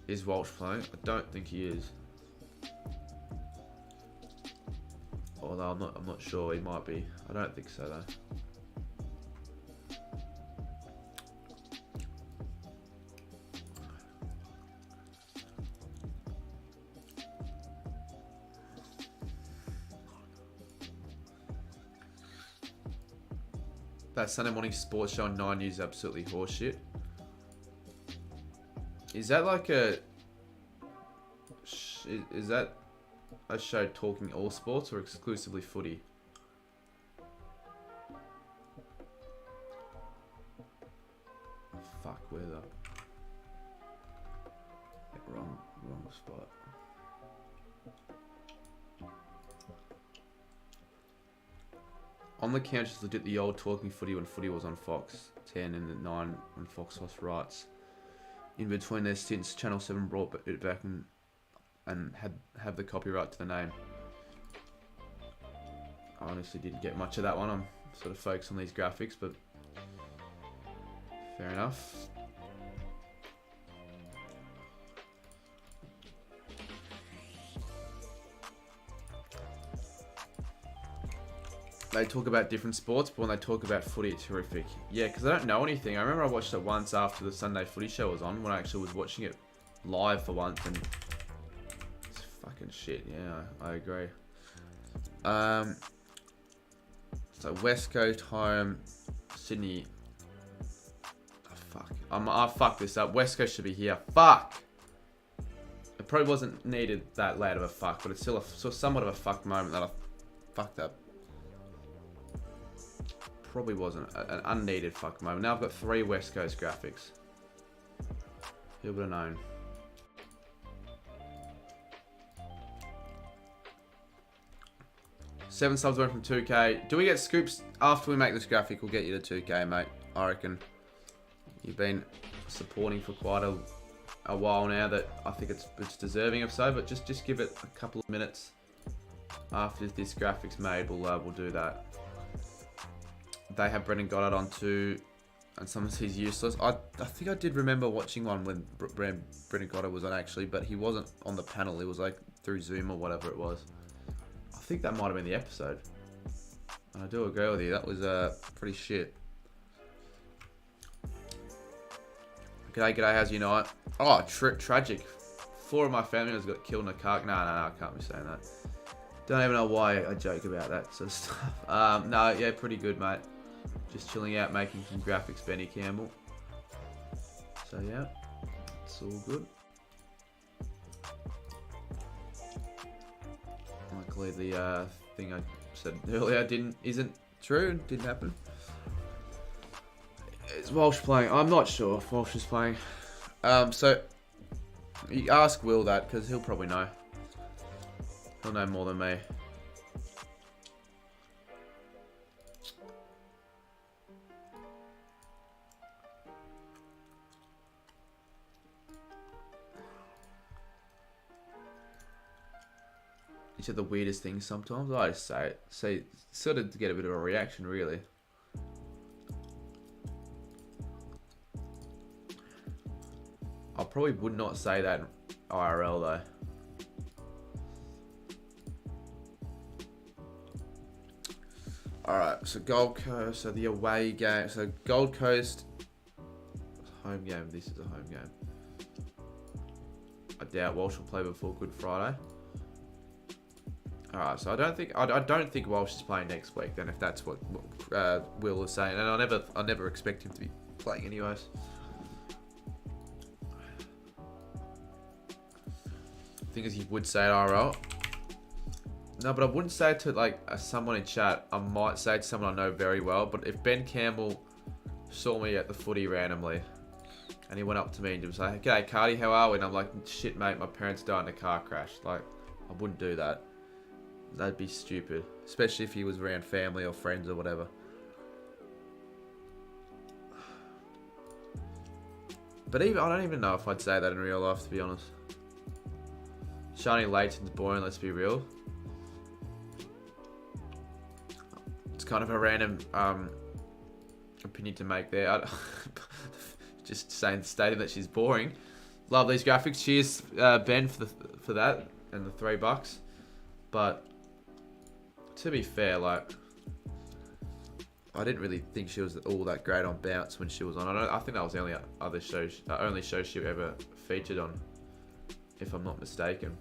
Is Walsh playing? I don't think he is. Although I'm not sure, he might be. I don't think so though. That Sunday morning sports show on 9 News is absolutely horseshit. Is that like is that a show talking all sports or exclusively footy? Fuck, where the wrong spot. On the couch is legit the old talking footy when footy was on Fox 10 and at 9 when Fox lost rights. In between their stints, Channel 7 brought it back and have the copyright to the name. I honestly didn't get much of that one. I'm sort of focused on these graphics, but fair enough. They talk about different sports, but when they talk about footy, it's horrific. Yeah, because I don't know anything. I remember I watched it once after the Sunday footy show was on, when I actually was watching it live for once, and it's fucking shit. Yeah, I agree. So West Coast home, Sydney I fucked this up. West Coast should be here. Fuck! It probably wasn't needed that late of a fuck, but it's still somewhat of a fucked moment that I fucked up. Probably wasn't an unneeded fucked moment. Now I've got 3 West Coast graphics. Who would have known? Seven subs went from 2k. Do we get scoops after we make this graphic? We'll get you to 2k, mate. I reckon. You've been supporting for quite a while now that I think it's deserving of so, but just give it a couple of minutes after this graphic's made. We'll do that. They have Brendan Goddard on too, and some of he's useless. I think I did remember watching one when Brendan Goddard was on actually, but he wasn't on the panel. He was like through Zoom or whatever it was. I think that might have been the episode. And I do agree with you. That was pretty shit. G'day, how's your night? Oh, tragic. 4 of my family members got killed in a car. No, I can't be saying that. Don't even know why I joke about that sort of stuff. No, yeah, pretty good, mate. Just chilling out, making some graphics, Benny Campbell. So yeah, it's all good. Luckily, the thing I said earlier isn't true. Didn't happen. Is Walsh playing? I'm not sure if Walsh is playing. So you ask Will that because he'll probably know. He'll know more than me. Each of the weirdest things sometimes. I just say it. Say sort of to get a bit of a reaction, really. I probably would not say that IRL though. Alright, so Gold Coast, so the away game. So Gold Coast, home game. This is a home game. I doubt Walsh will play before Good Friday. Alright, so I don't think Walsh is playing next week then, if that's what Will is saying. And I never expect him to be playing anyways. Thing is, you would say it IRL. No, but I wouldn't say it to like someone in chat. I might say it to someone I know very well. But if Ben Campbell saw me at the footy randomly, and he went up to me and just like, "G'day, Cardi, how are we?" And I'm like, "Shit, mate, my parents died in a car crash." Like, I wouldn't do that. That'd be stupid, especially if he was around family or friends or whatever. But I don't even know if I'd say that in real life, to be honest. Shaun Layton's boring, let's be real. It's kind of a random opinion to make there. Just stating that she's boring. Love these graphics. Cheers, Ben, for that and the $3. But to be fair, like, I didn't really think she was all that great on Bounce when she was on. I think that was the only show she ever featured on, if I'm not mistaken.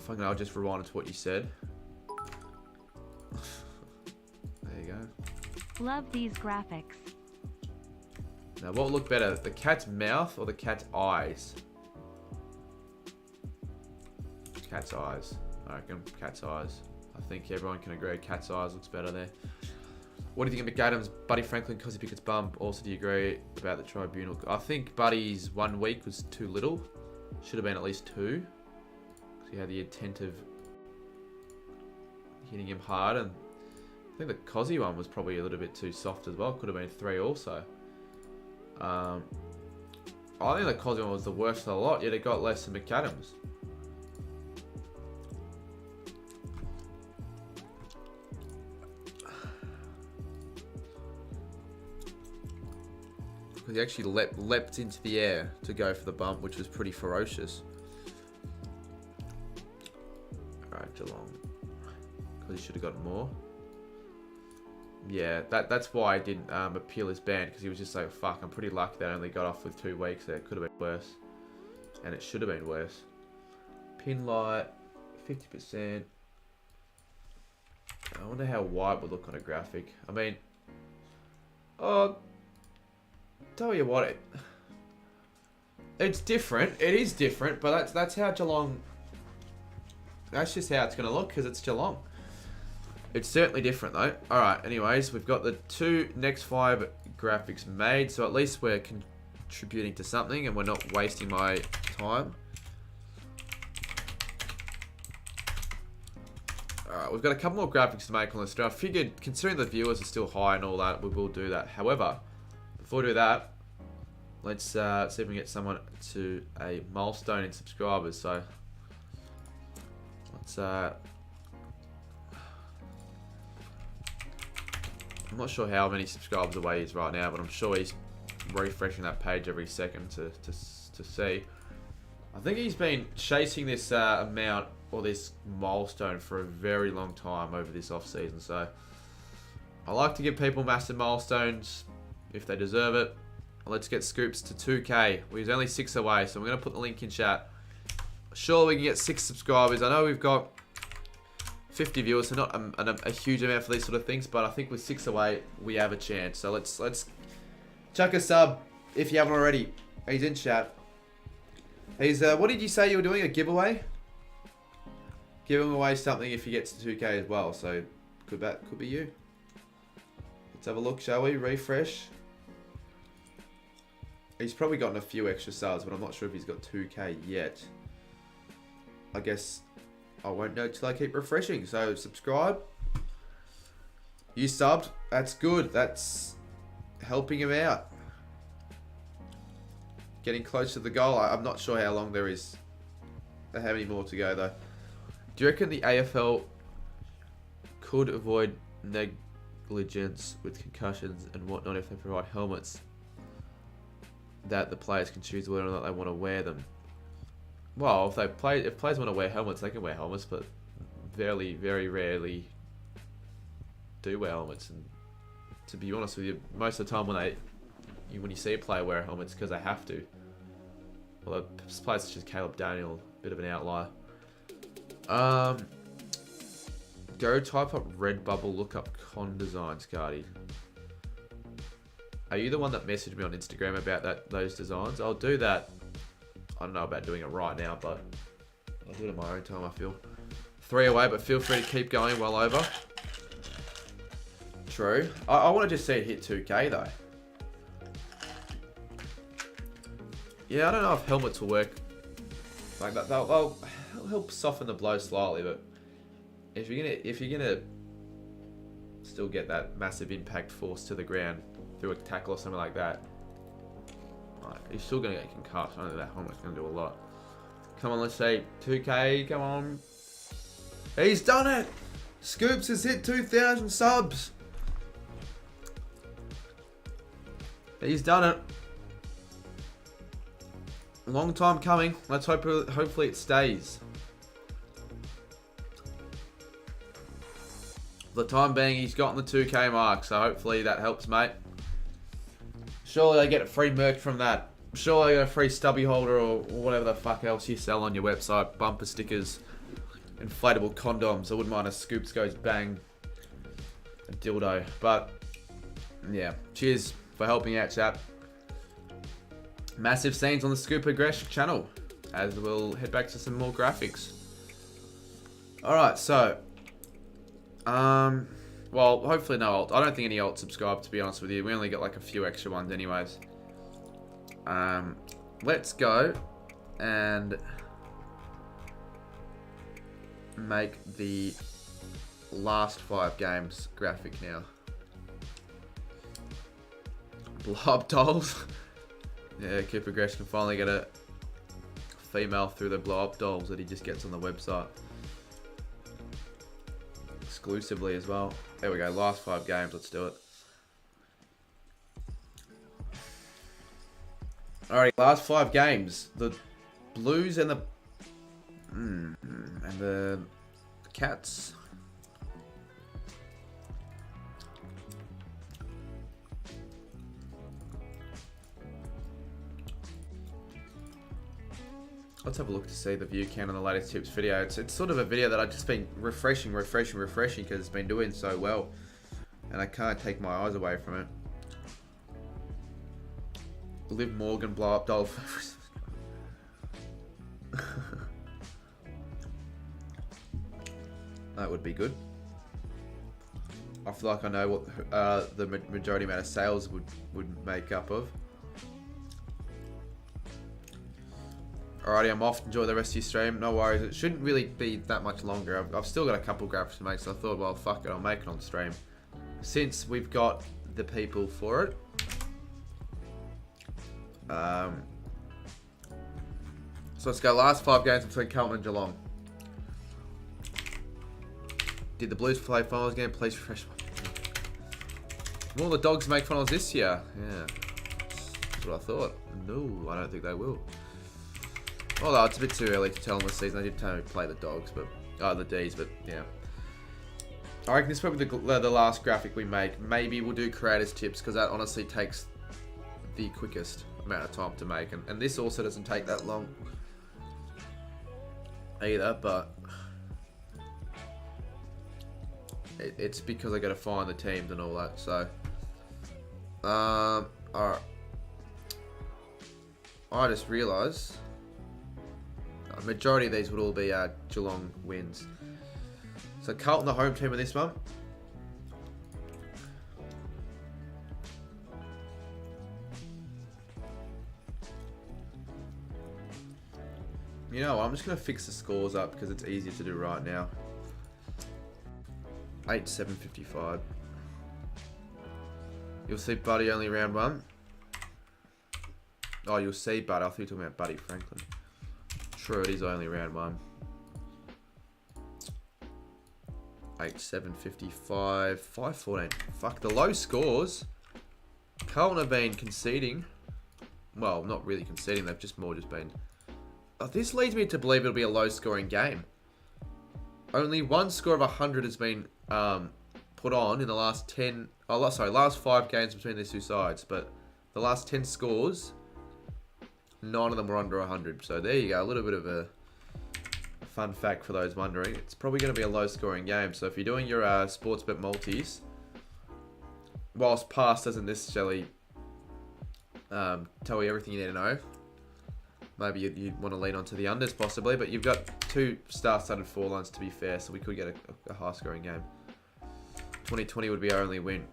Fucking, I'll just rewind to what you said. There you go. Love these graphics. Now, what will look better, the cat's mouth or the cat's eyes? Cat's eyes. I reckon cat's eyes. I think everyone can agree cat's eyes looks better there. What do you think of McAdams, Buddy Franklin, Cosy Pickett's bump? Also, do you agree about the tribunal? I think Buddy's 1 week was too little. Should have been at least 2. Because he had the intent of hitting him hard. And I think the Cosy one was probably a little bit too soft as well. Could have been 3 also. I think the Cosy one was the worst of the lot, yet it got less than McAdams. Because he actually leapt into the air to go for the bump, which was pretty ferocious. Alright, Geelong. Because he should have got more. Yeah, that's why I didn't appeal his ban, because he was just like, fuck, I'm pretty lucky that I only got off with 2 weeks there. It could have been worse. And it should have been worse. Pin light, 50%. I wonder how white would look on a graphic. I mean, oh, tell you what, it's different. It is different, but that's how Geelong. That's just how it's gonna look because it's Geelong. It's certainly different though. All right. Anyways, we've got the 2 next 5 graphics made, so at least we're contributing to something, and we're not wasting my time. Alright, we've got a couple more graphics to make on this. I figured, considering the viewers are still high and all that, we will do that. However, before we do that, let's see if we can get someone to a milestone in subscribers. So, let's... I'm not sure how many subscribers away he is right now, but I'm sure he's refreshing that page every second to see. I think he's been chasing this amount or this milestone for a very long time over this off season. So I like to give people massive milestones if they deserve it. Let's get Scoops to 2K. He's only 6 away, so I'm going to put the link in chat. Sure, we can get 6 subscribers. I know we've got 50 viewers, so not a huge amount for these sort of things, but I think with 6 away, we have a chance. So let's chuck a sub if you haven't already. He's in chat. He's what did you say you were doing? A giveaway? Giving away something if he gets to 2K as well. So could be you. Let's have a look, shall we? Refresh. He's probably gotten a few extra subs, but I'm not sure if he's got 2K yet. I guess I won't know till I keep refreshing. So subscribe. You subbed. That's good. That's helping him out. Getting close to the goal. I'm not sure how long there is. How many more to go though. Do you reckon the AFL could avoid negligence with concussions and whatnot if they provide helmets that the players can choose whether or not they want to wear them? Well, if players want to wear helmets, they can wear helmets, but very, very rarely do wear helmets. And to be honest with you, most of the time when you see a player wear a helmet, it's because they have to. Although players such as Caleb Daniel, a bit of an outlier. Go type up Redbubble, look up Con Designs, Cardi. Are you the one that messaged me on Instagram about those designs? I'll do that. I don't know about doing it right now, but I'll do it at my own time, I feel. 3 away, but feel free to keep going well over. True. I want to just see it hit 2K though. Yeah, I don't know if helmets will work like that. They'll help soften the blow slightly, but if you're gonna still get that massive impact force to the ground through a tackle or something like that, you're still gonna get concussed. I don't think that helmet's gonna do a lot. Come on, let's say 2K. Come on, he's done it. Scoops has hit 2,000 subs. He's done it. Long time coming. Let's hope hopefully it stays. For the time being, he's gotten the 2K mark, so hopefully that helps, mate. Surely they get a free merch from that. Surely they get a free stubby holder or whatever the fuck else you sell on your website. Bumper stickers, inflatable condoms. I wouldn't mind a Scoops Goes Bang a dildo. But, yeah. Cheers for helping out, chat. Massive scenes on the Scoop Aggression channel, as we'll head back to some more graphics. Alright, so well, hopefully no alt. I don't think any alt subscribe, to be honest with you. We only got like a few extra ones anyways. Let's go and make the last 5 games graphic now. Blob dolls. Yeah, Cooper Gresh can finally get a female through the blow-up dolls that he just gets on the website. Exclusively as well. There we go, last 5 games, let's do it. Alright, last 5 games. The Blues and the Cats. Let's have a look to see the view count on the latest tips video. It's sort of a video that I've just been refreshing because it's been doing so well. And I can't take my eyes away from it. Liv Morgan blow up Dolph. That would be good. I feel like I know what the majority amount of sales would make up of. Alrighty, I'm off. Enjoy the rest of your stream. No worries. It shouldn't really be that much longer. I've still got a couple graphics to make, so I thought, well, fuck it, I'll make it on stream. Since we've got the people for it. So let's go. Last 5 games between Carlton and Geelong. Did the Blues play finals game? Please refresh. Will the Dogs make finals this year? Yeah. That's what I thought. No, I don't think they will. Although it's a bit too early to tell them this season. I did tell me to play the Dogs, but the D's, but yeah. I reckon this is probably the last graphic we make. Maybe we'll do creators tips because that honestly takes the quickest amount of time to make, and this also doesn't take that long either. But it's because I got to find the teams and all that. So, alright. I just realised. Majority of these would all be Geelong wins. So Carlton, the home team of this one. You know what, I'm just going to fix the scores up because it's easier to do right now. 8-7-55. You'll see Buddy only round 1. Oh, you'll see Buddy. I thought you were talking about Buddy Franklin. True, it is only round 1. 8-7-55. 5-14. Fuck, the low scores. Carlton have been conceding. Well, not really conceding. They've just been... Oh, this leads me to believe it'll be a low-scoring game. Only one score of 100 has been put on in the last 10... Oh, sorry, last 5 games between these two sides. But the last 10 scores... 9 of them were under 100. So there you go. A little bit of a fun fact for those wondering. It's probably going to be a low scoring game. So if you're doing your sportsbet multis, whilst past doesn't necessarily tell you everything you need to know, maybe you'd want to lean onto the unders possibly. But you've got 2 star-studded 4 lines to be fair. So we could get a high scoring game. 2020 would be our only win.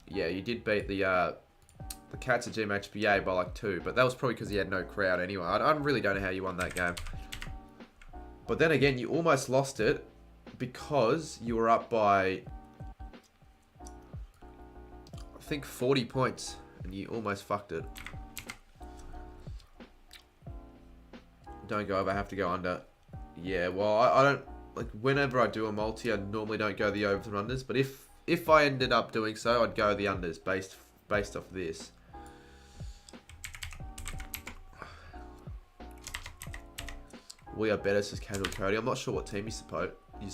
Yeah, you did beat the Cats at GMHBA by like 2, but that was probably because he had no crowd anyway. I really don't know how you won that game. But then again, you almost lost it because you were up by, I think, 40 points, and you almost fucked it. Don't go over, I have to go under. Yeah, well, I don't, like, whenever I do a multi, I normally don't go the overs and unders, but if I ended up doing so, I'd go the unders based off this. We are better, says Casual Cody. I'm not sure what team you support. I'm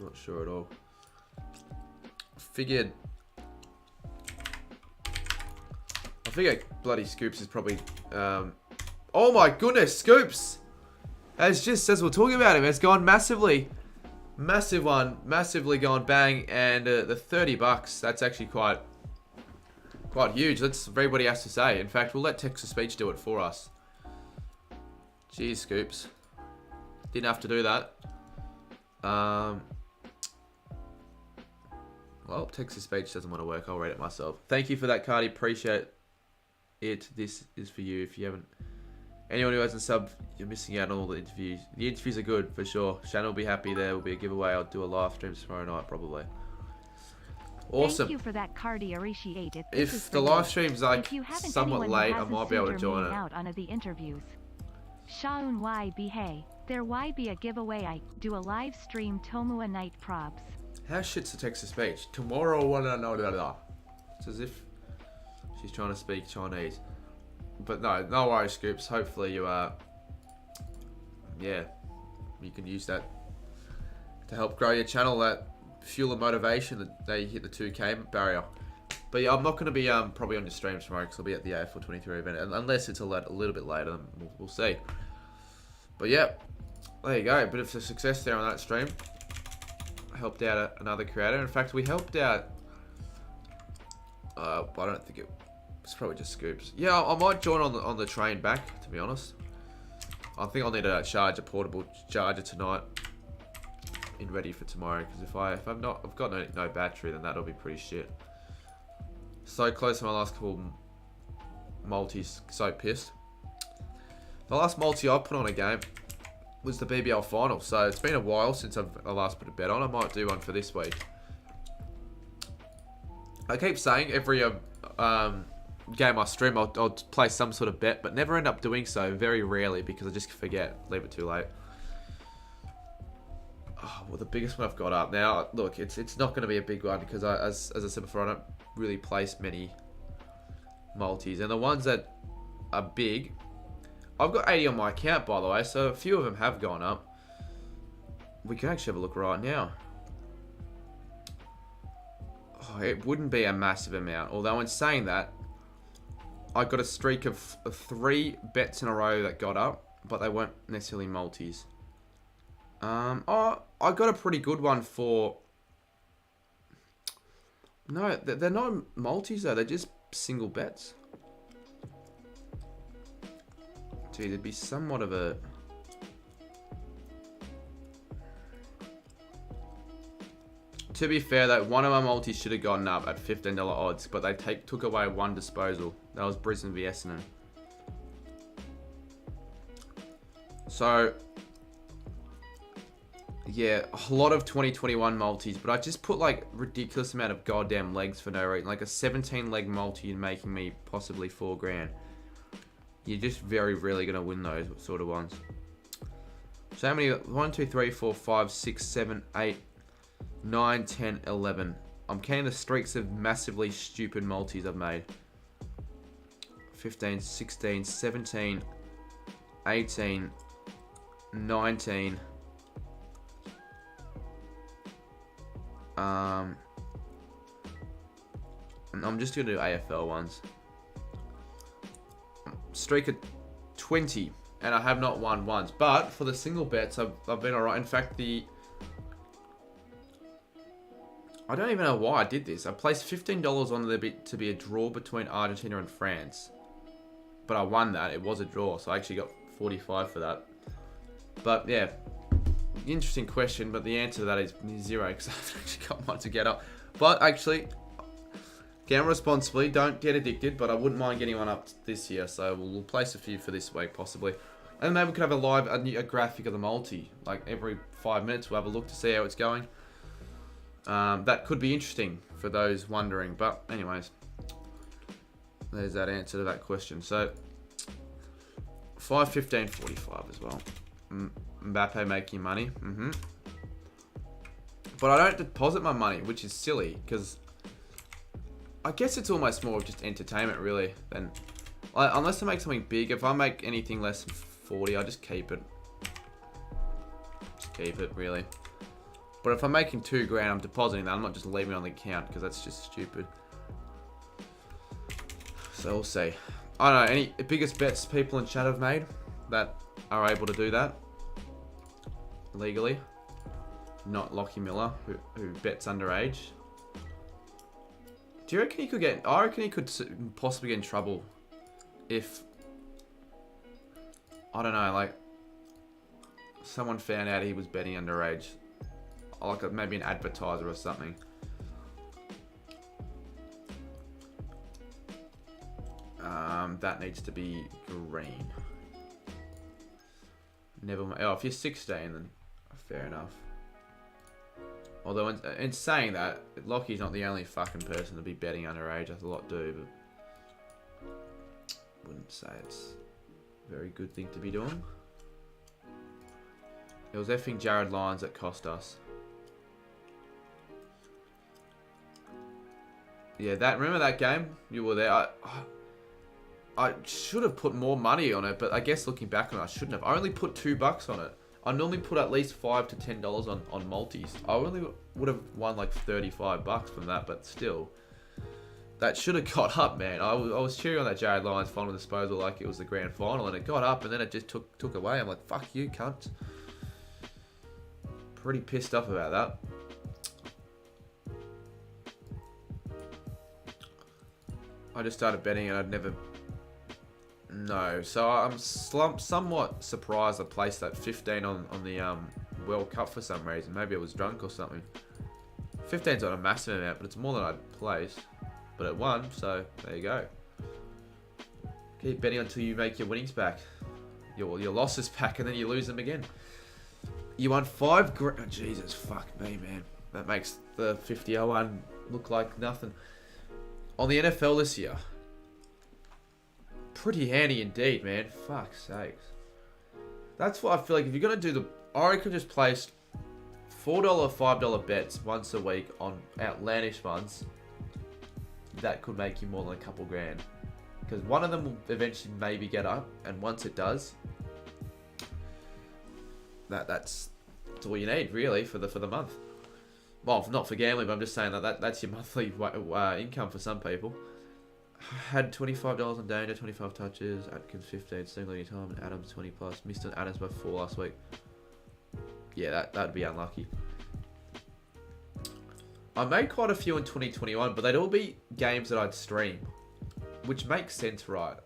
not sure at all. I figured bloody Scoops is probably... oh my goodness, Scoops! As we're talking about him, it's gone massively. Massive one. Massively gone bang. And the $30, that's actually quite huge. That's what everybody has to say. In fact, we'll let text-to-speech do it for us. Jeez, Scoops. Didn't have to do that. Well, text-to-speech doesn't want to work. I'll read it myself. Thank you for that, Cardi. Appreciate it. This is for you. If you haven't... Anyone who hasn't subbed, you're missing out on all the interviews. The interviews are good, for sure. Shannon will be happy. There will be a giveaway. I'll do a live stream tomorrow night, probably. Awesome. Thank you for that, Cardi. Appreciate it. If the live stream's like somewhat late, I might be able to join it. Out on the interviews. Shaun YB, hey, there YB a giveaway. I do a live stream Tomua night probs. How shit's the text-to-speech? Tomorrow, what I know. It's as if she's trying to speak Chinese. But no worries, Scoops. Hopefully you you can use that to help grow your channel, that fuel and motivation that they hit the 2K barrier. But yeah, I'm not going to be probably on your stream tomorrow because I'll be at the AFL 23 event. Unless it's a little bit later, then we'll see. But yeah, there you go. A bit of a success there on that stream. Helped out another creator. In fact, we helped out... I don't think it's probably just Scoops. Yeah, I might join on the train back, to be honest. I think I'll need a portable charger tonight. In ready for tomorrow, because if I've got no battery, then that'll be pretty shit. So close to my last couple multis, so pissed. The last multi I put on a game was the BBL final, so it's been a while since I last put a bet on. I might do one for this week. I keep saying every game I stream, I'll place some sort of bet, but never end up doing so, very rarely, because I just forget, leave it too late. Oh, well, the biggest one I've got up now. Look, it's not going to be a big one because as I said before, I don't really place many multis, and the ones that are big, I've got 80 on my account, by the way, so a few of them have gone up. We can actually have a look right now. Oh, it wouldn't be a massive amount, although in saying that, I got a streak of 3 bets in a row that got up, but they weren't necessarily multis. I got a pretty good one for... No, they're not multis though, they're just single bets. Gee, there'd be somewhat of a... To be fair though, one of my multis should have gotten up at $15 odds, but they took away one disposal. That was Brisbane v Essendon. So... yeah, a lot of 2021 multis, but I just put like ridiculous amount of goddamn legs for no reason. Like a 17 leg multi and making me possibly $4 grand. You're just very rarely going to win those sort of ones. So how many? 1, 2, 3, 4, 5, 6, 7, 8, 9, 10, 11. I'm counting the streaks of massively stupid multis I've made. 15, 16, 17, 18, 19... I'm just going to do AFL ones. Streak of 20, and I have not won once. But for the single bets, I've been alright. In fact, I don't even know why I did this. I placed $15 on the bit to be a draw between Argentina and France. But I won that. It was a draw, so I actually got 45 for that. But yeah, interesting question, but the answer to that is 0 because I haven't actually got one to get up. But actually, gamble responsibly, don't get addicted, but I wouldn't mind getting one up this year, so we'll place a few for this week possibly. And maybe we could have a graphic of the multi, like every 5 minutes we'll have a look to see how it's going. That could be interesting for those wondering, but anyways, there's that answer to that question. So 5, 15, 45 as well. Mbappe making money. But I don't deposit my money, which is silly, because I guess it's almost more of just entertainment, really. Than unless I make something big. If I make anything less than 40, I just keep it. Just keep it, really. But if I'm making $2 grand, I'm depositing that. I'm not just leaving it on the account, because that's just stupid. So we'll see. I don't know, any biggest bets people in chat have made that are able to do that legally? Not Lockie Miller, who bets underage. Do you reckon he could get... I reckon he could possibly get in trouble if... I don't know, like... someone found out he was betting underage. Like maybe an advertiser or something. That needs to be green. Never mind. Oh, if you're 16, then fair enough. Although, in saying that, Lockie's not the only fucking person to be betting underage. A lot do, but wouldn't say it's a very good thing to be doing. It was effing Jared Lyons that cost us. Yeah, remember that game? You were there. I should have put more money on it, but I guess looking back on it, I shouldn't have. I only put $2 on it. I normally put at least $5 to $10 on multis. I only would have won like $35 from that, but still, that should have got up, man. I was cheering on that Jared Lyons final disposal like it was the grand final, and it got up, and then it just took away. I'm like, fuck you, cunt. Pretty pissed off about that. I just started betting, and I'd never... No, so I'm somewhat surprised I placed that 15 on the World Cup for some reason. Maybe I was drunk or something. 15's not a massive amount, but it's more than I'd placed. But it won, so there you go. Keep betting until you make your winnings back. Your losses back, and then you lose them again. You won 5 grand. Oh, Jesus, fuck me, man. That makes the 50-01 look like nothing. On the NFL this year. Pretty handy indeed, man. Fuck's sakes. That's what I feel like. If you're going to do the... I reckon just place $4, $5 bets once a week on outlandish ones. That could make you more than a couple grand. Because one of them will eventually maybe get up. And once it does... That's all you need, really, for the month. Well, not for gambling, but I'm just saying that's your monthly income for some people. Had $25 on Danger, 25 touches, Atkins 15, single any time, and Adams 20 plus. Missed on Adams by 4 last week. Yeah, that'd be unlucky. I made quite a few in 2021, but they'd all be games that I'd stream. Which makes sense, right?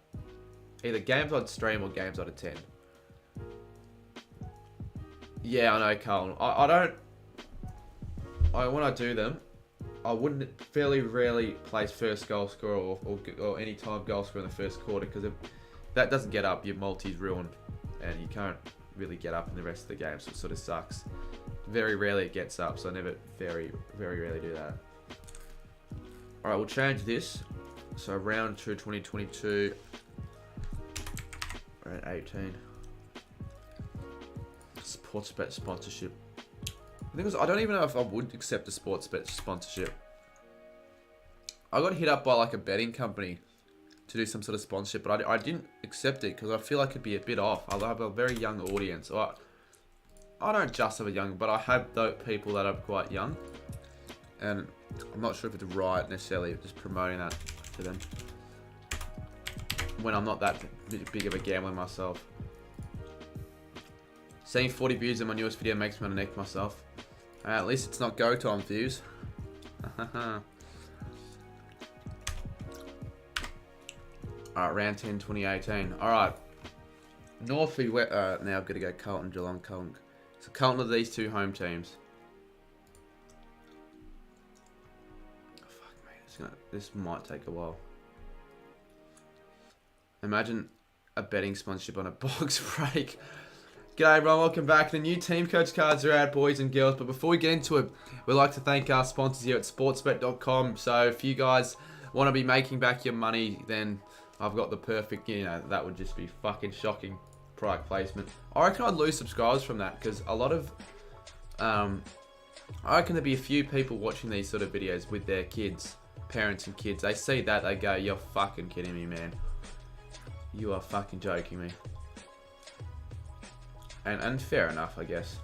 Either games I'd stream or games I'd attend. Yeah, I know, Carl. When I do them, I wouldn't fairly rarely place first goal scorer or any time goal scorer in the first quarter, because if that doesn't get up, your multi's ruined and you can't really get up in the rest of the game, so it sort of sucks. Very rarely it gets up, so I never very rarely do that. Alright, we'll change this. So round 2 2022. We're at 18. Sports bet sponsorship. The thing is, I don't even know if I would accept a sports bet sponsorship. I got hit up by like a betting company to do some sort of sponsorship, but I didn't accept it because I feel like it'd be a bit off. I have a very young audience. I don't just have a young, but I have those people that are quite young, and I'm not sure if it's right necessarily just promoting that to them when I'm not that big of a gambler myself. Seeing 40 views on my newest video makes me want to neck myself. At least it's not go time views. Alright, round 10, 2018. Alright. Northy, now I've got to go Carlton, Geelong, Carlton. So Carlton are these two home teams. Oh, fuck me, this might take a while. Imagine a betting sponsorship on a box break. G'day everyone, welcome back. The new team coach cards are out, boys and girls. But before we get into it, we'd like to thank our sponsors here at sportsbet.com. So if you guys want to be making back your money, then I've got the perfect, that would just be fucking shocking product placement. I reckon I'd lose subscribers from that, because a lot of, I reckon there'd be a few people watching these sort of videos with their kids, parents and kids. They see that, they go, you're fucking kidding me, man. You are fucking joking me. And fair enough, I guess.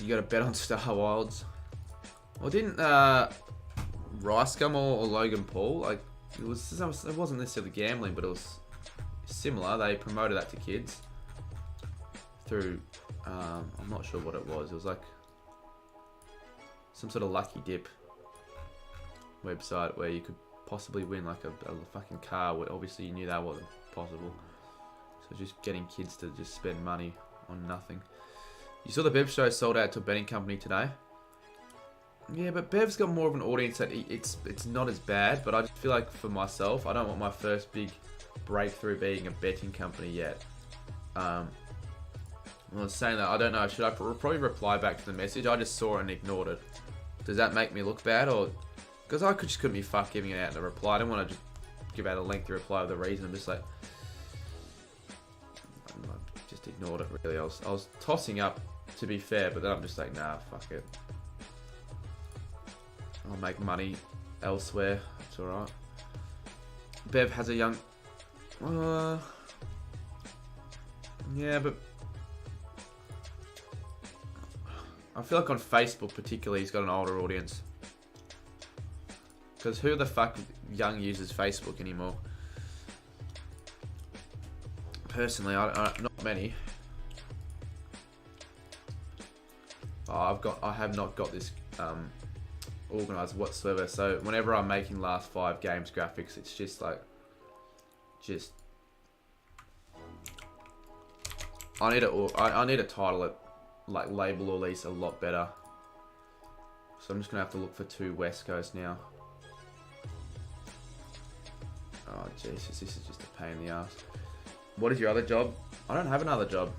You got to bet on Star Wilds. Well, didn't Rice Gum or Logan Paul, like, it wasn't necessarily gambling, but it was similar. They promoted that to kids through, I'm not sure what it was. It was like some sort of lucky dip website where you could possibly win like a fucking car. Obviously you knew that wasn't possible, so just getting kids to just spend money on nothing. You saw the Bev show sold out to a betting company today. Yeah, but Bev's got more of an audience that it's not as bad, but I just feel like for myself, I don't want my first big breakthrough being a betting company yet. I was saying that, I don't know, should I probably reply back to the message? I just saw it and ignored it. Does that make me look bad, or... Because I just couldn't be fucked giving it out in a reply. I didn't want to just give out a lengthy reply with a reason. I'm just like... I just ignored it, really. I was tossing up, to be fair, but then I'm just like, nah, fuck it. I'll make money elsewhere. It's alright. Bev has a young... yeah, but... I feel like on Facebook particularly, he's got an older audience. Because who the fuck young uses Facebook anymore? Personally, not many. Oh, I have not got this organized whatsoever. So whenever I'm making last 5 games graphics, it's just like, I need to title it, like label all these a lot better. So I'm just gonna have to look for 2 West Coast now. Oh Jesus, this is just a pain in the ass. What is your other job? I don't have another job.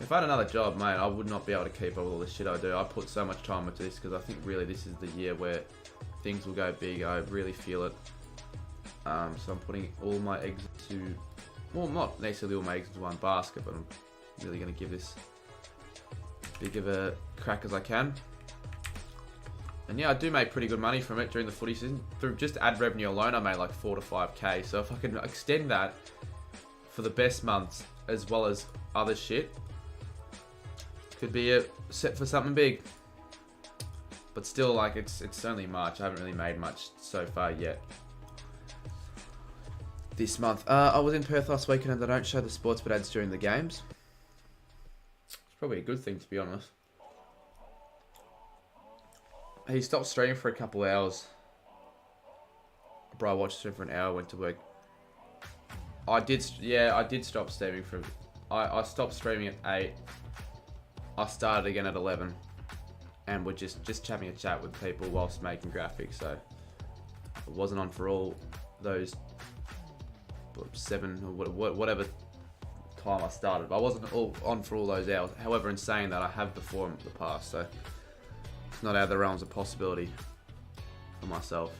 If I had another job, mate, I would not be able to keep up with all the shit I do. I put so much time into this because I think really this is the year where things will go big. I really feel it. So I'm putting all my eggs into, well, not necessarily all my eggs into one basket, but I'm really going to give this big of a crack as I can. And yeah, I do make pretty good money from it during the footy season. Through just ad revenue alone, I made like 4 to 5k. So if I can extend that for the best months as well as other shit, could be a set for something big. But still, like, it's only March. I haven't really made much so far yet. This month. I was in Perth last weekend and they don't show the sports bet ads during the games. It's probably a good thing, to be honest. He stopped streaming for a couple hours. Bro, I watched him for an hour, went to work. I did stop streaming for... I stopped streaming at 8. I started again at 11. And we're just having a chat with people whilst making graphics, so... It wasn't on for all those... 7 or whatever time I started. I wasn't all on for all those hours. However, in saying that, I have before in the past, so... It's not out of the realms of possibility for myself.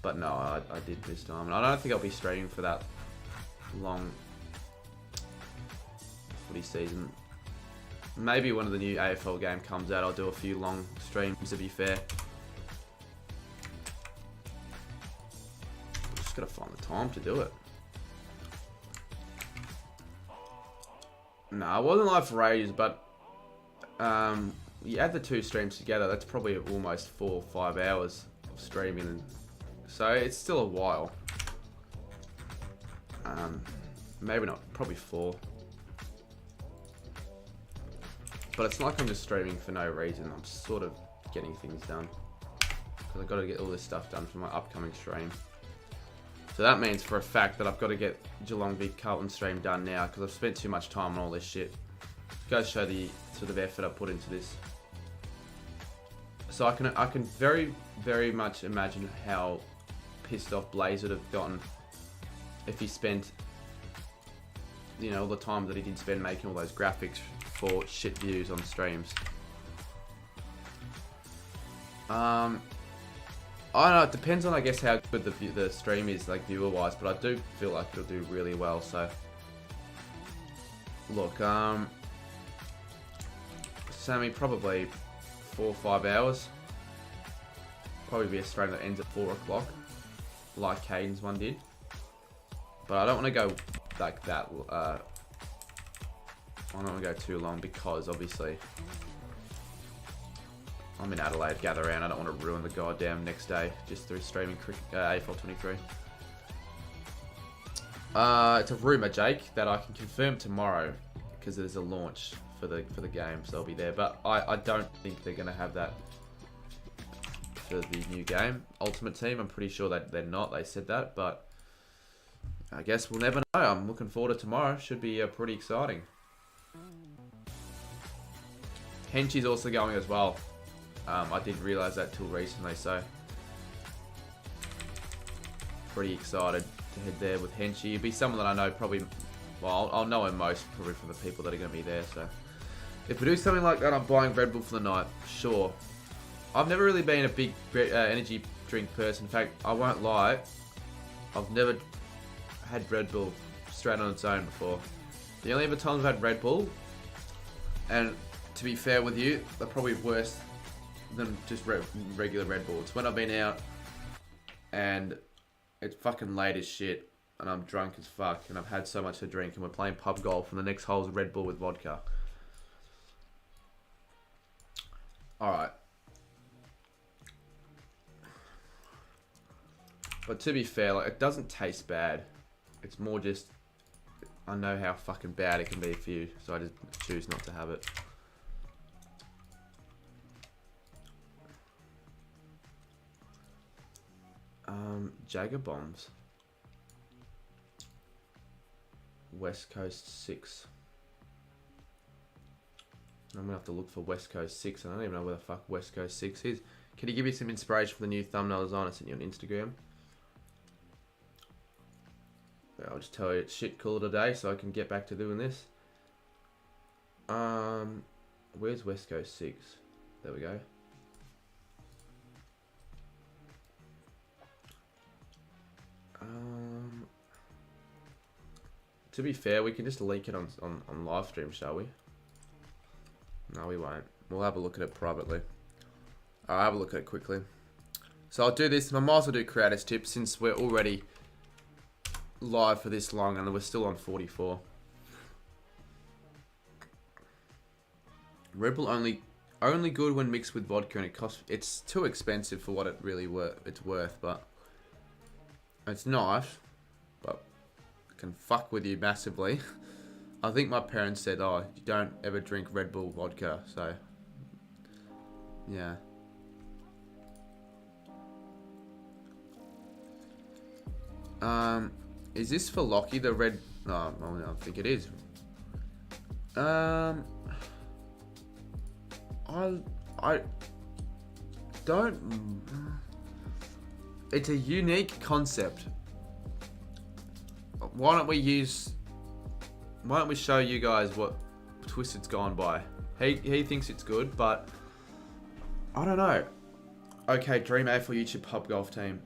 But no, I did this time. And I don't think I'll be streaming for that long footy season. Maybe when the new AFL game comes out, I'll do a few long streams, to be fair. I'm just gotta find the time to do it. No, I wasn't live for ages, but you add the 2 streams together, that's probably almost 4 or 5 hours of streaming, and so it's still a while. Maybe not, probably 4. But it's not like I'm just streaming for no reason. I'm sort of getting things done because I've got to get all this stuff done for my upcoming stream. So that means for a fact that I've got to get Geelong v Carlton stream done now because I've spent too much time on all this shit. It goes to show the sort of effort I put into this. So I can very, very much imagine how pissed off Blaze would have gotten if he spent, you know, all the time that he did spend making all those graphics for shit views on streams. I don't know, it depends on, I guess, how good the stream is, like, viewer-wise, but I do feel like it'll do really well, so... Look, Sammy, probably 4 or 5 hours. Probably be a stream that ends at 4 o'clock, like Caden's one did. But I don't want to go like that, I don't want to go too long because, obviously, I'm in Adelaide, gather around. I don't want to ruin the goddamn next day just through streaming AFL 23. It's a rumour, Jake, that I can confirm tomorrow because there's a launch for the game, so I'll be there. But I don't think they're going to have that for the new game. Ultimate Team, I'm pretty sure that they're not. They said that, but I guess we'll never know. I'm looking forward to tomorrow. Should be pretty exciting. Henchy's also going as well. I did realise that till recently, so pretty excited to head there with Henchy. It'd be someone that I know probably, well, I'll know him most probably from the people that are going to be there, so if we do something like that, I'm buying Red Bull for the night, sure. I've never really been a big energy drink person. In fact, I won't lie, I've never had Red Bull straight on its own before. The only other times I've had Red Bull, and to be fair with you, they're probably worse than just regular Red Bull. It's when I've been out and it's fucking late as shit and I'm drunk as fuck and I've had so much to drink and we're playing pub golf and the next hole's Red Bull with vodka. Alright. But to be fair, like, it doesn't taste bad. It's more just, I know how fucking bad it can be for you, so I just choose not to have it. Jagger Bombs. West Coast 6. I'm gonna have to look for West Coast 6. I don't even know where the fuck West Coast 6 is. Can you give me some inspiration for the new thumbnail design I sent you on Instagram? Yeah, I'll just tell you it's shit cooler today so I can get back to doing this. Where's West Coast 6? There we go. To be fair, we can just leak it on live stream, shall we? No, we won't. We'll have a look at it privately. I'll have a look at it quickly. So I'll do this. I might as well do creators tips since we're already live for this long and we're still on 44. Red Bull only good when mixed with vodka, and it's too expensive for what it really it's worth, but it's nice, but it can fuck with you massively. I think my parents said, oh, you don't ever drink Red Bull vodka, so yeah. Is this for Lockie, the red? No, I don't think it is. I don't. It's a unique concept. Why don't we show you guys what Twisted's gone by? He thinks it's good, but I don't know. Okay, Dream A4 YouTube pub golf team.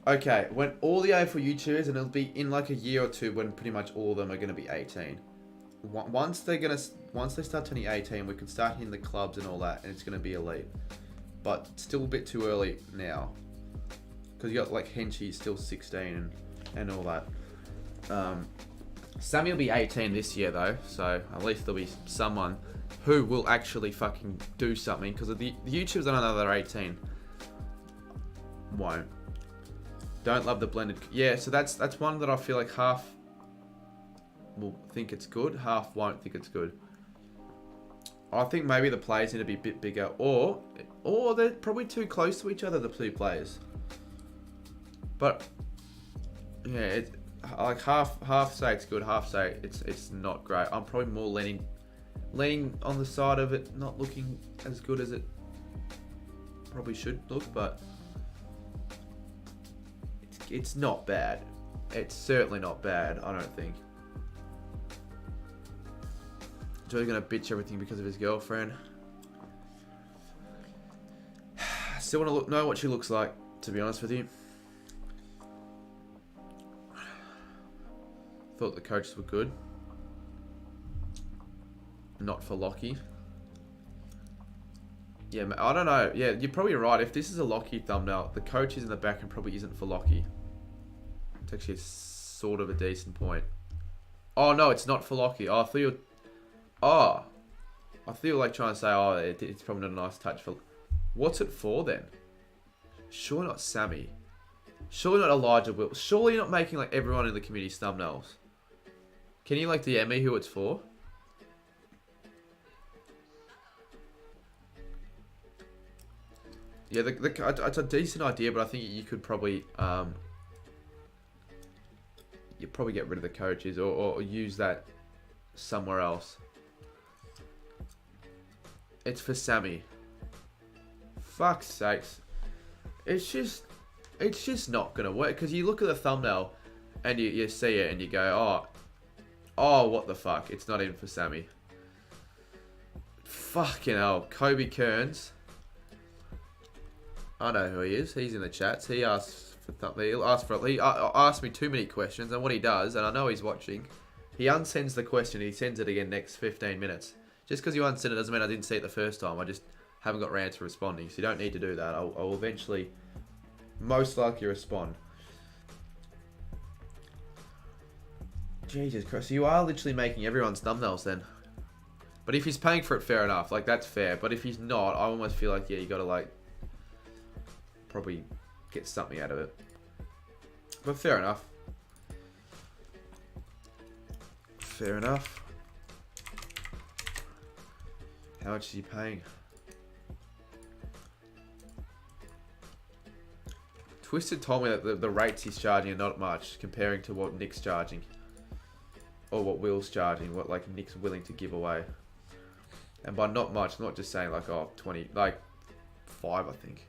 Okay, when all the A4 YouTubers, and it'll be in like a year or two when pretty much all of them are going to be 18. Once they start turning 18, we can start hitting the clubs and all that, and it's going to be elite. But still a bit too early now, because you got like Henchy still 16 and all that. Sammy will be 18 this year though, so at least there'll be someone who will actually fucking do something, because the YouTubers I don't know they're 18 won't. Don't love the blended. Yeah, so that's one that I feel like half will think it's good, half won't think it's good. I think maybe the players need to be a bit bigger, or they're probably too close to each other, the two players. But yeah, it's like half say it's good, half say it's not great. I'm probably more leaning on the side of it not looking as good as it probably should look, but it's not bad. It's certainly not bad, I don't think. Joey's gonna bitch everything because of his girlfriend. Still want to know what she looks like, to be honest with you. Thought the coaches were good. Not for Lockie. Yeah, I don't know. Yeah, you're probably right. If this is a Lockie thumbnail, the coaches in the back and probably isn't for Lockie. It's actually sort of a decent point. Oh, no, it's not for Lockie. Oh, I thought you were like trying to say, oh, it's probably not a nice touch for... What's it for then? Surely not Sammy. Surely not Elijah Will. Surely you're not making like everyone in the community's thumbnails. Can you like DM me who it's for? Yeah, it's a decent idea, but I think you could probably you probably get rid of the coaches or use that somewhere else. It's for Sammy. Fuck's sakes. It's just not gonna work, because you look at the thumbnail and you see it and you go, oh, what the fuck? It's not even for Sammy. Fucking hell, Kobe Kearns. I know who he is. He's in the chats. He asks for something. He asked me too many questions, and what he does, and I know he's watching, he unsends the question. He sends it again next 15 minutes. Just because you unsend it doesn't mean I didn't see it the first time. I just haven't got around to responding. So you don't need to do that. I'll eventually, most likely, respond. Jesus Christ. So you are literally making everyone's thumbnails then. But if he's paying for it, fair enough. Like, that's fair. But if he's not, I almost feel like, yeah, you got to, like, probably get something out of it. But fair enough. Fair enough. How much is he paying? Twisted told me that the rates he's charging are not much comparing to what Nick's charging. Or what Will's charging, what like Nick's willing to give away. And by not much, not just saying like, oh, 20, like 5, I think.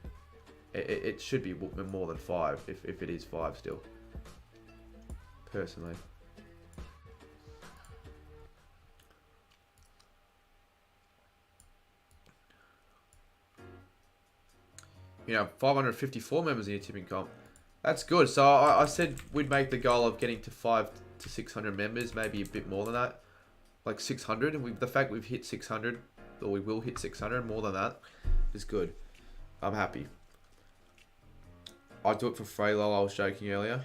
It should be more than 5, if it is 5 still. Personally. You know, 554 members in your tipping comp. That's good. So I said we'd make the goal of getting to 500 to 600 members, maybe a bit more than that. Like 600. And the fact we've hit 600, or we will hit 600, more than that, is good. I'm happy. I'd do it for Frelo, I was joking earlier.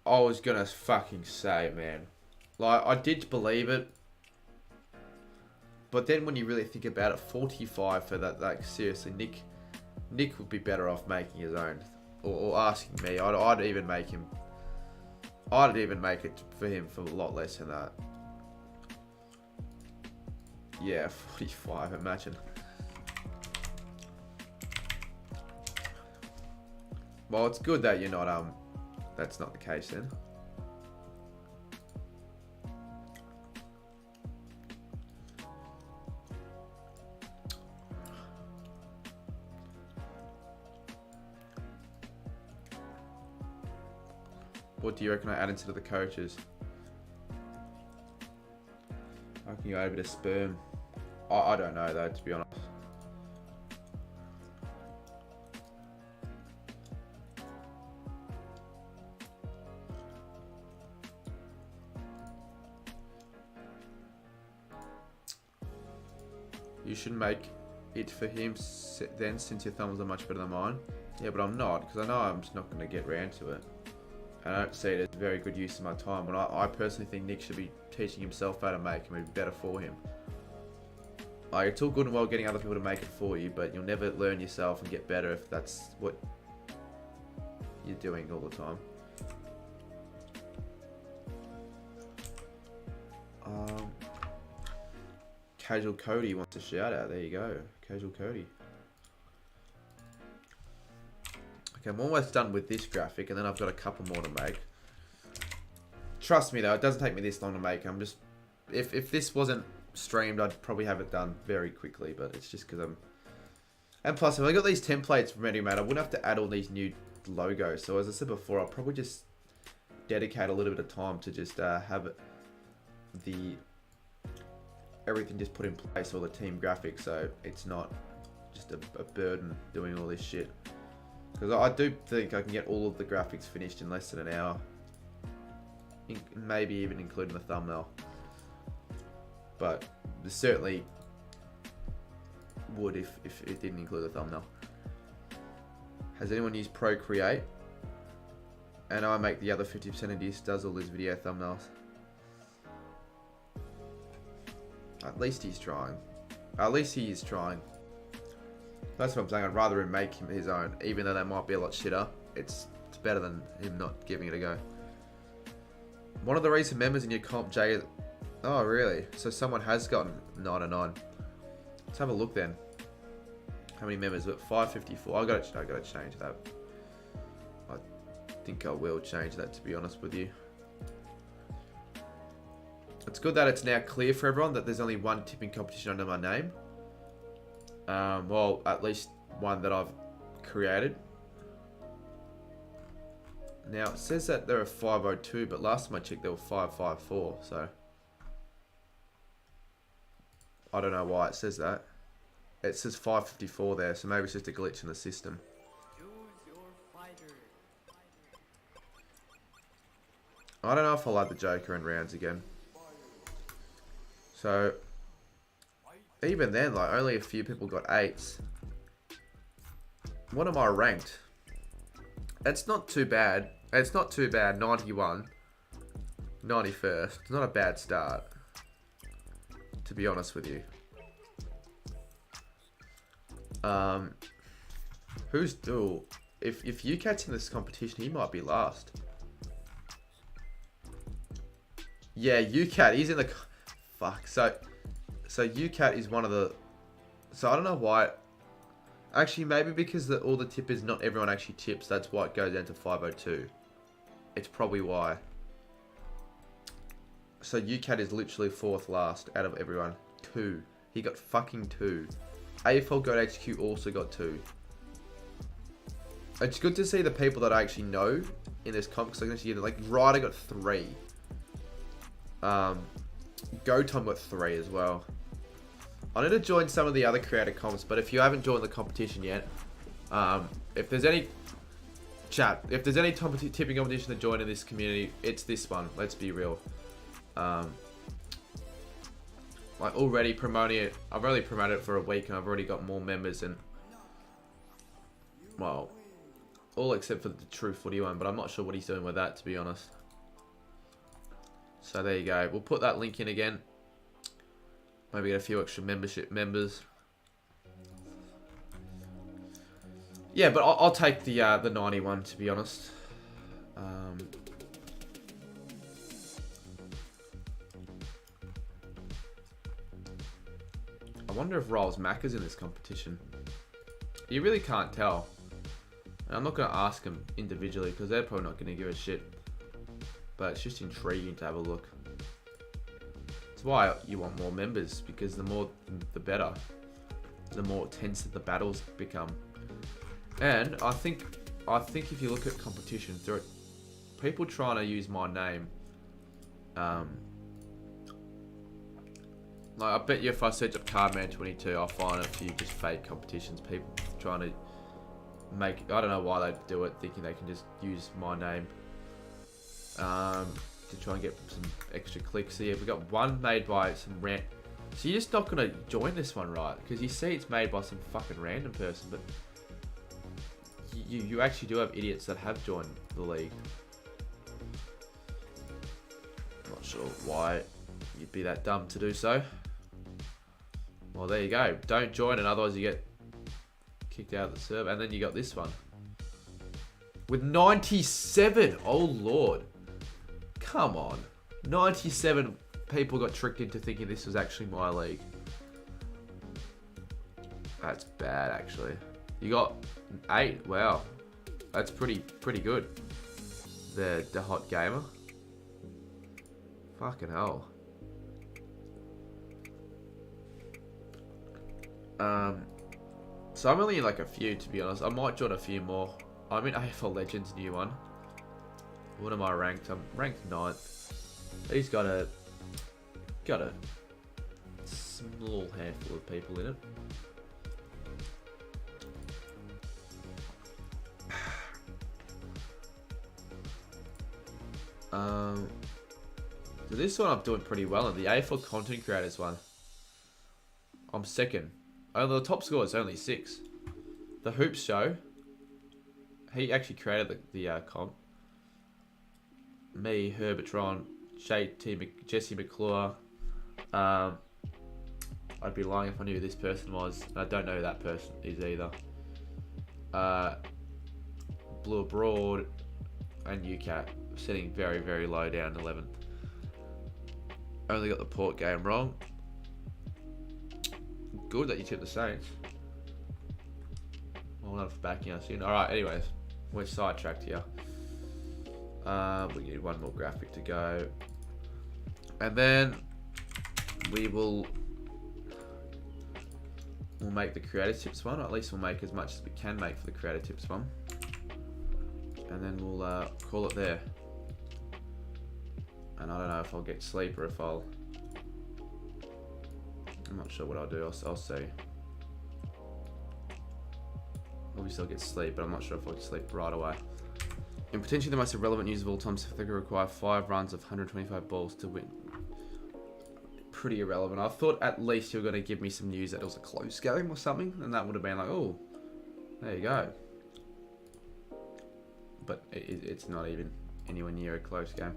I was gonna fucking say, man. Like, I did believe it. But then when you really think about it, 45 for that, like, seriously, Nick would be better off making his own. Or asking me. I'd even make it for him for a lot less than that. Yeah, 45, imagine. Well, it's good that you're not, that's not the case then. What do you reckon I add instead of the coaches? I can go add a bit of sperm. I don't know though, to be honest. You should make it for him then, since your thumbs are much better than mine. Yeah, but I'm not, because I know I'm just not going to get round to it. And I don't see it as a very good use of my time. And I personally think Nick should be teaching himself how to make and it'd be better for him. Like, it's all good and well getting other people to make it for you, but you'll never learn yourself and get better if that's what you're doing all the time. Casual Cody wants a shout out. There you go. Casual Cody. Okay, I'm almost done with this graphic, and then I've got a couple more to make. Trust me, though, it doesn't take me this long to make. I'm just... If this wasn't streamed, I'd probably have it done very quickly, but it's just because I'm... And plus, if I got these templates ready made, I wouldn't have to add all these new logos. So as I said before, I'll probably just dedicate a little bit of time to just have everything just put in place, all the team graphics, so it's not just a burden doing all this shit. Because I do think I can get all of the graphics finished in less than an hour. Maybe even including the thumbnail. But it certainly would if it didn't include the thumbnail. Has anyone used Procreate? And I make the other 50% of this, does all his video thumbnails. At least he's trying. At least he is trying. That's what I'm saying. I'd rather him make him his own, even though that might be a lot shitter. It's better than him not giving it a go. One of the recent members in your comp, Jay. Oh, really? So someone has gotten 99. Let's have a look then. How many members? 554. I gotta change that. I think I will change that, to be honest with you. It's good that it's now clear for everyone that there's only one tipping competition under my name. Well, at least one that I've created. Now, it says that there are 502, but last time I checked there were 554, so... I don't know why it says that. It says 554 there, so maybe it's just a glitch in the system. I don't know if I'll add the Joker in rounds again. So, even then, like, only a few people got 8s. What am I ranked? It's not too bad. It's not too bad. 91. 91st. It's not a bad start. be honest with you. Who's still? If UCAT's in this competition, he might be last. Yeah, UCAT. He's in the. Fuck. So UCAT is one of the. So I don't know why. Actually, maybe because all the tippers, not everyone actually tips. That's why it goes down to 502. It's probably why. So UCAT is literally 4th last out of everyone. 2. He got fucking 2. AFL Goat HQ also got 2. It's good to see the people that I actually know in this comp, because I can actually get, like, Ryder got 3. Gotom got 3 as well. I need to join some of the other creator comps, but if you haven't joined the competition yet, if there's any tipping competition to join in this community, it's this one. Let's be real. Like already promoting it. I've only promoted it for a week and I've already got more members and, well, all except for the True Footy one, but I'm not sure what he's doing with that, to be honest. So there you go. We'll put that link in again. Maybe get a few extra members. Yeah, but I'll take the 91, to be honest. I wonder if Rolls Mac is in this competition. You really can't tell. And I'm not going to ask them individually because they're probably not going to give a shit. But it's just intriguing to have a look. That's why you want more members, because the more, the better. The more tense that the battles become. And I think if you look at competition, there are people trying to use my name. Like I bet you if I search up Cardman22, I'll find a few just fake competitions. People trying to make, I don't know why they do it, thinking they can just use my name to try and get some extra clicks. So yeah, we got one made by some so you're just not gonna join this one, right? Because you see it's made by some fucking random person, but you actually do have idiots that have joined the league. Not sure why you'd be that dumb to do so. Well, there you go. Don't join it, otherwise you get kicked out of the server. And then you got this one with 97. Oh lord, come on. 97 people got tricked into thinking this was actually my league. That's bad, actually. You got 8. Wow, that's pretty good. The hot gamer. Fucking hell. So I'm only in like a few, to be honest. I might join a few more. I'm in AFL Legends new one. What am I ranked? I'm ranked 9th. He's got a small handful of people in it. So this one I'm doing pretty well in the AFL content creators one. I'm 2nd. The top score is only 6. The Hoops Show. He actually created the comp. Me, Herbertron, Jesse McClure. I'd be lying if I knew who this person was. I don't know who that person is either. Blue Abroad and UCAT sitting very, very low down 11th. Only got the Port game wrong. Good that you tipped the Saints. Well enough for backing us in. Alright, anyways. We're sidetracked here. We need one more graphic to go. And then we'll make the creative tips one. Or at least we'll make as much as we can make for the creative tips one. And then we'll call it there. And I don't know if I'll get sleep or if I'm not sure what I'll do. I'll see. Obviously I'll get sleep, but I'm not sure if I'll get sleep right away. And potentially the most irrelevant news of all time, so if they could require 5 runs of 125 balls to win. Pretty irrelevant. I thought at least you were going to give me some news that it was a close game or something, and that would have been like, oh, there you go. But it's not even anywhere near a close game.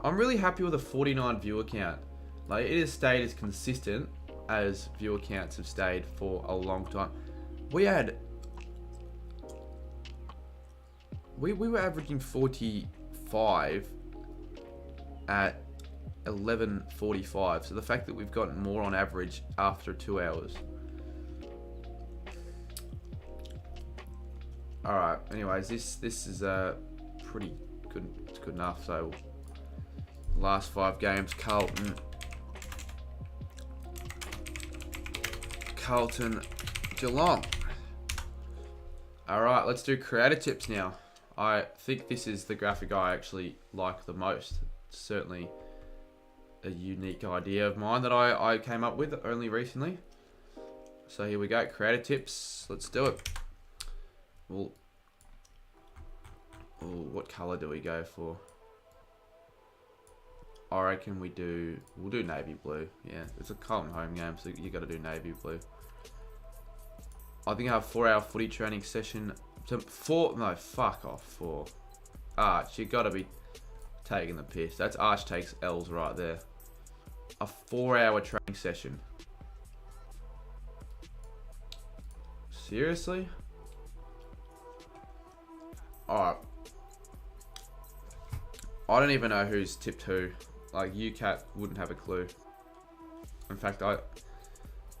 I'm really happy with a 49 viewer count. Like, it has stayed as consistent as viewer counts have stayed for a long time. We were averaging 45 at 11:45. So the fact that we've gotten more on average after 2 hours. All right. Anyways, this is pretty good. It's good enough. So last 5 games, Carlton, Geelong. All right, let's do creator tips now. I think this is the graphic I actually like the most. It's certainly a unique idea of mine that I came up with only recently. So here we go, creator tips. Let's do it. Well, what color do we go for? I reckon we'll do navy blue. Yeah, it's a Carlton home game, so you got to do navy blue. I think I have 4-hour footy training session. No, fuck off. 4. Arch, you got to be taking the piss. That's Arch takes L's right there. A 4-hour training session. Seriously? Alright. I don't even know who's tipped who. Like, UCAT wouldn't have a clue. In fact, I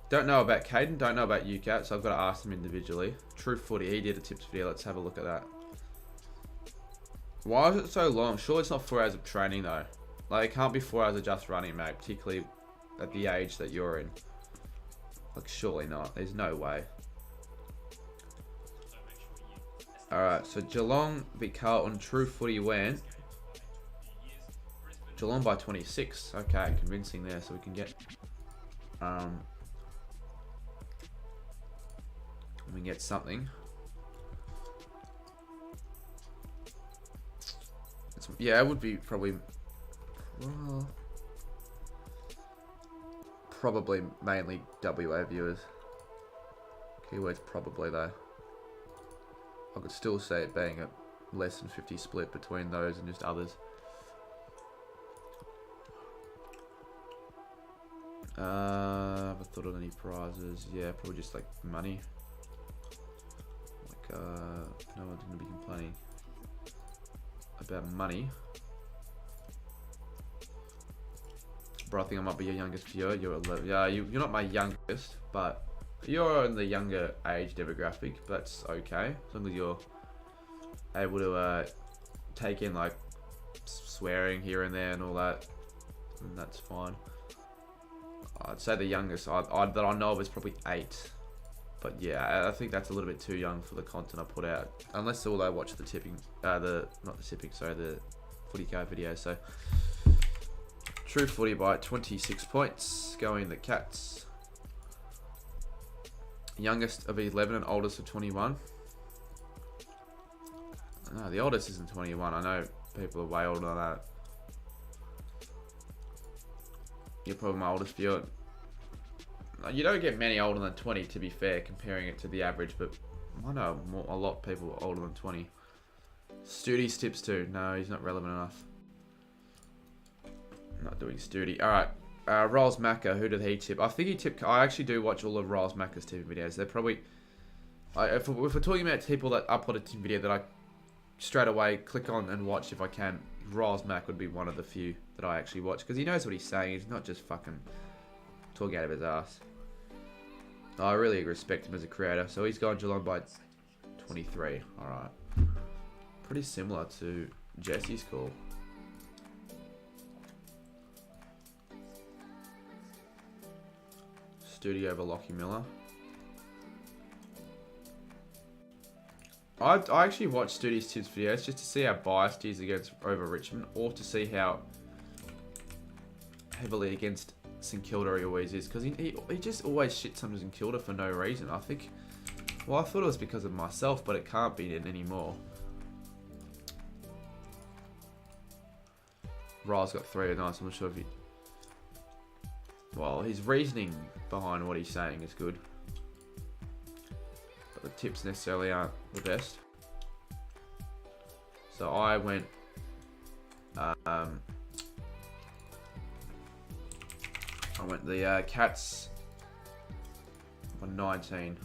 don't know about Caden, don't know about UCAT, so I've got to ask them individually. True Footy, he did a tips video. Let's have a look at that. Why is it so long? Surely it's not 4 hours of training, though. Like, it can't be 4 hours of just running, mate, particularly at the age that you're in. Like, surely not. There's no way. Alright, so Geelong beat Carlton. True Footy went. Geelong by 26. Okay, convincing there, so we can get... we can get something. Yeah, it would be probably... Well, probably mainly WA viewers. Keywords probably though. I could still see it being a less than 50 split between those and just others. Have I thought of any prizes? Yeah, probably just like money. Like, no one's gonna be complaining about money. Bro, I think I might be your youngest viewer. You're 11. Yeah, you're not my youngest, but you're in the younger age demographic. But that's okay, as long as you're able to take in like swearing here and there and all that, and that's fine. I'd say the youngest that I know of is probably 8. But yeah, I think that's a little bit too young for the content I put out. Unless all they watch the tipping, the footy card video. So True Footy by 26 points, going the Cats. Youngest of 11 and oldest of 21. No, the oldest isn't 21. I know people are way older than that. You're probably my oldest viewer. You don't get many older than 20, to be fair, comparing it to the average, but I know a lot of people older than 20. Stoody's tips too. No, he's not relevant enough. I'm not doing Stoody. Alright, Rolls Macca, who did he tip? I think he tipped... I actually do watch all of Rolls Macca's tipping videos. They're probably... if we're talking about people that upload a tip video that I straight away click on and watch if I can, Rolls Mac would be one of the few that I actually watch, because he knows what he's saying. He's not just fucking talking out of his ass. I really respect him as a creator. So he's gone Geelong by 23. Alright. Pretty similar to Jesse's call. Studio over Lockie Miller. I actually watch Studio's tips videos just to see how biased he is against over Richmond, or to see how heavily against St Kilda he always is, because he just always shits on St Kilda for no reason. I think, well, I thought it was because of myself, but it can't be it anymore. Ryle's got 3 of 9, so I'm not sure if he... Well, his reasoning behind what he's saying is good, but the tips necessarily aren't the best. So I went I went the cats on 19.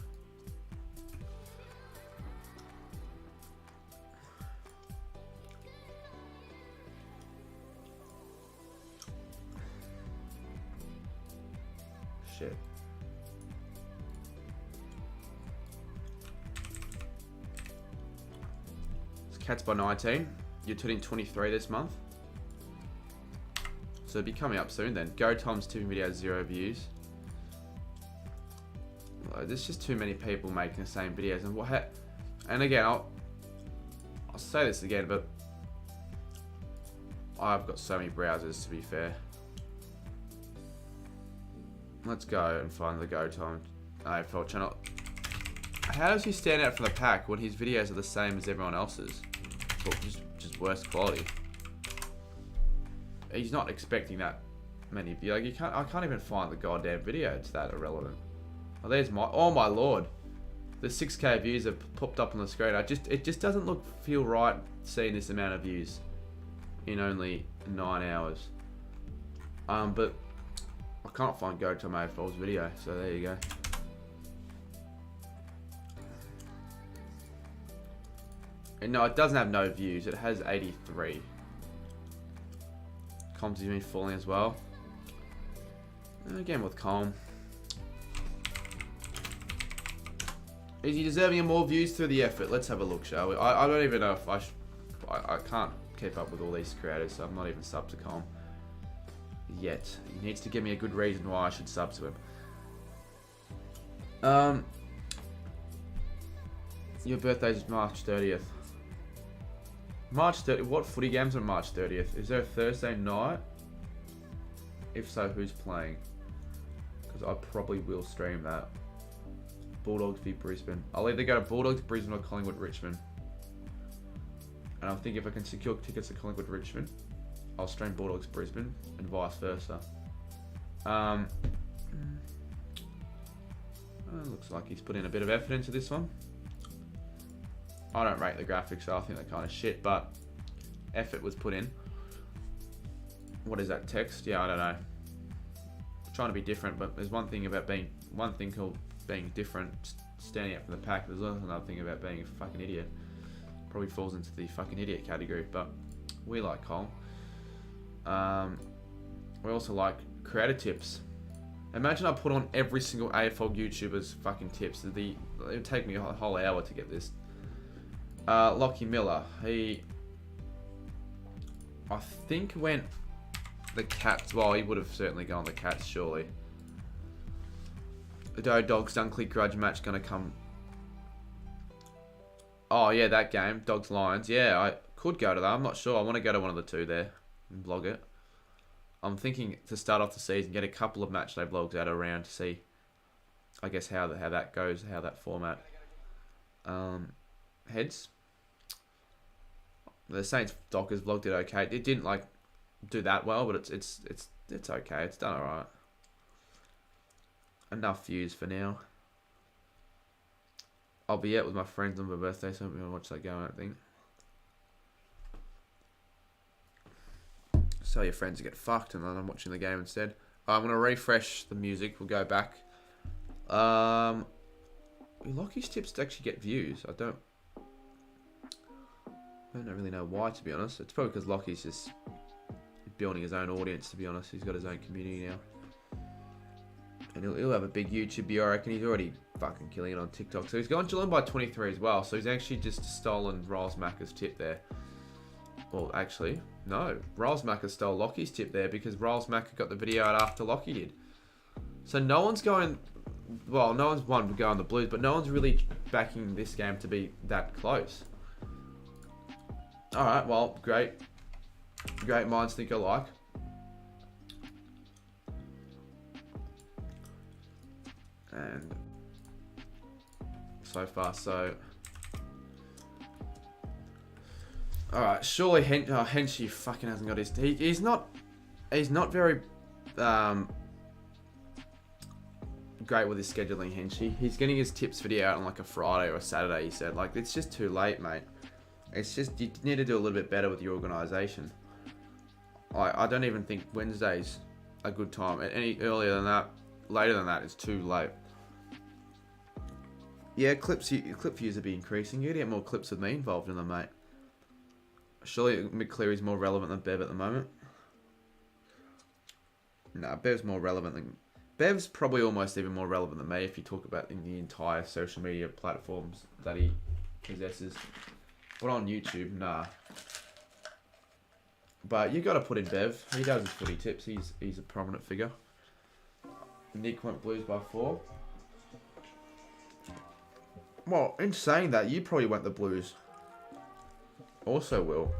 Shit. It's cats by 19. You're turning 23 this month. So it'll be coming up soon then. Go Tom's tipping video 0 views. There's just too many people making the same videos. And again, I'll say this again, but I've got so many browsers to be fair. Let's go and find the Go Tom AFL channel. How does he stand out from the pack when his videos are the same as everyone else's? Well, just worse quality. He's not expecting that many. Like I can't even find the goddamn video. It's that irrelevant. Oh, there's oh my lord. The 6K views have popped up on the screen. It just doesn't feel right seeing this amount of views in only 9 hours. But I can't find Go Tom AFL's video, so there you go. And no, it doesn't have no views. It has 83. Comms has been falling as well. And again with Colm. Is he deserving of more views through the effort? Let's have a look, shall we? I don't even know if I can't keep up with all these creators, so I'm not even sub to Colm yet. He needs to give me a good reason why I should sub to him. Your birthday's March 30th. March 30th. What footy games are March 30th? Is there a Thursday night? If so, who's playing? Because I probably will stream that. Bulldogs v Brisbane. I'll either go to Bulldogs Brisbane or Collingwood Richmond. And I think if I can secure tickets to Collingwood Richmond, I'll stream Bulldogs Brisbane and vice versa. Looks like he's put in a bit of effort into this one. I don't rate the graphics, so I think they're kind of shit, but effort was put in. What is that text? Yeah, I don't know. I'm trying to be different, but there's one thing called being different, standing out from the pack. There's also another thing about being a fucking idiot. Probably falls into the fucking idiot category, but we like Cole. We also like creator tips. Imagine I put on every single AFL YouTuber's fucking tips. It would take me a whole hour to get this. Lockie Miller, I think went the Cats. Well, he would have certainly gone the Cats, surely. The Dogs Dunkley grudge match gonna come. Oh yeah, that game, Dogs Lions. Yeah, I could go to that. I'm not sure. I want to go to one of the two there and vlog it. I'm thinking to start off the season, get a couple of matchday vlogs out around to see, I guess how that goes, how that format heads. The Saints Dockers vlog did okay. It didn't do that well, but it's okay. It's done alright. Enough views for now. I'll be out with my friends on my birthday, so I'm gonna watch that go. I think. So your friends get fucked, and then I'm watching the game instead. I'm gonna refresh the music. We'll go back. Lockie's tips to actually get views. I don't really know why, to be honest. It's probably because Lockie's just building his own audience, to be honest. He's got his own community now. And he'll have a big YouTube view, I reckon. He's already fucking killing it on TikTok. So he's gone Geelong by 23 as well. So he's actually just stolen Riles Macca's tip there. Well, actually, no. Riles Macca stole Lockie's tip there because Riles Macca got the video out after Lockie did. So no one's going... Well, no one's one to go on the Blues, but no one's really backing this game to be that close. Alright, well, great. Great minds think alike. And so far, so... Alright, surely Henchy fucking hasn't got his... He's not very great with his scheduling, Henchy. He's getting his tips video out on like a Friday or a Saturday, he said. Like, it's just too late, mate. It's just, you need to do a little bit better with your organisation. I don't even think Wednesdays a good time. Any earlier than that, later than that is too late. Yeah, clip views will be increasing. You gotta get more clips with me involved in them, mate. Surely McCleary's more relevant than Bev at the moment. Nah, Bev's more relevant than... Bev's probably almost even more relevant than me if you talk about in the entire social media platforms that he possesses. But on YouTube, nah. But you got to put in Bev. He does his footy tips. He's a prominent figure. Nick went Blues by 4. Well, in saying that, you probably went the Blues. Also will.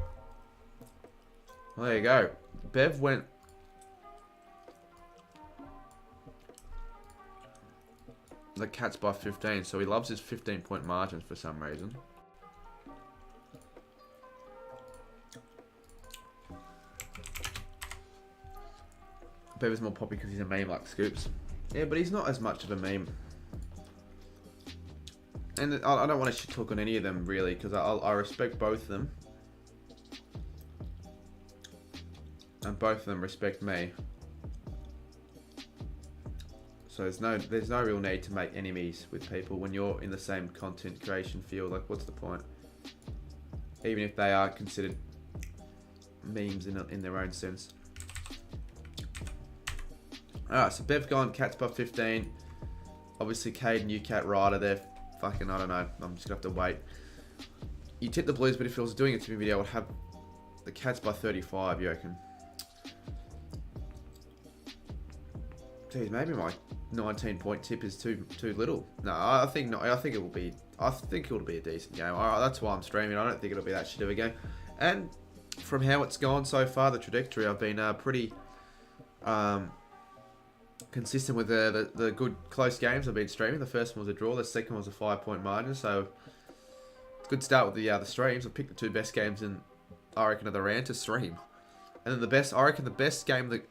Well, there you go. Bev went... the Cats by 15, so he loves his 15-point margins for some reason. Bev is more poppy because he's a meme like Scoops. Yeah, but he's not as much of a meme. And I don't want to shit talk on any of them, really, because I respect both of them. And both of them respect me. So there's no real need to make enemies with people when you're in the same content creation field. Like, what's the point? Even if they are considered memes in their own sense. Alright, so Bev gone, Cats by 15. Obviously, Cade and UCat Ryder, they're fucking, I don't know. I'm just going to have to wait. You tip the Blues, but if I was doing a tipping video, I would have the Cats by 35, you reckon? Geez, maybe my 19-point tip is too little. No, I think not. I think it will be. I think it'll be a decent game. That's why I'm streaming. I don't think it'll be that shit of a game. And from how it's gone so far, the trajectory, I've been pretty consistent with the good close games I've been streaming. The first one was a draw. The second was a 5-point margin. So it's a good start with the streams. I picked the 2 best games in, I reckon, of the round to stream. And then the best, I reckon, the best game that.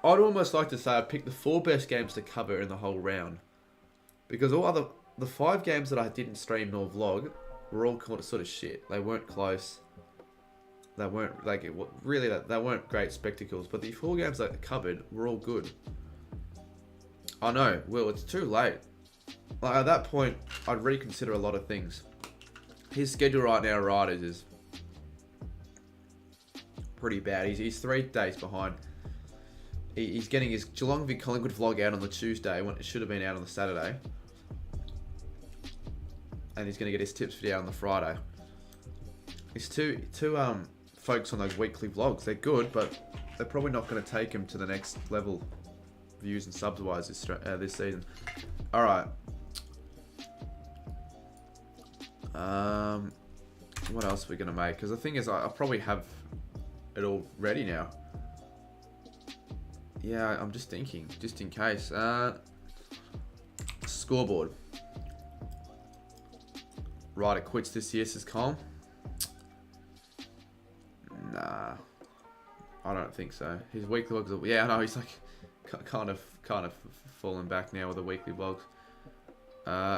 I'd almost like to say I picked the 4 best games to cover in the whole round. Because the 5 games that I didn't stream nor vlog were all sort of shit. They weren't close. They weren't, like, really, they weren't great spectacles. But the 4 games that I covered were all good. I know, Will, it's too late. Like, at that point, I'd reconsider a lot of things. His schedule right now, Riders, is pretty bad. He's 3 days behind. He's getting his Geelong v Collingwood vlog out on the Tuesday when it should have been out on the Saturday. And he's going to get his tips video on the Friday. He's too focused on those weekly vlogs. They're good, but they're probably not going to take him to the next level, views and subs wise this season. All right. What else are we going to make? Because the thing is, I probably have it all ready now. Yeah, I'm just thinking, just in case. Scoreboard. Ryder quits this year, says Colm. Nah, I don't think so. His weekly vlogs, yeah, I know, he's like kind of falling back now with the weekly vlogs.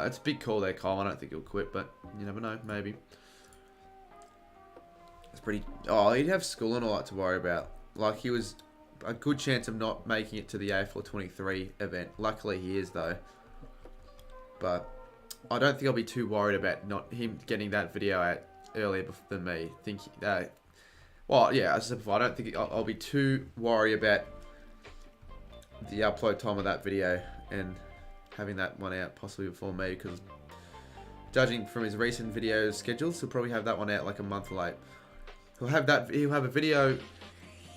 It's a big call there, Colm. I don't think he'll quit, but you never know, maybe. It's pretty. Oh, he'd have school and all that to worry about. Like, he was a good chance of not making it to the AFL 23 event. Luckily he is though. But I don't think I'll be too worried about not him getting that video out earlier than me. Thinking that, well, yeah, as I said before, I don't think I'll be too worried about the upload time of that video and having that one out possibly before me, because judging from his recent video schedules, he'll probably have that one out like a month late. He'll have a video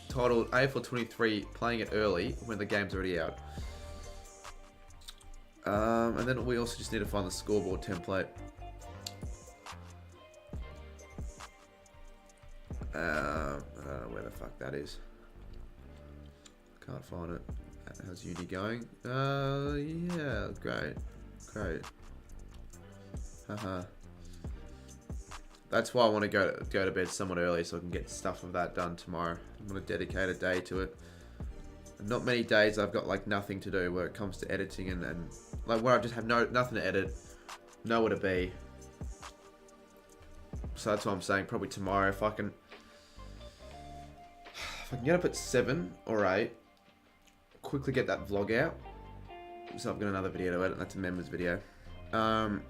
titled AFL 23 playing it early when the game's already out. And then we also just need to find the scoreboard template. I don't know where the fuck that is. Can't find it. How's uni going? Yeah, great. Haha. That's why I want to go to bed somewhat early so I can get stuff of that done tomorrow. I'm going to dedicate a day to it. Not many days I've got like nothing to do where it comes to editing and like where I just have nothing to edit, nowhere to be. So that's what I'm saying. Probably tomorrow if I can get up at 7 or 8 quickly get that vlog out. So I've got another video to edit. That's a members video. And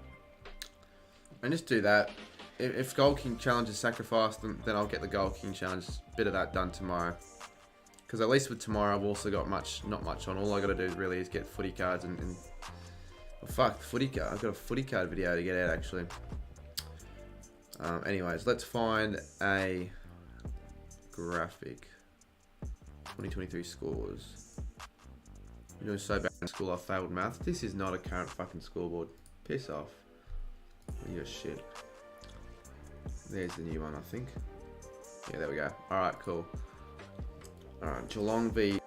just do that. If Gold King Challenge is sacrificed, then I'll get the Gold King Challenge, bit of that done tomorrow. Because at least with tomorrow, I've also got not much on. All I got to do really is get footy cards and oh, fuck, footy card. I've got a footy card video to get out actually. Anyways, let's find a graphic. 2023 scores. You're doing so bad in school, I failed math. This is not a current fucking scoreboard. Piss off. You're shit. There's the new one, I think. Yeah, there we go. Alright, cool. Alright, Geelong v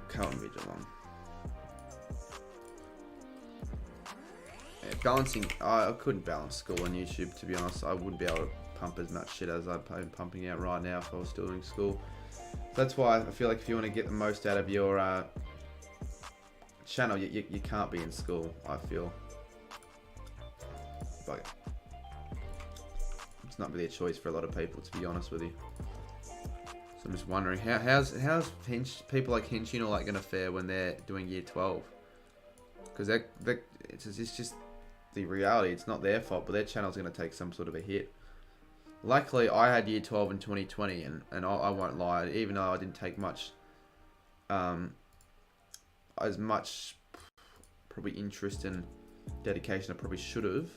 Carlton v Geelong. Yeah, balancing. I couldn't balance school on YouTube, to be honest. I wouldn't be able to pump as much shit as I'm pumping out right now if I was still doing school. That's why I feel like if you want to get the most out of your channel, you can't be in school, I feel. But it's not really a choice for a lot of people, to be honest with you. So I'm just wondering, how's people like Hinch, like going to fare when they're doing year 12? Because it's just the reality. It's not their fault, but their channel's going to take some sort of a hit. Luckily, I had year 12 in 2020, and I won't lie, even though I didn't take much, as much probably interest and dedication I probably should have.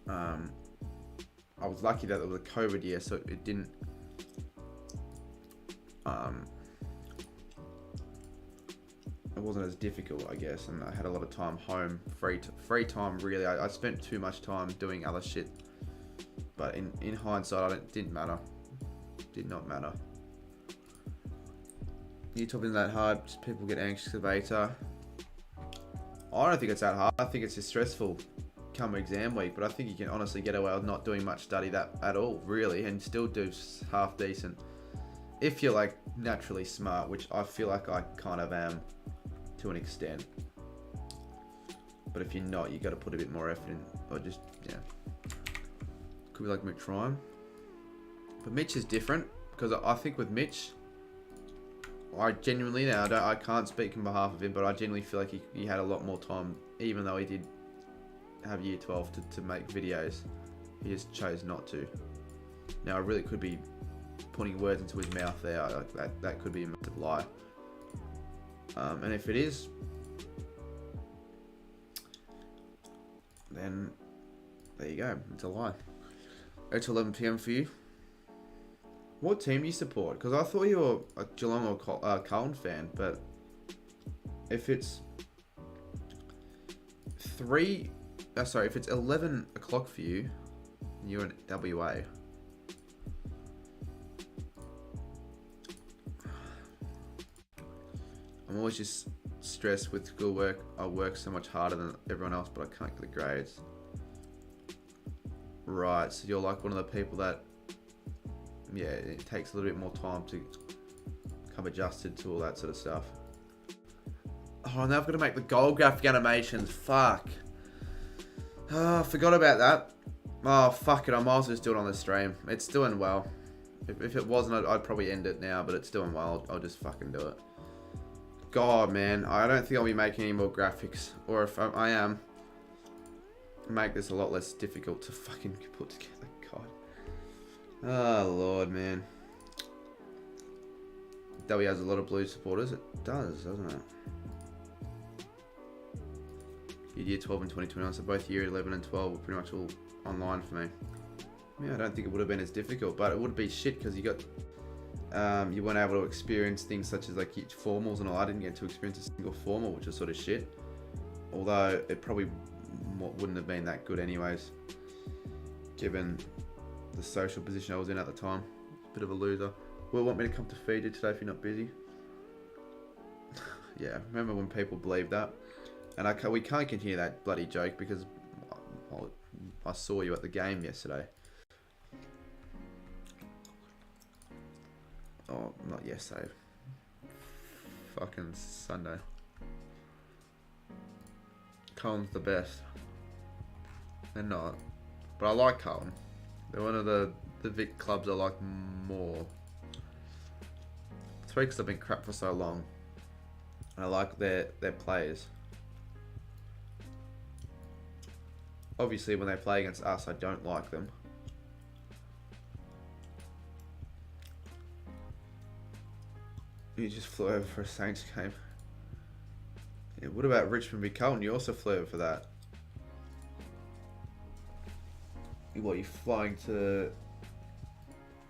I was lucky that it was a COVID year, so it didn't. It wasn't as difficult, I guess, and I had a lot of time home, free time. Really, I spent too much time doing other shit. But in hindsight, it didn't matter. Did not matter. Year 12 isn't that hard. Just people get anxious of beta. I don't think it's that hard. I think it's just stressful come exam week, but I think you can honestly get away with not doing much study at all, really, and still do half decent. If you're like naturally smart, which I feel like I kind of am to an extent. But if you're not, you got to put a bit more effort in, or just, yeah. Could be like Mitch Ryan. But Mitch is different, because I think with Mitch, I genuinely, now I can't speak on behalf of him, but I genuinely feel like he had a lot more time, even though he did have year 12 to make videos. He just chose not to. Now I really could be putting words into his mouth there. That could be a massive lie. And if it is, then there you go. It's a lie. It's 11 PM for you. What team do you support? Because I thought you were a Geelong or Carlton fan, but if it's if it's 11 o'clock for you, you're in WA. I'm always just stressed with schoolwork. I work so much harder than everyone else, but I can't get the grades. Right, so you're like one of the people that, yeah, it takes a little bit more time to become adjusted to all that sort of stuff. Oh, now I've got to make the gold graphic animations. Fuck. Oh, I forgot about that. Oh, fuck it. I might as well just do it on the stream. It's doing well. If it wasn't, I'd probably end it now, but it's doing well. I'll just fucking do it. God, man. I don't think I'll be making any more graphics. Or if I am, make this a lot less difficult to fucking put together. God. Oh, Lord, man. W has a lot of blue supporters. It does, doesn't it? Year 12 and 2021, so both year 11 and 12 were pretty much all online for me. Yeah, I don't think it would have been as difficult, but it would be shit because you got, you weren't able to experience things such as like formals and all. I didn't get to experience a single formal, which is sort of shit. Although it probably wouldn't have been that good anyways, given the social position I was in at the time. Bit of a loser. Will want me to come to feed you today if you're not busy? Yeah, remember when people believed that? And we can't continue that bloody joke because I saw you at the game yesterday. Oh, not yesterday. Fucking Sunday. Carlton's the best. They're not. But I like Carlton. They're one of the Vic clubs I like more. It's 3 because I've been crap for so long. And I like their players. Obviously, when they play against us, I don't like them. You just flew over for a Saints game. Yeah, what about Richmond v Carlton? You also flew over for that. What, you flying to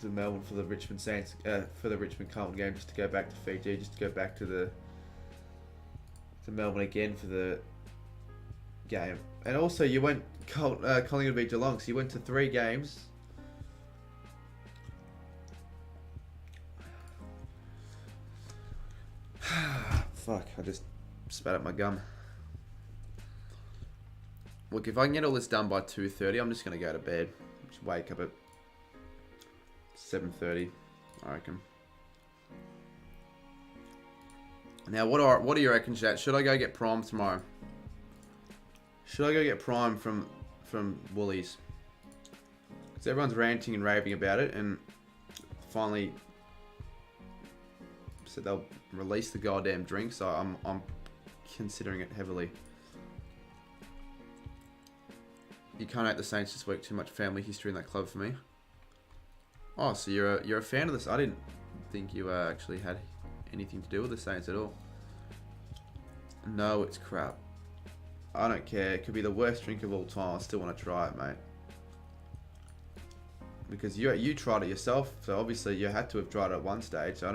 Melbourne for the Richmond Saints, for the Richmond Carlton game, just to go back to Fiji, just to go back to Melbourne again for the game. And also you went Collingwood v Geelong, so you went to 3 games. Fuck, I just spat out my gum. Look, if I can get all this done by 2:30, I'm just going to go to bed. Just wake up at 7:30, I reckon. Now, what do you reckon, chat? Should I go get Prime tomorrow? Should I go get Prime from Woolies? Because everyone's ranting and raving about it, and finally said they'll release the goddamn drink, so I'm considering it heavily. You can't hate the Saints this week. Too much family history in that club for me. Oh, so you're a fan of this? I didn't think you actually had anything to do with the Saints at all. No, it's crap. I don't care. It could be the worst drink of all time. I still want to try it, mate. Because you tried it yourself, so obviously you had to have tried it at one stage. So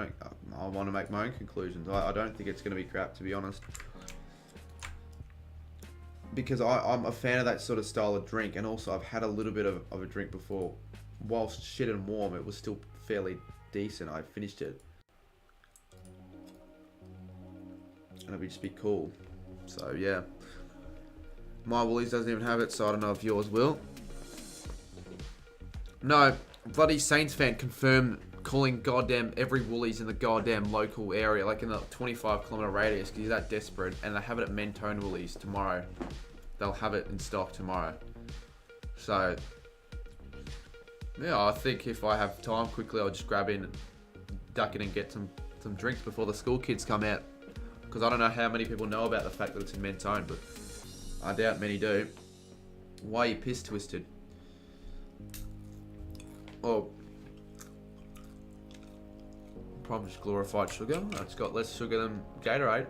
I want to make my own conclusions. I don't think it's going to be crap, to be honest. Because I'm a fan of that sort of style of drink, and also I've had a little bit of a drink before. Whilst shit and warm, it was still fairly decent. I finished it. And it would just be cool. So yeah. My Woolies doesn't even have it, so I don't know if yours will. No, bloody Saints fan confirmed calling goddamn every Woolies in the goddamn local area, like in the 25-kilometre radius, because he's that desperate, and they have it at Mentone Woolies tomorrow. They'll have it in stock tomorrow. So, yeah, I think if I have time quickly, I'll just grab in, duck in and get some drinks before the school kids come out. Because I don't know how many people know about the fact that it's in Mentone, but I doubt many do. Why are you piss twisted? Oh, probably just glorified sugar. It's got less sugar than Gatorade.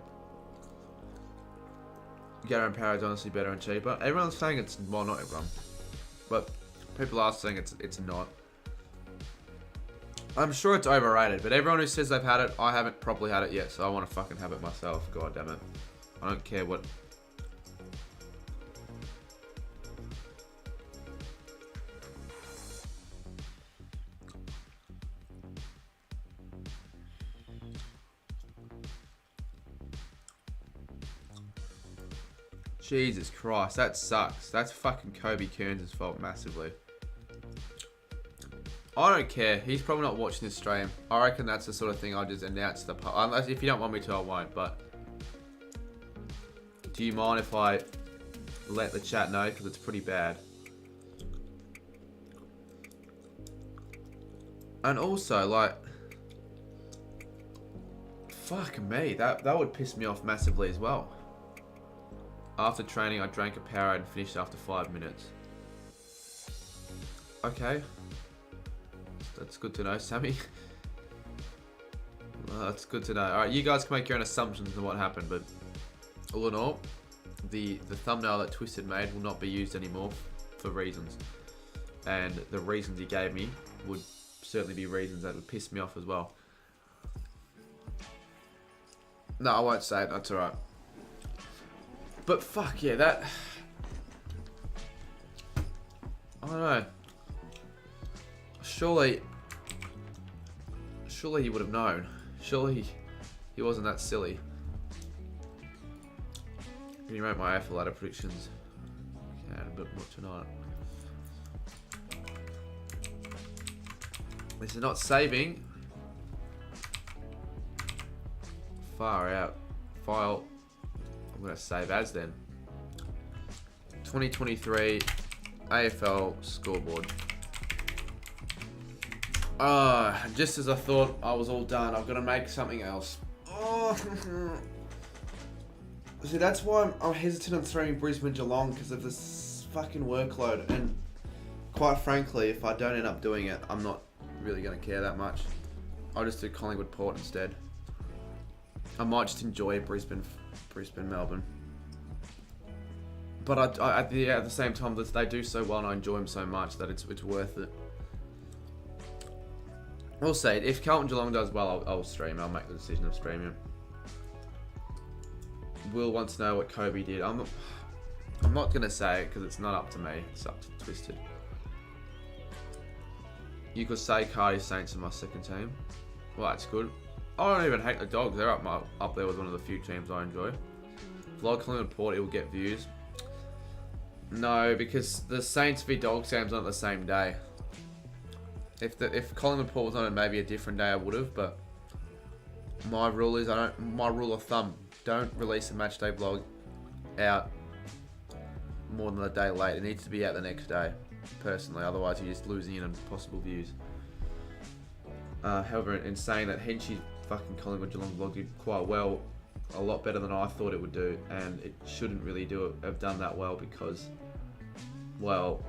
Gatorade and Powerade is honestly better and cheaper. Everyone's saying it's, well, not everyone, but people are saying it's not. I'm sure it's overrated, but everyone who says they've had it, I haven't properly had it yet, so I want to fucking have it myself. God damn it. I don't care what. Jesus Christ, that sucks. That's fucking Kobe Kearns' fault massively. I don't care. He's probably not watching this stream. I reckon that's the sort of thing I'll just announce to the pub. Unless if you don't want me to, I won't. But do you mind if I let the chat know? Because it's pretty bad. And also, like, fuck me, that would piss me off massively as well. After training, I drank a Powerade and finished after 5 minutes. Okay. That's good to know, Sammy. Well, that's good to know. Alright, you guys can make your own assumptions on what happened, but all in all, the thumbnail that Twisted made will not be used anymore for reasons. And the reasons he gave me would certainly be reasons that would piss me off as well. No, I won't say it. That's alright. But fuck yeah, that... I don't know. Surely he would have known. Surely he wasn't that silly. Can you rate my AFL ladder predictions? Okay, but not tonight. This is not saving. Far out. File. I'm going to save as then. 2023 AFL scoreboard. Just as I thought I was all done, I've got to make something else. Oh. See, that's why I'm hesitant on throwing Brisbane Geelong, because of this fucking workload. And quite frankly, if I don't end up doing it, I'm not really going to care that much. I'll just do Collingwood Port instead. I might just enjoy Brisbane Melbourne. But at the same time, they do so well and I enjoy them so much that it's worth it. We'll see. If Carlton Geelong does well, I'll stream. I'll make the decision of streaming. Will wants to know what Kobe did. I'm not going to say it because it's not up to me. It's up to Twisted. You could say Cardi Saints are my second team. Well, that's good. I don't even hate the Dogs. They're up there with one of the few teams I enjoy. Vlog Collingwood Port, it will get views. No, because the Saints v Dogs game's not the same day. If Collingwood Port was on it, maybe a different day I would have. But my rule is my rule of thumb: don't release a match day vlog out more than a day late. It needs to be out the next day, personally. Otherwise, you're just losing in on possible views. However, in saying that, Henshey's fucking Collingwood Geelong vlog did quite well, a lot better than I thought it would do, and it shouldn't really have done that well because, well,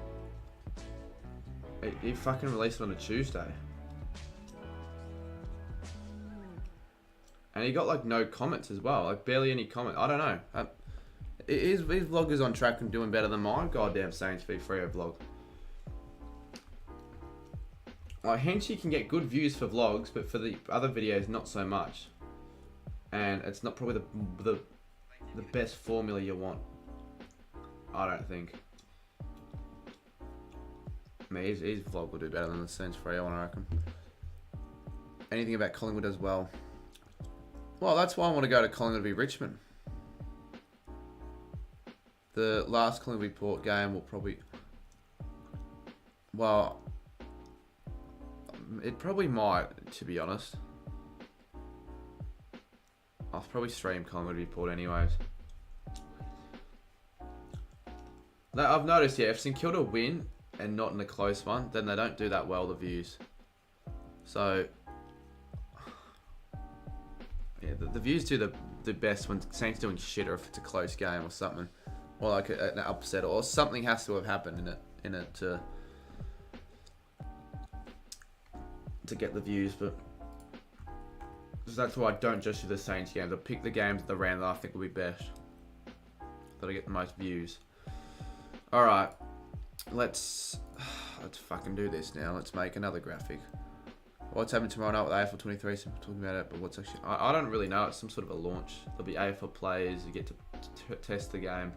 it fucking released it on a Tuesday, and he got like no comments as well, like barely any comment. I don't know. His vlog is on track and doing better than my goddamn Saints v Freo vlog. Like, Henshey can get good views for vlogs, but for the other videos, not so much. And it's not probably the best formula you want. I don't think. I mean, his vlog will do better than the Saints Freo one, I reckon. Anything about Collingwood as well? Well, that's why I want to go to Collingwood v Richmond. The last Collingwood v Port game will probably... Well... It probably might, to be honest. I'll probably stream Collingwood Report anyways. Now, I've noticed, yeah, if St Kilda win and not in a close one, then they don't do that well, the views. So, yeah, the views do the best when Saints doing shit, or if it's a close game or something. Or like an upset, or something has to have happened in it to get the views. But that's why I don't just do the Saints games. I pick the games at the round that I think will be best, that I get the most views. All right, let's fucking do this now. Let's make another graphic. What's happening tomorrow night with AFL 23? Some people talking about it, but what's actually... I don't really know. It's some sort of a launch. There'll be AFL players. You get to test the game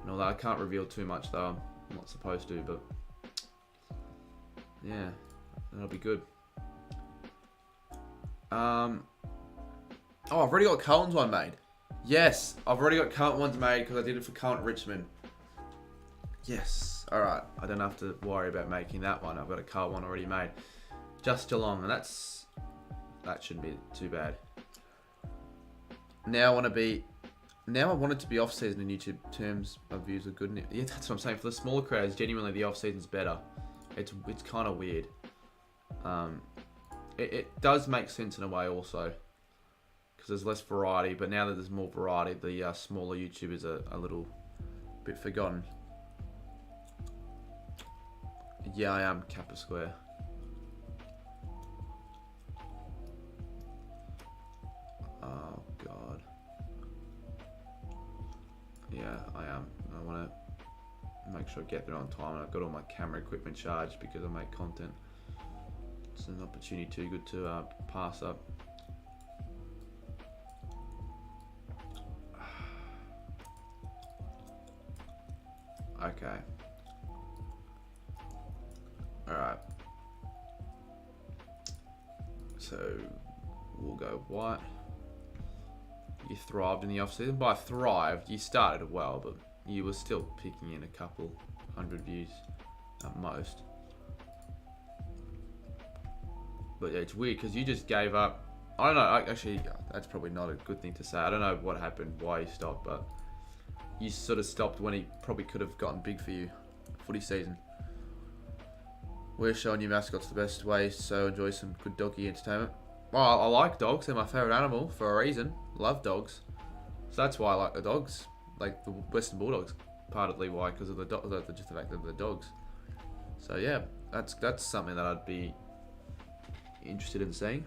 and all that. I can't reveal too much though. I'm not supposed to, but yeah, that'll be good. Oh, I've already got Carlton's one made. Yes, I've already got Carlton ones made because I did it for Carlton Richmond. Yes. All right. I don't have to worry about making that one. I've got a Carlton one already made. Just Geelong, and that shouldn't be too bad. Now I want it to be off season in YouTube terms of views are good. Yeah, that's what I'm saying. For the smaller crowds, genuinely the off season's better. It's kind of weird. It does make sense in a way also, because there's less variety. But now that there's more variety, the smaller YouTubers are a little bit forgotten. Yeah, I am Kappa Square. Oh god. Yeah, I am. I want to make sure I get there on time. And I've got all my camera equipment charged because I make content. It's an opportunity too good to pass up. Okay. Alright. So we'll go white. You thrived in the off-season. By thrived, you started well, but you were still picking in a couple hundred views at most. But yeah, it's weird because you just gave up. I don't know, actually, that's probably not a good thing to say. I don't know what happened, why you stopped, but you sort of stopped when he probably could have gotten big for you. Footy season. We're showing you mascots the best way, so enjoy some good doggy entertainment. Well, I like dogs. They're my favourite animal for a reason. Love dogs. So that's why I like the dogs. Like the Western Bulldogs. Partly why, because of just the fact that they're dogs. So yeah, that's something that I'd be interested in seeing.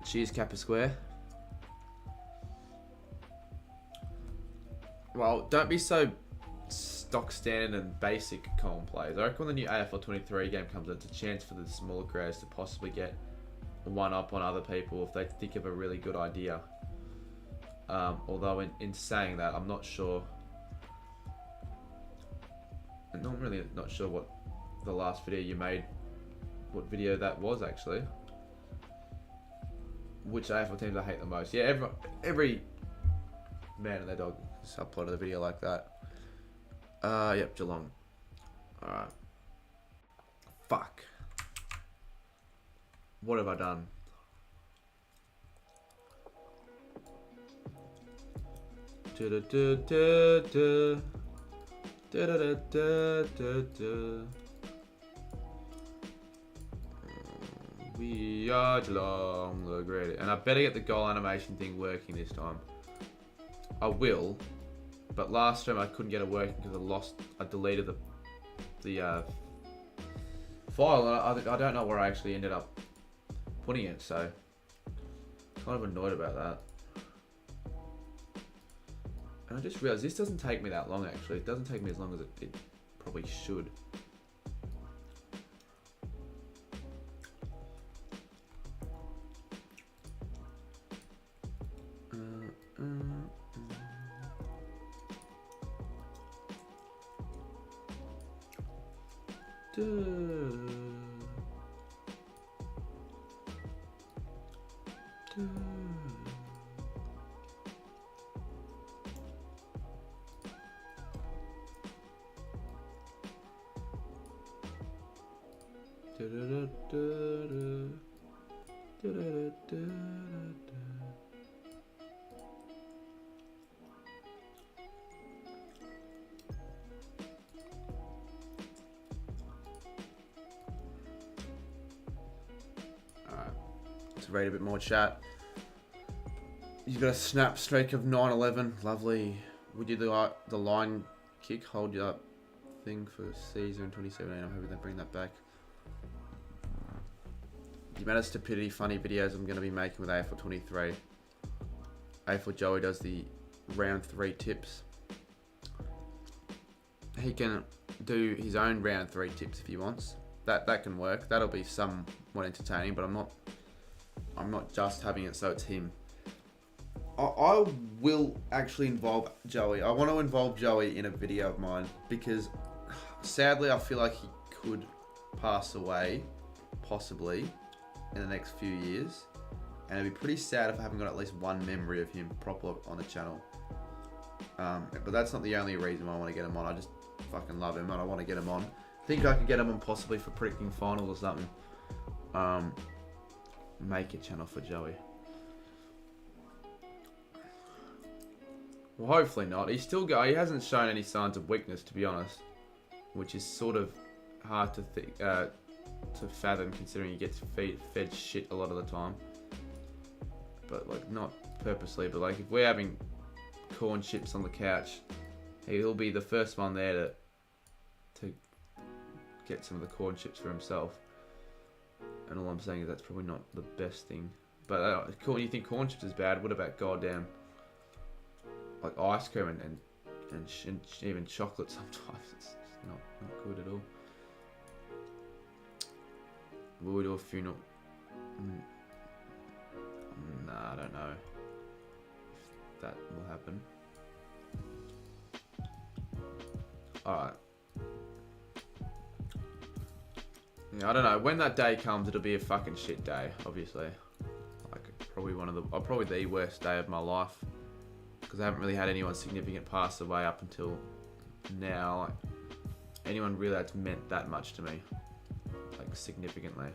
Cheers, Kappa Square. Well, don't be so stock standard and basic Colin plays. I reckon when the new AFL 23 game comes out, it's a chance for the smaller creators to possibly get one up on other people if they think of a really good idea. Although in saying that, I'm not sure. I'm really not sure what the last video you made, what video that was actually. Which AFL teams I hate the most. Yeah, every man and their dog uploaded a video like that. Yep, Geelong. Alright. Fuck. What have I done? We are Geelong, the great. And I better get the goal animation thing working this time. I will. But last time I couldn't get it working because I deleted the file. And I don't know where I actually ended up putting it, so kind of annoyed about that. And I just realized this doesn't take me that long actually. It doesn't take me as long as it probably should. Read a bit more chat. You've got a snap streak of 9-11. Lovely. Would you do the line kick hold you up thing for season 2017? I'm hoping they bring that back. The amount of stupidity funny videos I'm going to be making with AFL 23. AFL Joey does the round 3 tips. He can do his own round 3 tips if he wants. That can work. That'll be somewhat entertaining, but I'm not just having it so it's him. I will actually involve Joey. I want to involve Joey in a video of mine because sadly I feel like he could pass away possibly in the next few years, and it'd be pretty sad if I haven't got at least one memory of him proper on the channel. But that's not the only reason why I want to get him on. I just fucking love him and I want to get him on. I think I could get him on possibly for predicting finals or something. Make a channel for Joey. Well, hopefully not. He hasn't shown any signs of weakness, to be honest, which is sort of hard to fathom considering he gets fed shit a lot of the time. But like not purposely, but like if we're having corn chips on the couch, he'll be the first one there to get some of the corn chips for himself. And all I'm saying is that's probably not the best thing. But you think corn chips is bad? What about goddamn like ice cream and even chocolate sometimes? It's not good at all. Will we do a funeral? Nah, I don't know if that will happen. Alright. Yeah, I don't know. When that day comes, it'll be a fucking shit day, obviously. Like, probably the worst day of my life. Because I haven't really had anyone significant pass away up until now. Like, anyone really that's meant that much to me. Like, significantly.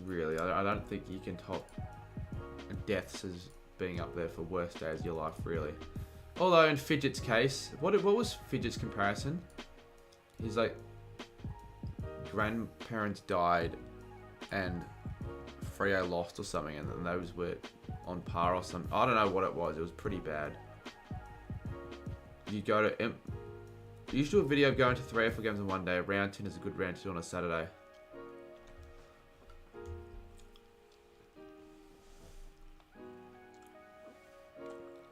Really, I don't think you can top deaths as being up there for worst days of your life, really. Although, in Fidget's case, what was Fidget's comparison? his like grandparents died and Freo lost or something, and then those were on par or something. I don't know what it was. It was pretty bad. You should do a video of going to 3 or 4 games in one day. Round 10 is a good round to do on a Saturday.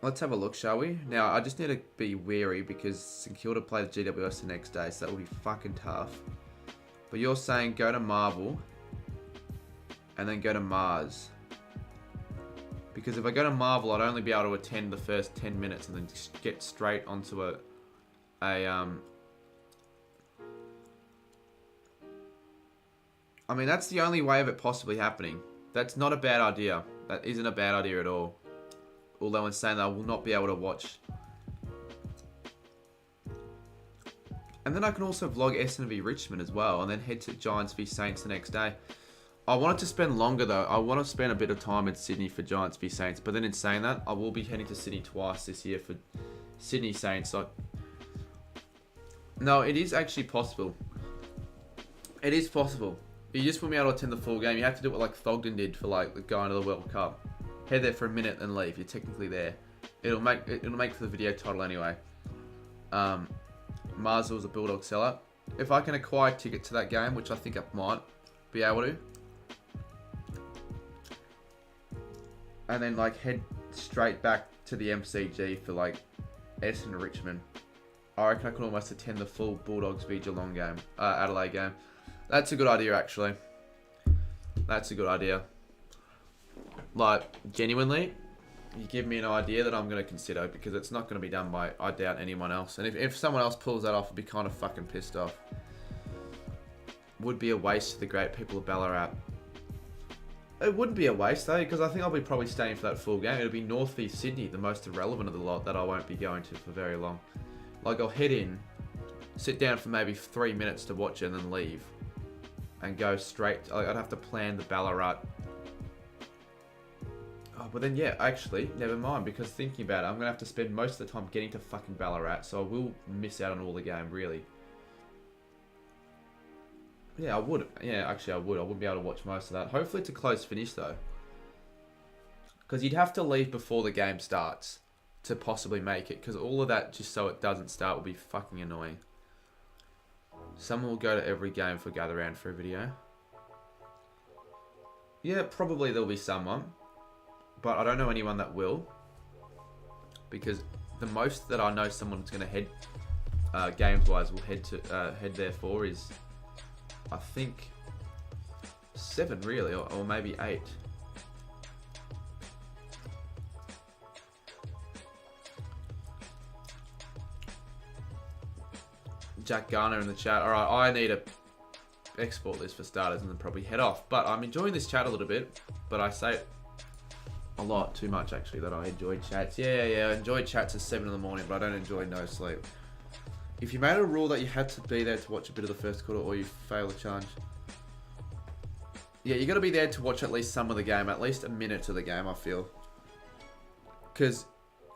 Let's have a look, shall we? Now, I just need to be wary because St Kilda play the GWS the next day, so that will be fucking tough. But you're saying go to Marvel and then go to Mars. Because if I go to Marvel, I'd only be able to attend the first 10 minutes and then just get straight onto I mean, that's the only way of it possibly happening. That's not a bad idea. That isn't a bad idea at all. Although in saying that, I will not be able to watch. And then I can also vlog Essendon v Richmond as well, and then head to Giants v Saints the next day. I wanted to spend longer though. I want to spend a bit of time in Sydney for Giants v Saints. But then in saying that, I will be heading to Sydney twice this year for Sydney Saints. No, it is actually possible. It is possible. You just won't be able to attend the full game. You have to do what like Thogden did for like going to the World Cup. Head there for a minute and leave. You're technically there. It'll make for the video title anyway. Marsell's a Bulldog seller. If I can acquire a ticket to that game, which I think I might be able to, and then like head straight back to the MCG for like Essendon Richmond, I reckon I can almost attend the full Bulldogs v Geelong game, Adelaide game. That's a good idea, actually. That's a good idea. Like, genuinely, you give me an idea that I'm going to consider, because it's not going to be done by, I doubt, anyone else. And if someone else pulls that off, I'd be kind of fucking pissed off. Would be a waste to the great people of Ballarat. It wouldn't be a waste, though, because I think I'll be probably staying for that full game. It'll be Northy Sydney, the most irrelevant of the lot that I won't be going to for very long. Like, I'll head in, sit down for maybe 3 minutes to watch it, and then leave. And go straight, I'd have to plan the Ballarat. Oh, but then, yeah, actually, never mind, because thinking about it, I'm going to have to spend most of the time getting to fucking Ballarat, so I will miss out on all the game, really. Yeah, I would. Yeah, actually, I would. I wouldn't be able to watch most of that. Hopefully it's a close finish, though. Because you'd have to leave before the game starts to possibly make it, because all of that, just so it doesn't start, will be fucking annoying. Someone will go to every game for Gather Round for a video. Yeah, probably there'll be someone. But I don't know anyone that will. Because the most that I know someone's going to head, games-wise, will head there for is, I think, 7 really, or maybe 8. Jack Garner in the chat. Alright, I need to export this for starters and then probably head off. But I'm enjoying this chat a little bit. But I say it a lot, too much actually, that I enjoy chats. Yeah, I enjoy chats at 7 in the morning, but I don't enjoy no sleep. If you made a rule that you had to be there to watch a bit of the first quarter or you fail the challenge. Yeah, you got to be there to watch at least some of the game, at least a minute of the game, I feel. Because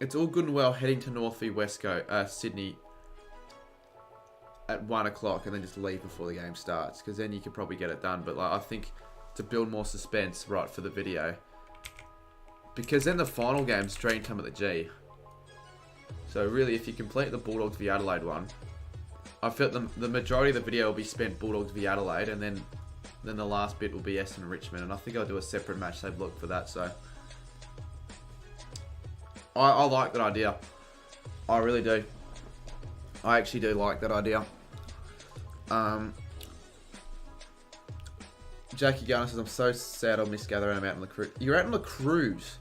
it's all good and well heading to Northy, Sydney at 1 o'clock and then just leave before the game starts, because then you could probably get it done. But like, I think to build more suspense, right, for the video, because then the final game's dream time at the G. So really, if you complete the Bulldogs v Adelaide one, I feel the majority of the video will be spent Bulldogs v Adelaide, and then the last bit will be Essendon Richmond, and I think I'll do a separate match save look for that. So I like that idea. I really do. I actually do like that idea. Jackie Garner says, I'm so sad I'll miss Gather Round. I'm out on the cruise. You're out on the cruise.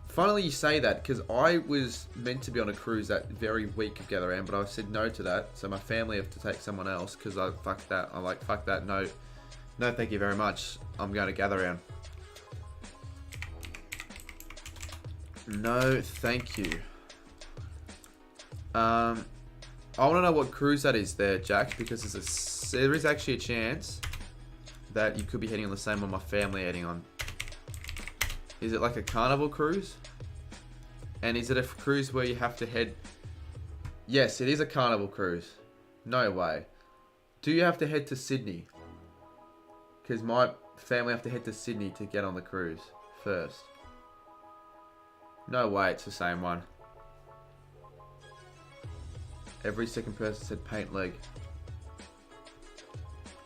Finally you say that, because I was meant to be on a cruise that very week of Gather Round, but I said no to that. So my family have to take someone else, because I fuck that. I'm like, fuck that. No, thank you very much. I'm going to Gather Round. No, thank you. I want to know what cruise that is there, Jack, because there is actually a chance that you could be heading on the same one my family are heading on. Is it like a carnival cruise? And is it a cruise where you have to head... Yes, it is a carnival cruise. No way. Do you have to head to Sydney? Because my family have to head to Sydney to get on the cruise first. No way, it's the same one. Every second person said paint leg.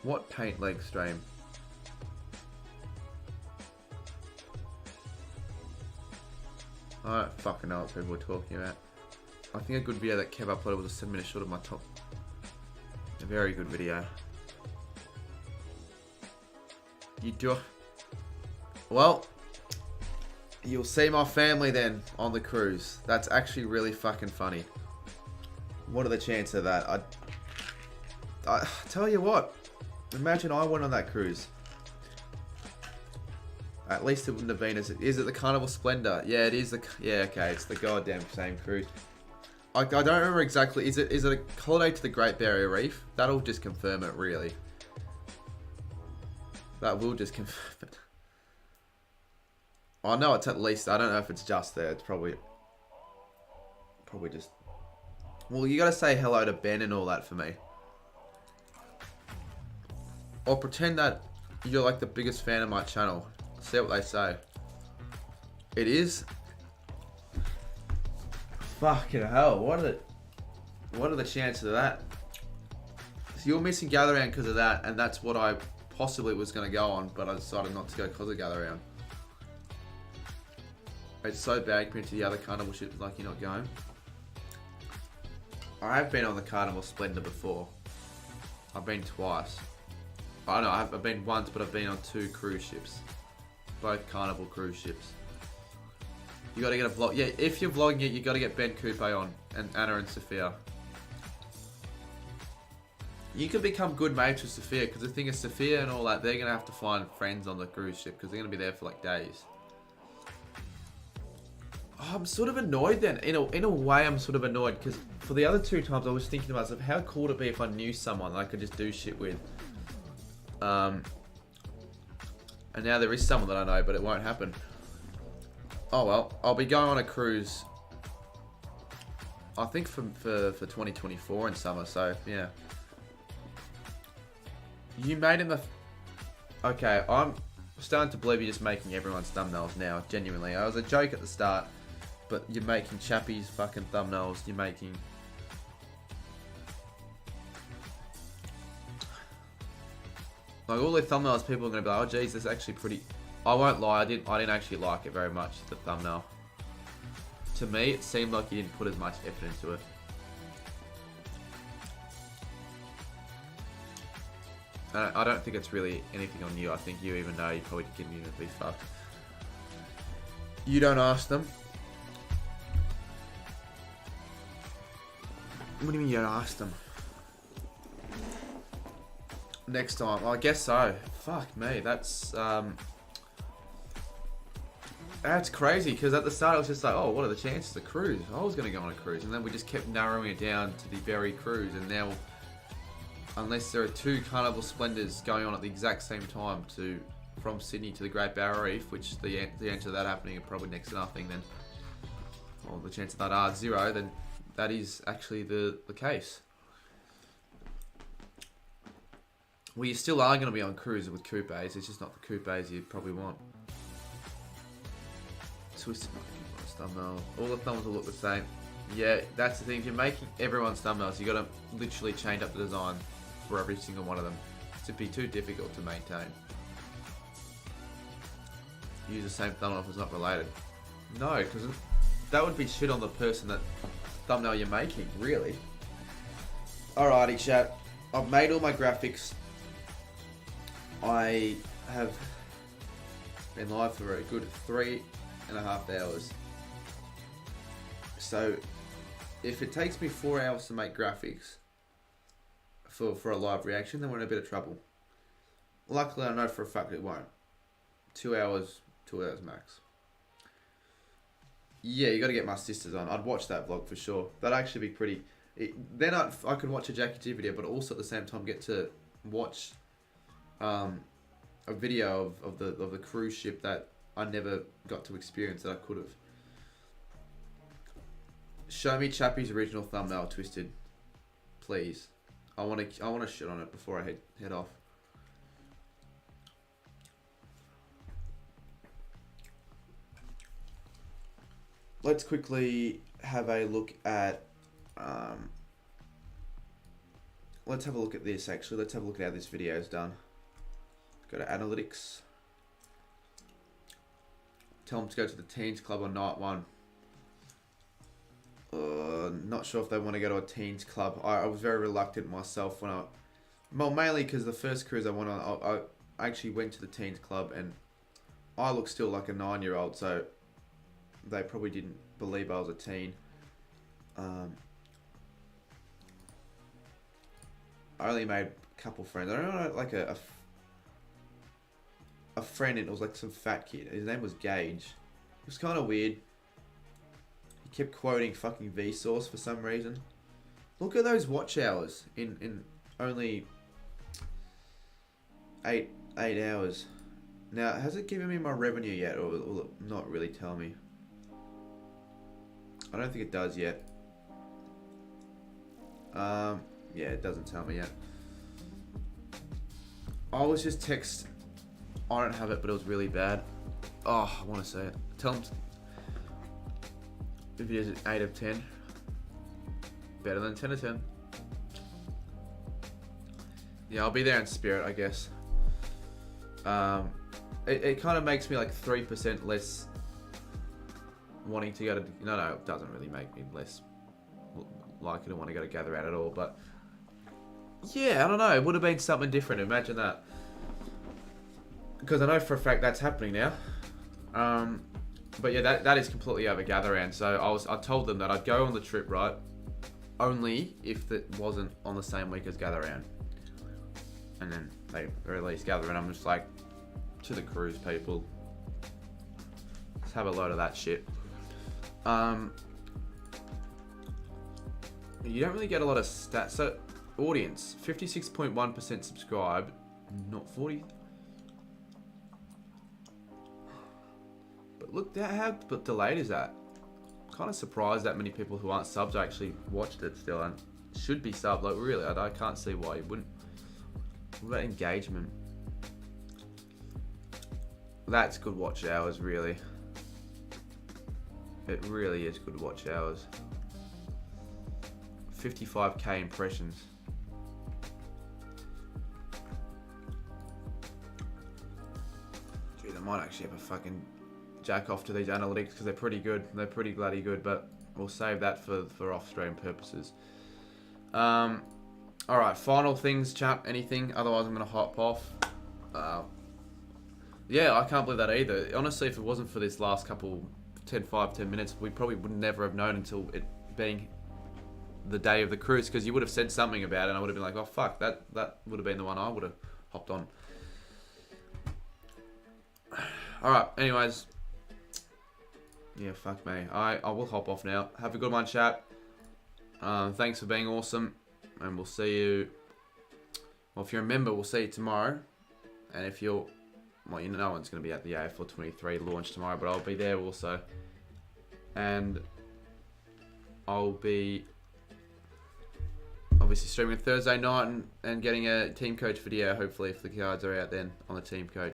What paint leg stream? I don't fucking know what people are talking about. I think a good video that Kev uploaded was a 7-minute short of my top. A very good video. You do. Well, you'll see my family then on the cruise. That's actually really fucking funny. What are the chances of that? I tell you what. Imagine I went on that cruise. At least it wouldn't have been as it is. It the Carnival Splendor? Yeah, it is the. Yeah, okay, it's the goddamn same cruise. I don't remember exactly. Is it a holiday to the Great Barrier Reef? That'll just confirm it, really. That will just confirm it. I know it's at least. I don't know if it's just there. It's probably just. Well, you gotta say hello to Ben and all that for me. Or pretend that you're like the biggest fan of my channel. See what they say. It is. Fucking hell! What are the chances of that? So you're missing Gather Round because of that, and that's what I possibly was going to go on, but I decided not to go because of Gather Round. It's so bad compared to the other carnival ships, like you're not going. I have been on the Carnival Splendor before. I've been twice. I know I've been once, but I've been on 2 cruise ships. Both Carnival cruise ships. You gotta get a vlog. Yeah, if you're vlogging it, you gotta get Ben Coupe on and Anna and Sophia. You can become good mates with Sophia, because the thing is, Sophia and all that, they're gonna have to find friends on the cruise ship because they're gonna be there for like days. Oh, I'm sort of annoyed then. In a way, I'm sort of annoyed because for the other 2 times, I was thinking to myself, how cool would it be if I knew someone that I could just do shit with. And now there is someone that I know, but it won't happen. Oh well, I'll be going on a cruise. I think for 2024 in summer. So yeah. You made him a. Okay, I'm starting to believe you're just making everyone's thumbnails now. Genuinely, I was a joke at the start, but you're making Chappie's fucking thumbnails. You're making. Like all the thumbnails, people are gonna be like, "Oh, geez, this is actually pretty." I won't lie, I didn't actually like it very much. The thumbnail. To me, it seemed like you didn't put as much effort into it. I don't think it's really anything on you. I think you even know you probably didn't even be fucked. You don't ask them. What do you mean you don't ask them? Next time, well, I guess so. Fuck me, that's crazy, because at the start I was just like, oh, what are the chances of a cruise? I was going to go on a cruise, and then we just kept narrowing it down to the very cruise, and now, unless there are 2 Carnival Splendors going on at the exact same time from Sydney to the Great Barrier Reef, which the answer to that happening are probably next to nothing, then, well, the chance of that are 0, then that is actually the case. Well, you still are going to be on cruise with coupes, it's just not the coupes you probably want. Twisted thumbnail. All the thumbs will look the same. Yeah, that's the thing. If you're making everyone's thumbnails, you got to literally change up the design for every single one of them. It'd be too difficult to maintain. Use the same thumbnail if it's not related. No, because that would be shit on the person that thumbnail you're making, really. Alrighty, chat. I've made all my graphics. I have been live for a good 3.5 hours. So if it takes me 4 hours to make graphics for a live reaction, then we're in a bit of trouble. Luckily, I know for a fact it won't. 2 hours max. Yeah, you got to get my sisters on. I'd watch that vlog for sure. That'd actually be pretty. Then I could watch a Jackie G video, but also at the same time get to watch a video of the cruise ship that I never got to experience that I could have. Show me Chappie's original thumbnail, Twisted. Please. I want to shit on it before I head off. Let's quickly have a look at. Let's have a look at this. Actually, let's have a look at how this video is done. Go to analytics. Tell them to go to the teens club on night 1. Not sure if they want to go to a teens club. I was very reluctant myself when well, mainly because the first cruise I went on, I actually went to the teens club and I look still like a 9-year-old, so they probably didn't believe I was a teen. I only made a couple friends. I don't know, like a friend, and it was like some fat kid. His name was Gage. It was kind of weird. He kept quoting fucking Vsauce for some reason. Look at those watch hours in only 8 hours. Now, has it given me my revenue yet, or will it not really tell me? I don't think it does yet. Yeah, it doesn't tell me yet. I was just text. I don't have it, but it was really bad. Oh, I want to say it. Tell them the video's an 8 of 10. Better than 10 of 10. Yeah, I'll be there in spirit, I guess. It kind of makes me like 3% less wanting to go to. No, it doesn't really make me less likely to want to go to Gather Out at all. But yeah, I don't know. It would have been something different. Imagine that. Because I know for a fact that's happening now. But yeah, that is completely over Gather Round. So I told them that I'd go on the trip, right? Only if it wasn't on the same week as Gather Round. And then they released Gather Round. I'm just like, to the cruise people. Let's have a load of that shit. You don't really get a lot of stats. So, audience, 56.1% subscribed, not 40. But look, how delayed is that? I'm kind of surprised that many people who aren't subbed actually watched it still and should be subbed. Like, really, I can't see why you wouldn't. What about engagement? That's good watch hours, really. It really is good watch hours. 55k impressions. Dude, I might actually have a fucking jack off to these analytics because they're pretty good. They're pretty bloody good, but we'll save that for off-stream purposes. Alright, final things, chap. Anything? Otherwise, I'm going to hop off. Yeah, I can't believe that either. Honestly, if it wasn't for this last couple 10 minutes, we probably would never have known until it being the day of the cruise, because you would have said something about it and I would have been like, oh fuck, that would have been the one I would have hopped on. Alright, anyways. Yeah, fuck me. I will hop off now. Have a good one, chat. Thanks for being awesome. And we'll see you. Well, if you're a member, we'll see you tomorrow. And if you're. Well, you know, no one's going to be at the AFL 23 launch tomorrow, but I'll be there also. And I'll be obviously streaming Thursday night and getting a team coach video, hopefully, if the cards are out then on the team coach.